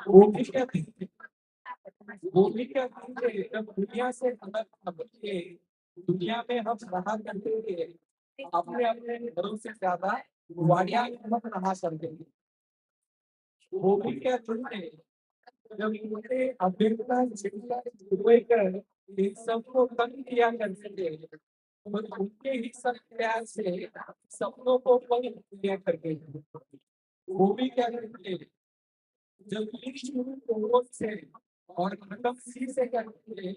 [SPEAKER 1] वो भी क्या थे जब दुनिया से अलग अलग थे, दुनिया में हम रहा करते थे, अपने अपने घरों से ज्यादा वाडिया में हम रहा करते थे। वो भी क्या थे जब उनके अभ्यर्थना जितना कर इन सबको तंग किया करते थे, और उनके ही सब प्यार से सपनों को पल किया करते थे। वो भी क्या करते जब शुरू से और खत्म सी से करते थे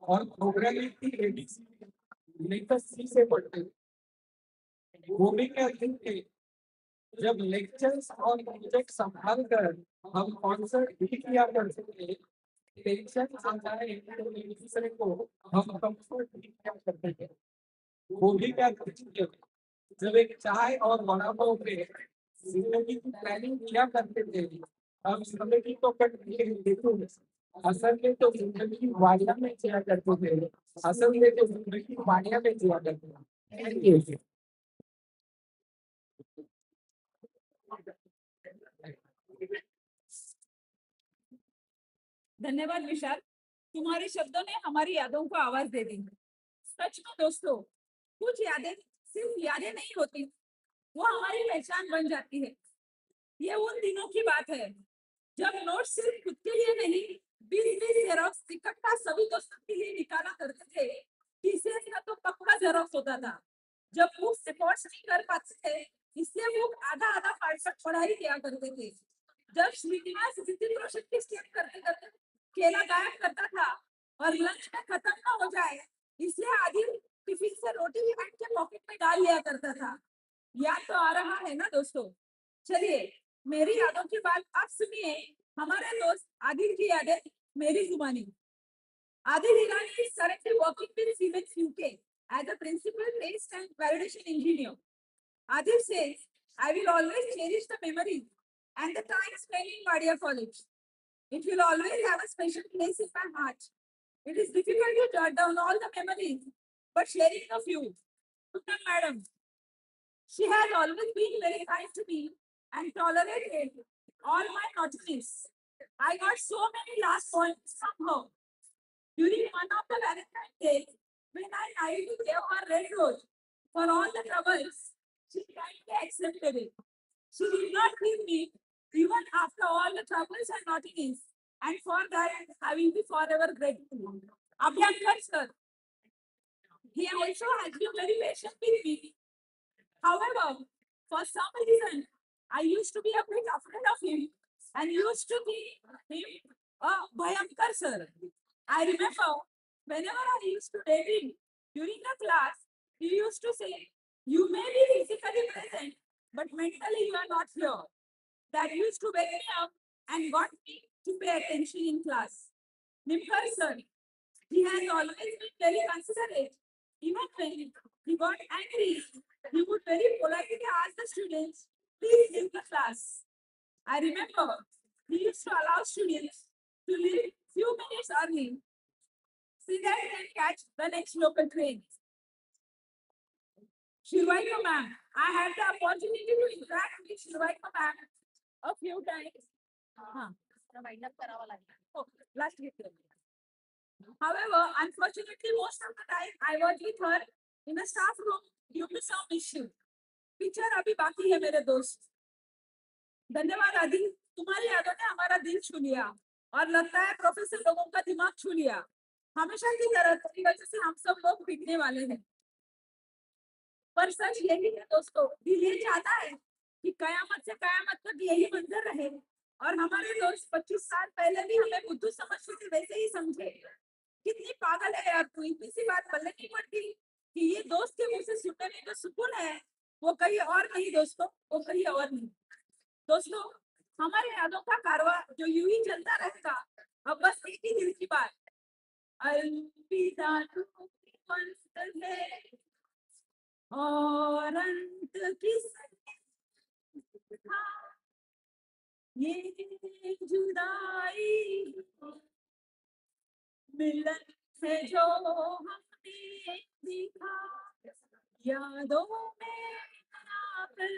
[SPEAKER 1] और प्रोग्रामिंग की एबीसी लेकर सी से पढ़ते थे। वो भी क्या थे जब लेक्चर्स और प्रोजेक्ट संभाल कर हम कॉन्सर्ट भी किया करते थे, टेंशन आ जाए तो एक दूसरे को हम कंफर्ट भी किया करते थे। वो भी क्या करते थे जब एक चाय और वड़ा पाव पे जिंदगी की प्लानिंग किया करते थे, हम जिंदगी तो कट दिए देखो, असल में तो जिंदगी वाडिया में जिया करते थे, असल में तो जिंदगी वाडिया में जिया करते थे। Thank you.
[SPEAKER 14] धन्यवाद विशाल, तुम्हारे शब्दों ने हमारी यादों को आवाज दे दी। सच में दोस्तों, कुछ यादें सिर्फ यादें नहीं होती, वो हमारी पहचान बन जाती है। ये उन दिनों की बात है जब नोट सिर्फ खुद के लिए नहीं, 20-20 जेरोक्स इकट्ठा सभी दोस्तों के लिए निकाला करते थे। टीसीएस का तो पक्का जेरोक्स होता था। जब बुक रिपोर्ट्स नहीं कर पाते थे, इसलिए बुक आधा आधा पार्ट पढ़ाई किया करते थे। जब श्रीनिवास ऋतिक रोशन की स्टेप करते करते केला गायब करता था और लंच में खत्म ना हो जाए, इसलिए आदिल टिफिन से रोटी काट के पॉकेट में डाल लिया करता था। याद तो आ रहा है ना दोस्तों? चलिए मेरी यादों की बात आप सुनिए, हमारे दोस्त आदिल की यादें मेरी जुबानी। Adil Hirani is currently working with Siemens UK as a principal test and validation engineer. Adil says, I will always cherish the memories and the time spent in Wadia College. It will always have a special place in my heart. It is difficult to jot down all the memories, but sharing a few. Putnam Madam, she has always been very kind to me and tolerated all my naughtiness. I got so many last points from her. During one of the Valentine's Day, when I naively gave her red rose for all the troubles, she kindly accepted it. She did not leave me even after all the troubles and naughtiness, and for that I will be forever grateful. Abhyankar sir, he also has been very patient with me. However, for some reason, I used to be a bit afraid of him and used to think him
[SPEAKER 10] Bhayankar sir. I remember whenever I used to date him during the class, he used to say, "You may be physically present, but mentally you are not here." That used to wake me up and got me to pay attention in class. Nimkar sir, he has always been very considerate. Even when he got angry, he would very politely ask the students, "Please leave the class." I remember he used to allow students to leave few minutes early so that they can catch the next local train. Shirvaika ma'am, I had the opportunity to interact with Shirvaika ma'am a few times. Oh, last week. However, unfortunately, most of the time I was with her in a staff room due to some issue. Picture अभी बाकी है मेरे दोस्त. धन्यवाद आदि, तुम्हारी यादों ने हमारा दिल छू लिया और लगता है प्रोफेसर लोगों का दिमाग छू लिया. हमेशा की तरह की वजह से हम सब लोग बिकने वाले हैं. पर सच यही है दोस्तों, दिल ये चाहता है कि कयामत से कयामत तक यही मंजर रहे और हमारे दोस्त 25 साल पहले भी हमें बुद्धू समझते थे वैसे ही समझे. कितनी पागल है यार तू, इतनी सी बात बोलने की पड़ती कि ये दोस्त के मुंह से सुनने में जो सुकून है वो कहीं और नहीं दोस्तों, वो कहीं और नहीं. दोस्तों, हमारे यादों का कारवां जो यूं ही चलता रहेगा. अब बस एक ही दिल की बात, अलविदा टू मंजिल है और अंत किस ये जुदाई मिलन है जो हमने देखा यादों में आकर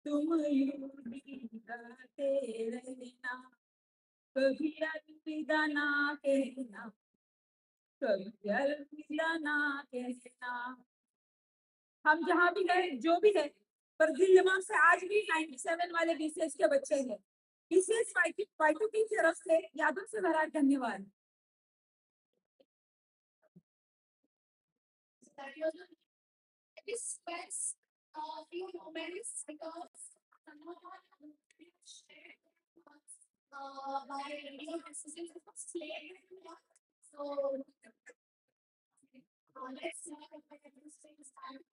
[SPEAKER 10] तुम यूं ही गाते रहना कभी अलविदा ना कहना कभी अलविदा ना कहना. हम जहाँ भी गए जो भी है पर दिल दिमाग से आज भी 97 वाले बीसीएस के बच्चे हैं. बीसीएस फाइटू की तरफ से यादों से भरा धन्यवाद.
[SPEAKER 5] This was a few moments because my radio assistant was playing. So let's see if I can say this time.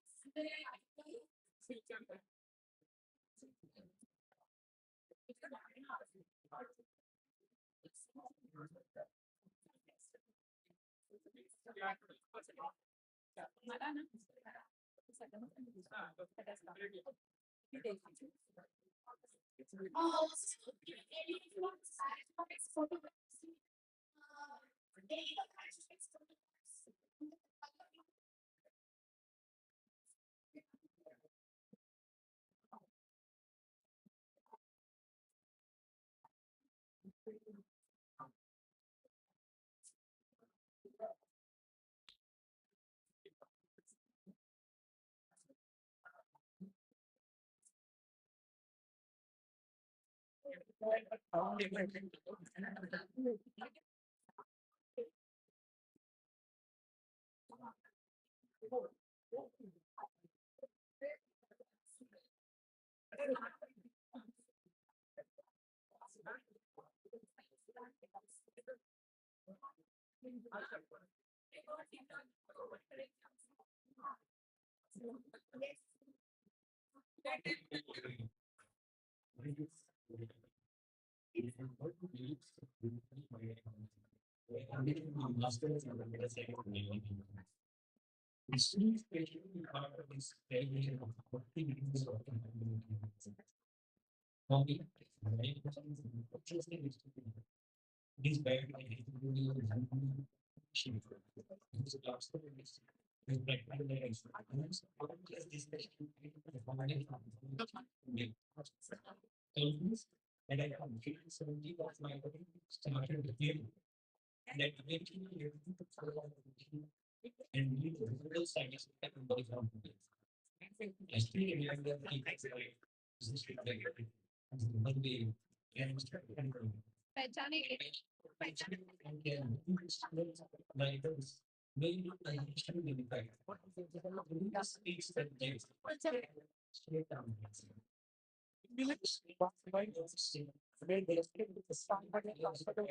[SPEAKER 1] where they can respond and comfortable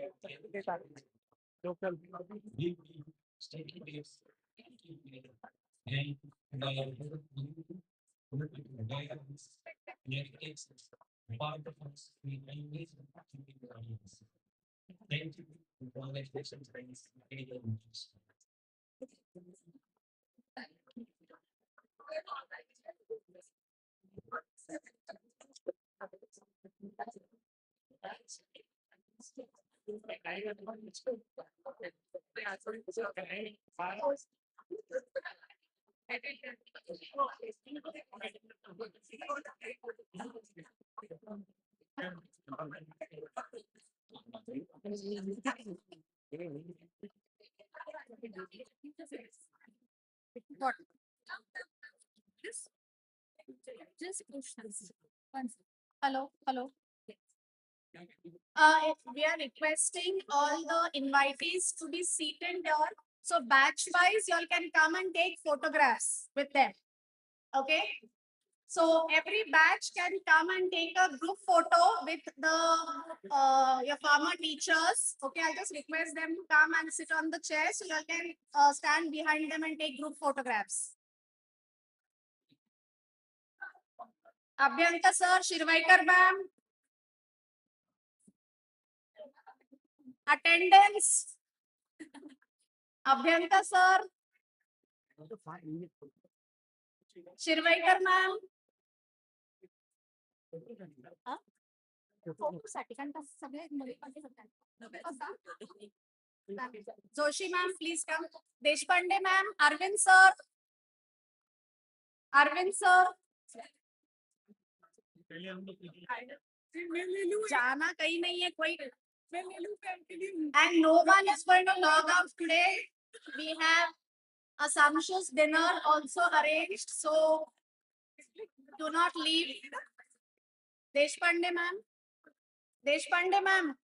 [SPEAKER 1] with the local.
[SPEAKER 14] What? Just push this. Hello, hello. We are requesting all the invitees to be seated here. So batch wise, you all can come and take photographs with them. Okay. So every batch can come and take a group photo with your former teachers. Okay, I'll just request them to come and sit on the chair so you all can stand behind them and take group photographs. Abhyanta sir, Shirvaikar ma'am. Attendance. Abhyanta sir. Shirvaikar ma'am. Joshi ma'am, please come. Deshpande ma'am, Arvind sir. Arvind sir. जाना कहीं नहीं है कोई. And no one is going to log out today. We have a sumptuous dinner also arranged, so do not leave. Deshpande ma'am. Deshpande ma'am.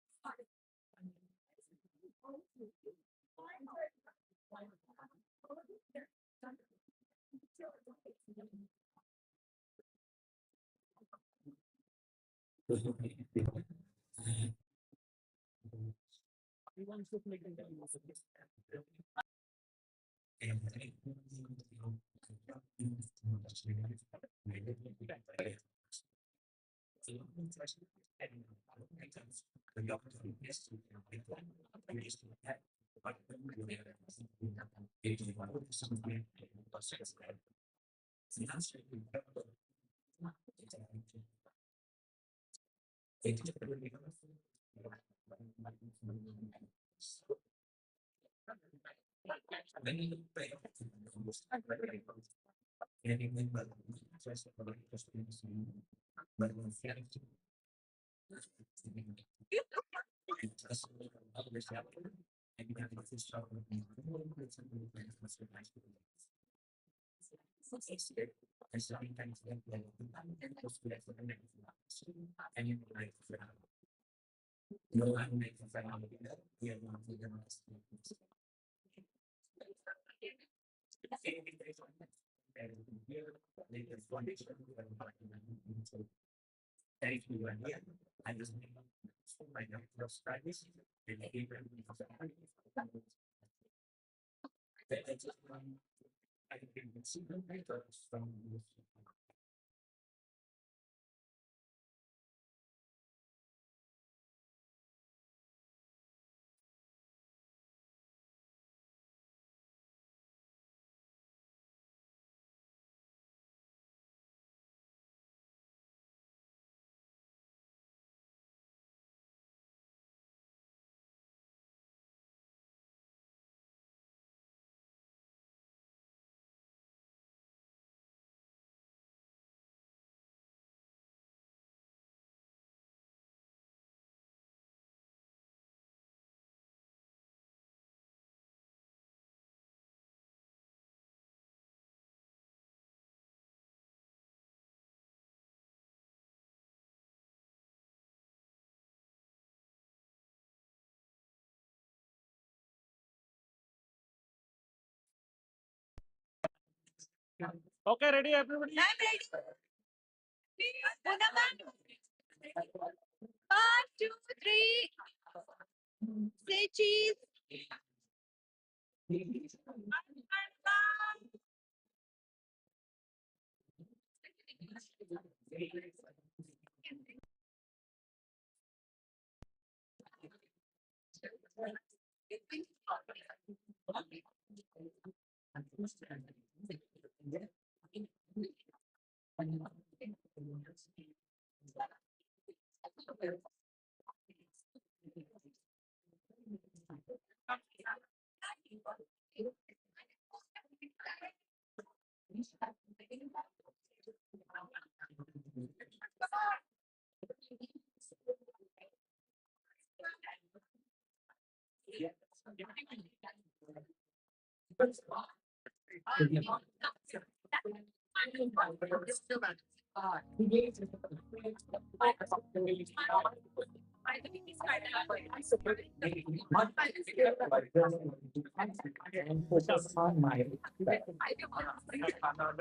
[SPEAKER 1] Okay, ready, everybody?
[SPEAKER 14] I'm ready.
[SPEAKER 5] 1, 2, 3. Say cheese.
[SPEAKER 1] And focus on my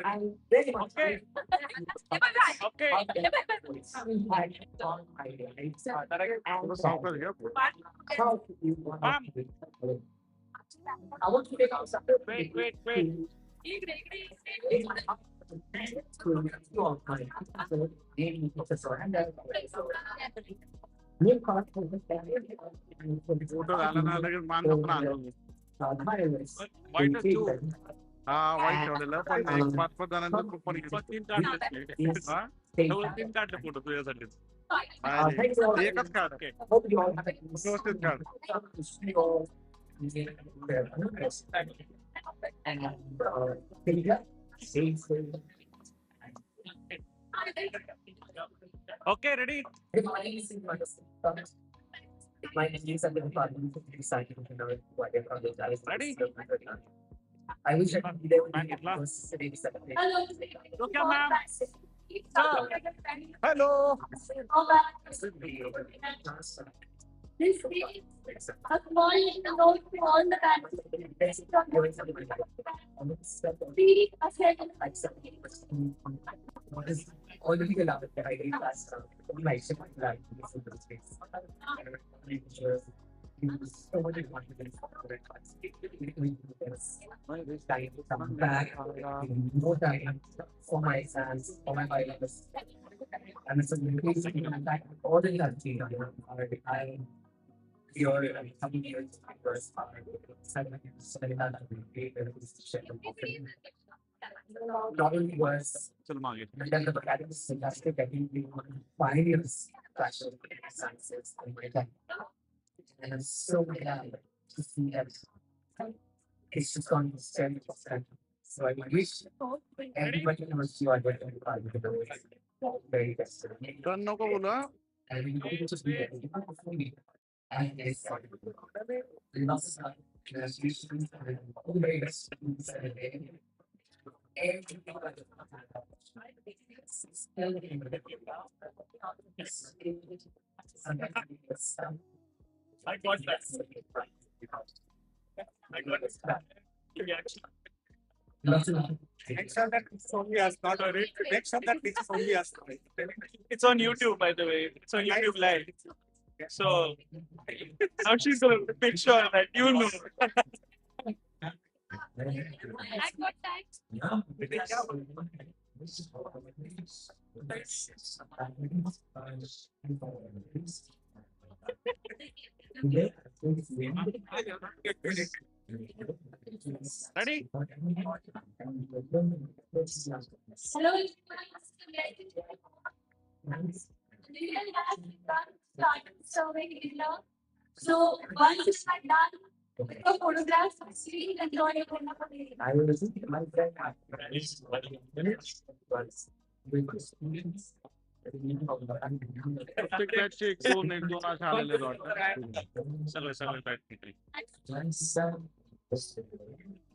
[SPEAKER 1] I'm very much
[SPEAKER 6] Okay. Okay.
[SPEAKER 1] on my life. How do you want
[SPEAKER 6] Ma'am.
[SPEAKER 1] to do? I want to take out something.
[SPEAKER 6] Wait. Photo white is too. White ठेवलेलं पण एक 5-5 जणांचं group पण घेतलं. 3 काढले. हा? जवळ 3 काढले फोटो तुझ्यासाठी. अरे, एकच काढ. व्यवस्थित काढ. Okay, ready?
[SPEAKER 1] My needs have been exciting to know what your project is.
[SPEAKER 6] Ready?
[SPEAKER 1] I wish I could be there with
[SPEAKER 6] Ma'am,
[SPEAKER 1] you.
[SPEAKER 6] kitla?
[SPEAKER 5] Hello.
[SPEAKER 6] Okay, ma'am. Hello.
[SPEAKER 5] This is a small note to all the parents. Please accept.
[SPEAKER 1] What is all the legal out there? I read last my ship like this in the space. So much confidence time to come back, more time for my exams, for my finals. And it's a amazing impact all the country. I your coming years first not only was the academic fantastic, I think we were pioneers fashion sciences in my time. And I'm so glad to see that it's just gone to 70%. So I wish everybody knows you are going to be part of the very best.
[SPEAKER 6] Turn नको बोलू हा.
[SPEAKER 1] And we hope to be there and it's lots of congratulations and all the very best students and
[SPEAKER 6] I got that. I got that. Next time that it's only us, not a rate. Next time that it's only us. It's on YouTube, by the way. It's on YouTube live. So I'm just gonna make sure that you know.
[SPEAKER 5] I got that.
[SPEAKER 6] Ready?
[SPEAKER 5] Hello. Survey dinner. So once it's done, with the photographs, see and draw your
[SPEAKER 1] I will visit my friend
[SPEAKER 6] प्रत्येक बॅचचे एक दोन असे आलेले वाटतं. सगळे batch किती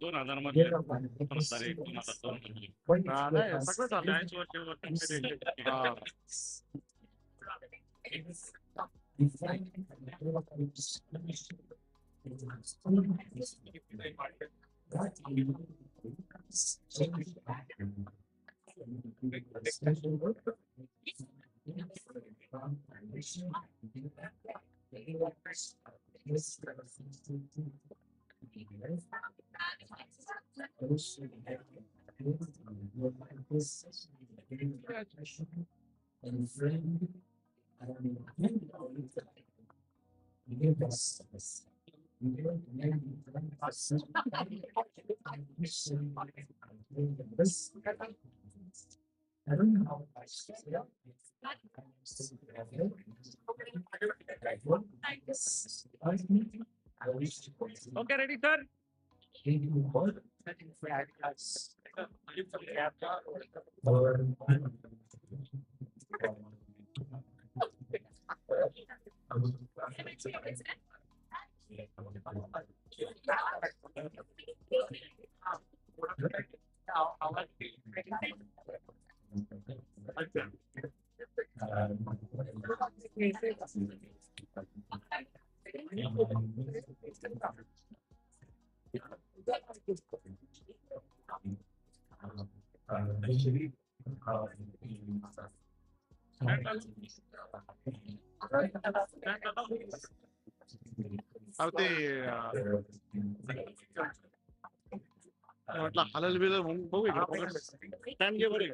[SPEAKER 6] 2000 मध्ये 2001 2002 नाही सगळं झालं 80 वर्ष Okay, ready, sir? ते म्हटलं हलल बिलल म्हणून बघू इकडे टाइम घे बरे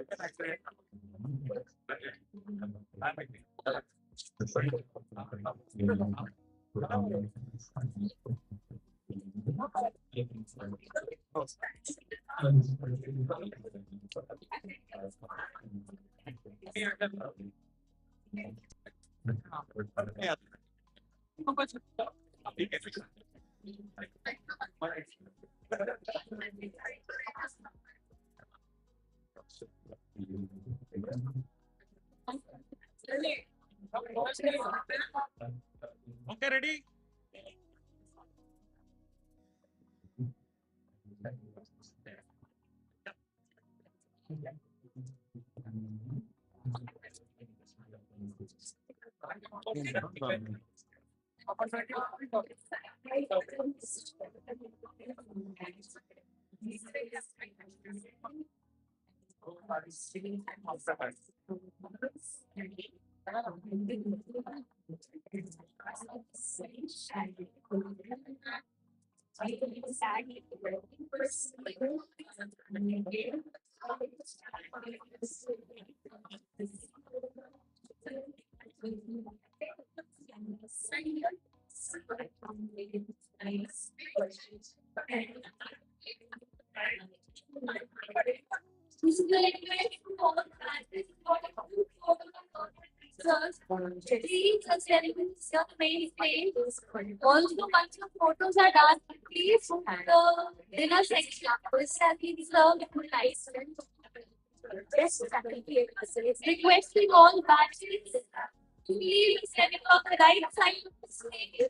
[SPEAKER 6] Okay, ready?
[SPEAKER 5] Please, the main place. Also, once your photos are done, please the dinner section is served with ice. Requesting all batches to leave standing on the right side of the stage.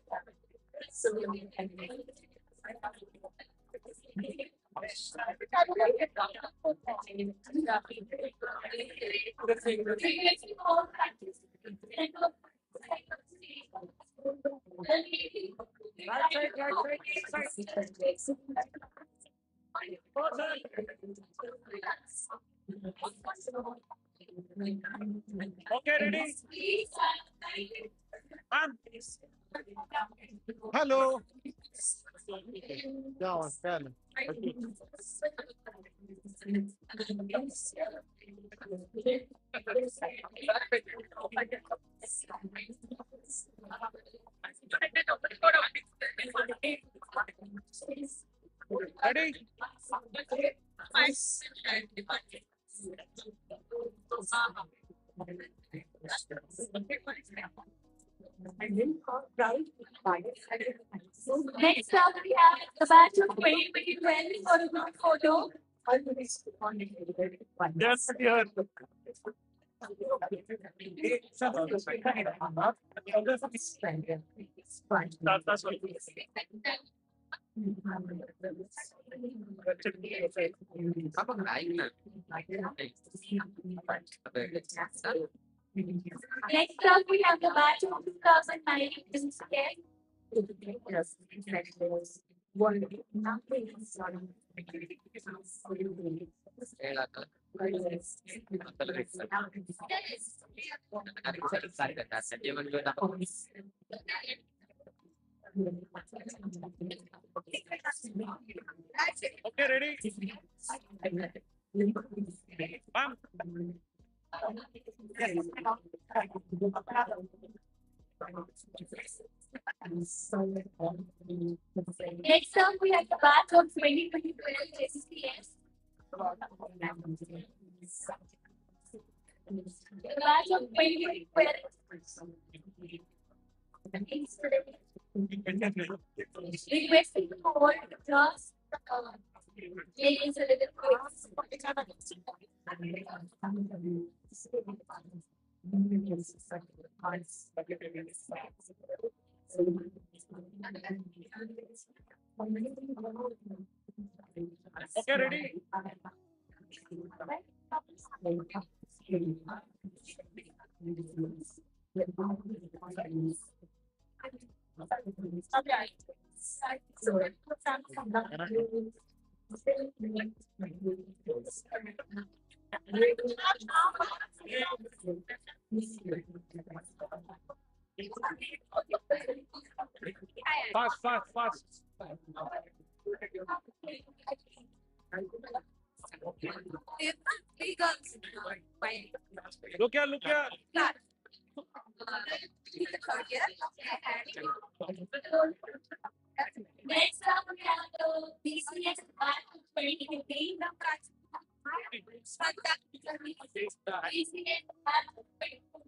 [SPEAKER 5] Requesting all batches.
[SPEAKER 6] Okay, ready? Hello. Yeah, well, ready?
[SPEAKER 5] Next up, we have the batch of 2020 for a group photo.
[SPEAKER 6] Yes, here. That's what
[SPEAKER 5] Next up, we have the batch of 2009 business care.
[SPEAKER 6] Okay, ready? Ma'am,
[SPEAKER 5] Next up, we have the batch of 2022 SCS. The batch of 2022 requesting to hold class. Ladies and
[SPEAKER 6] okay, ready? Fast, fast, fast. Look here, look here.
[SPEAKER 5] next up, we have the BCS batch of 2015. BCS batch of 2015.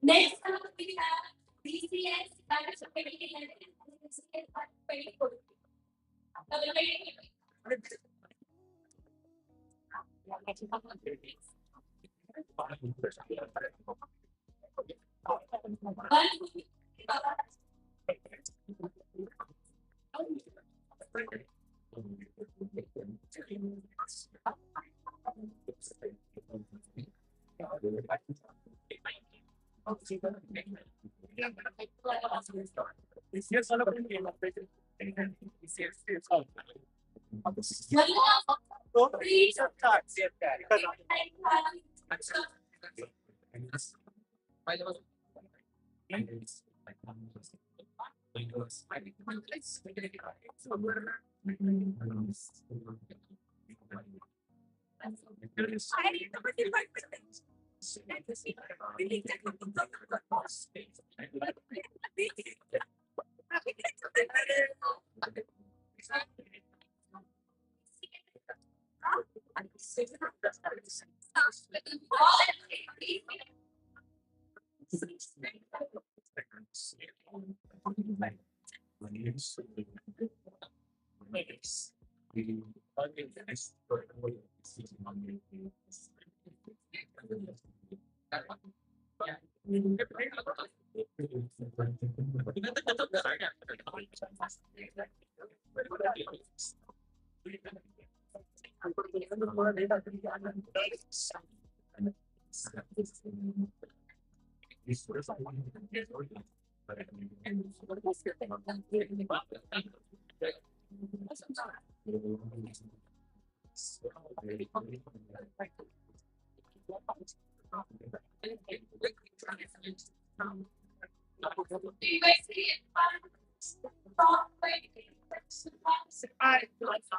[SPEAKER 5] Next up, we have BCS batch of 2011 and BCS batch of 2014.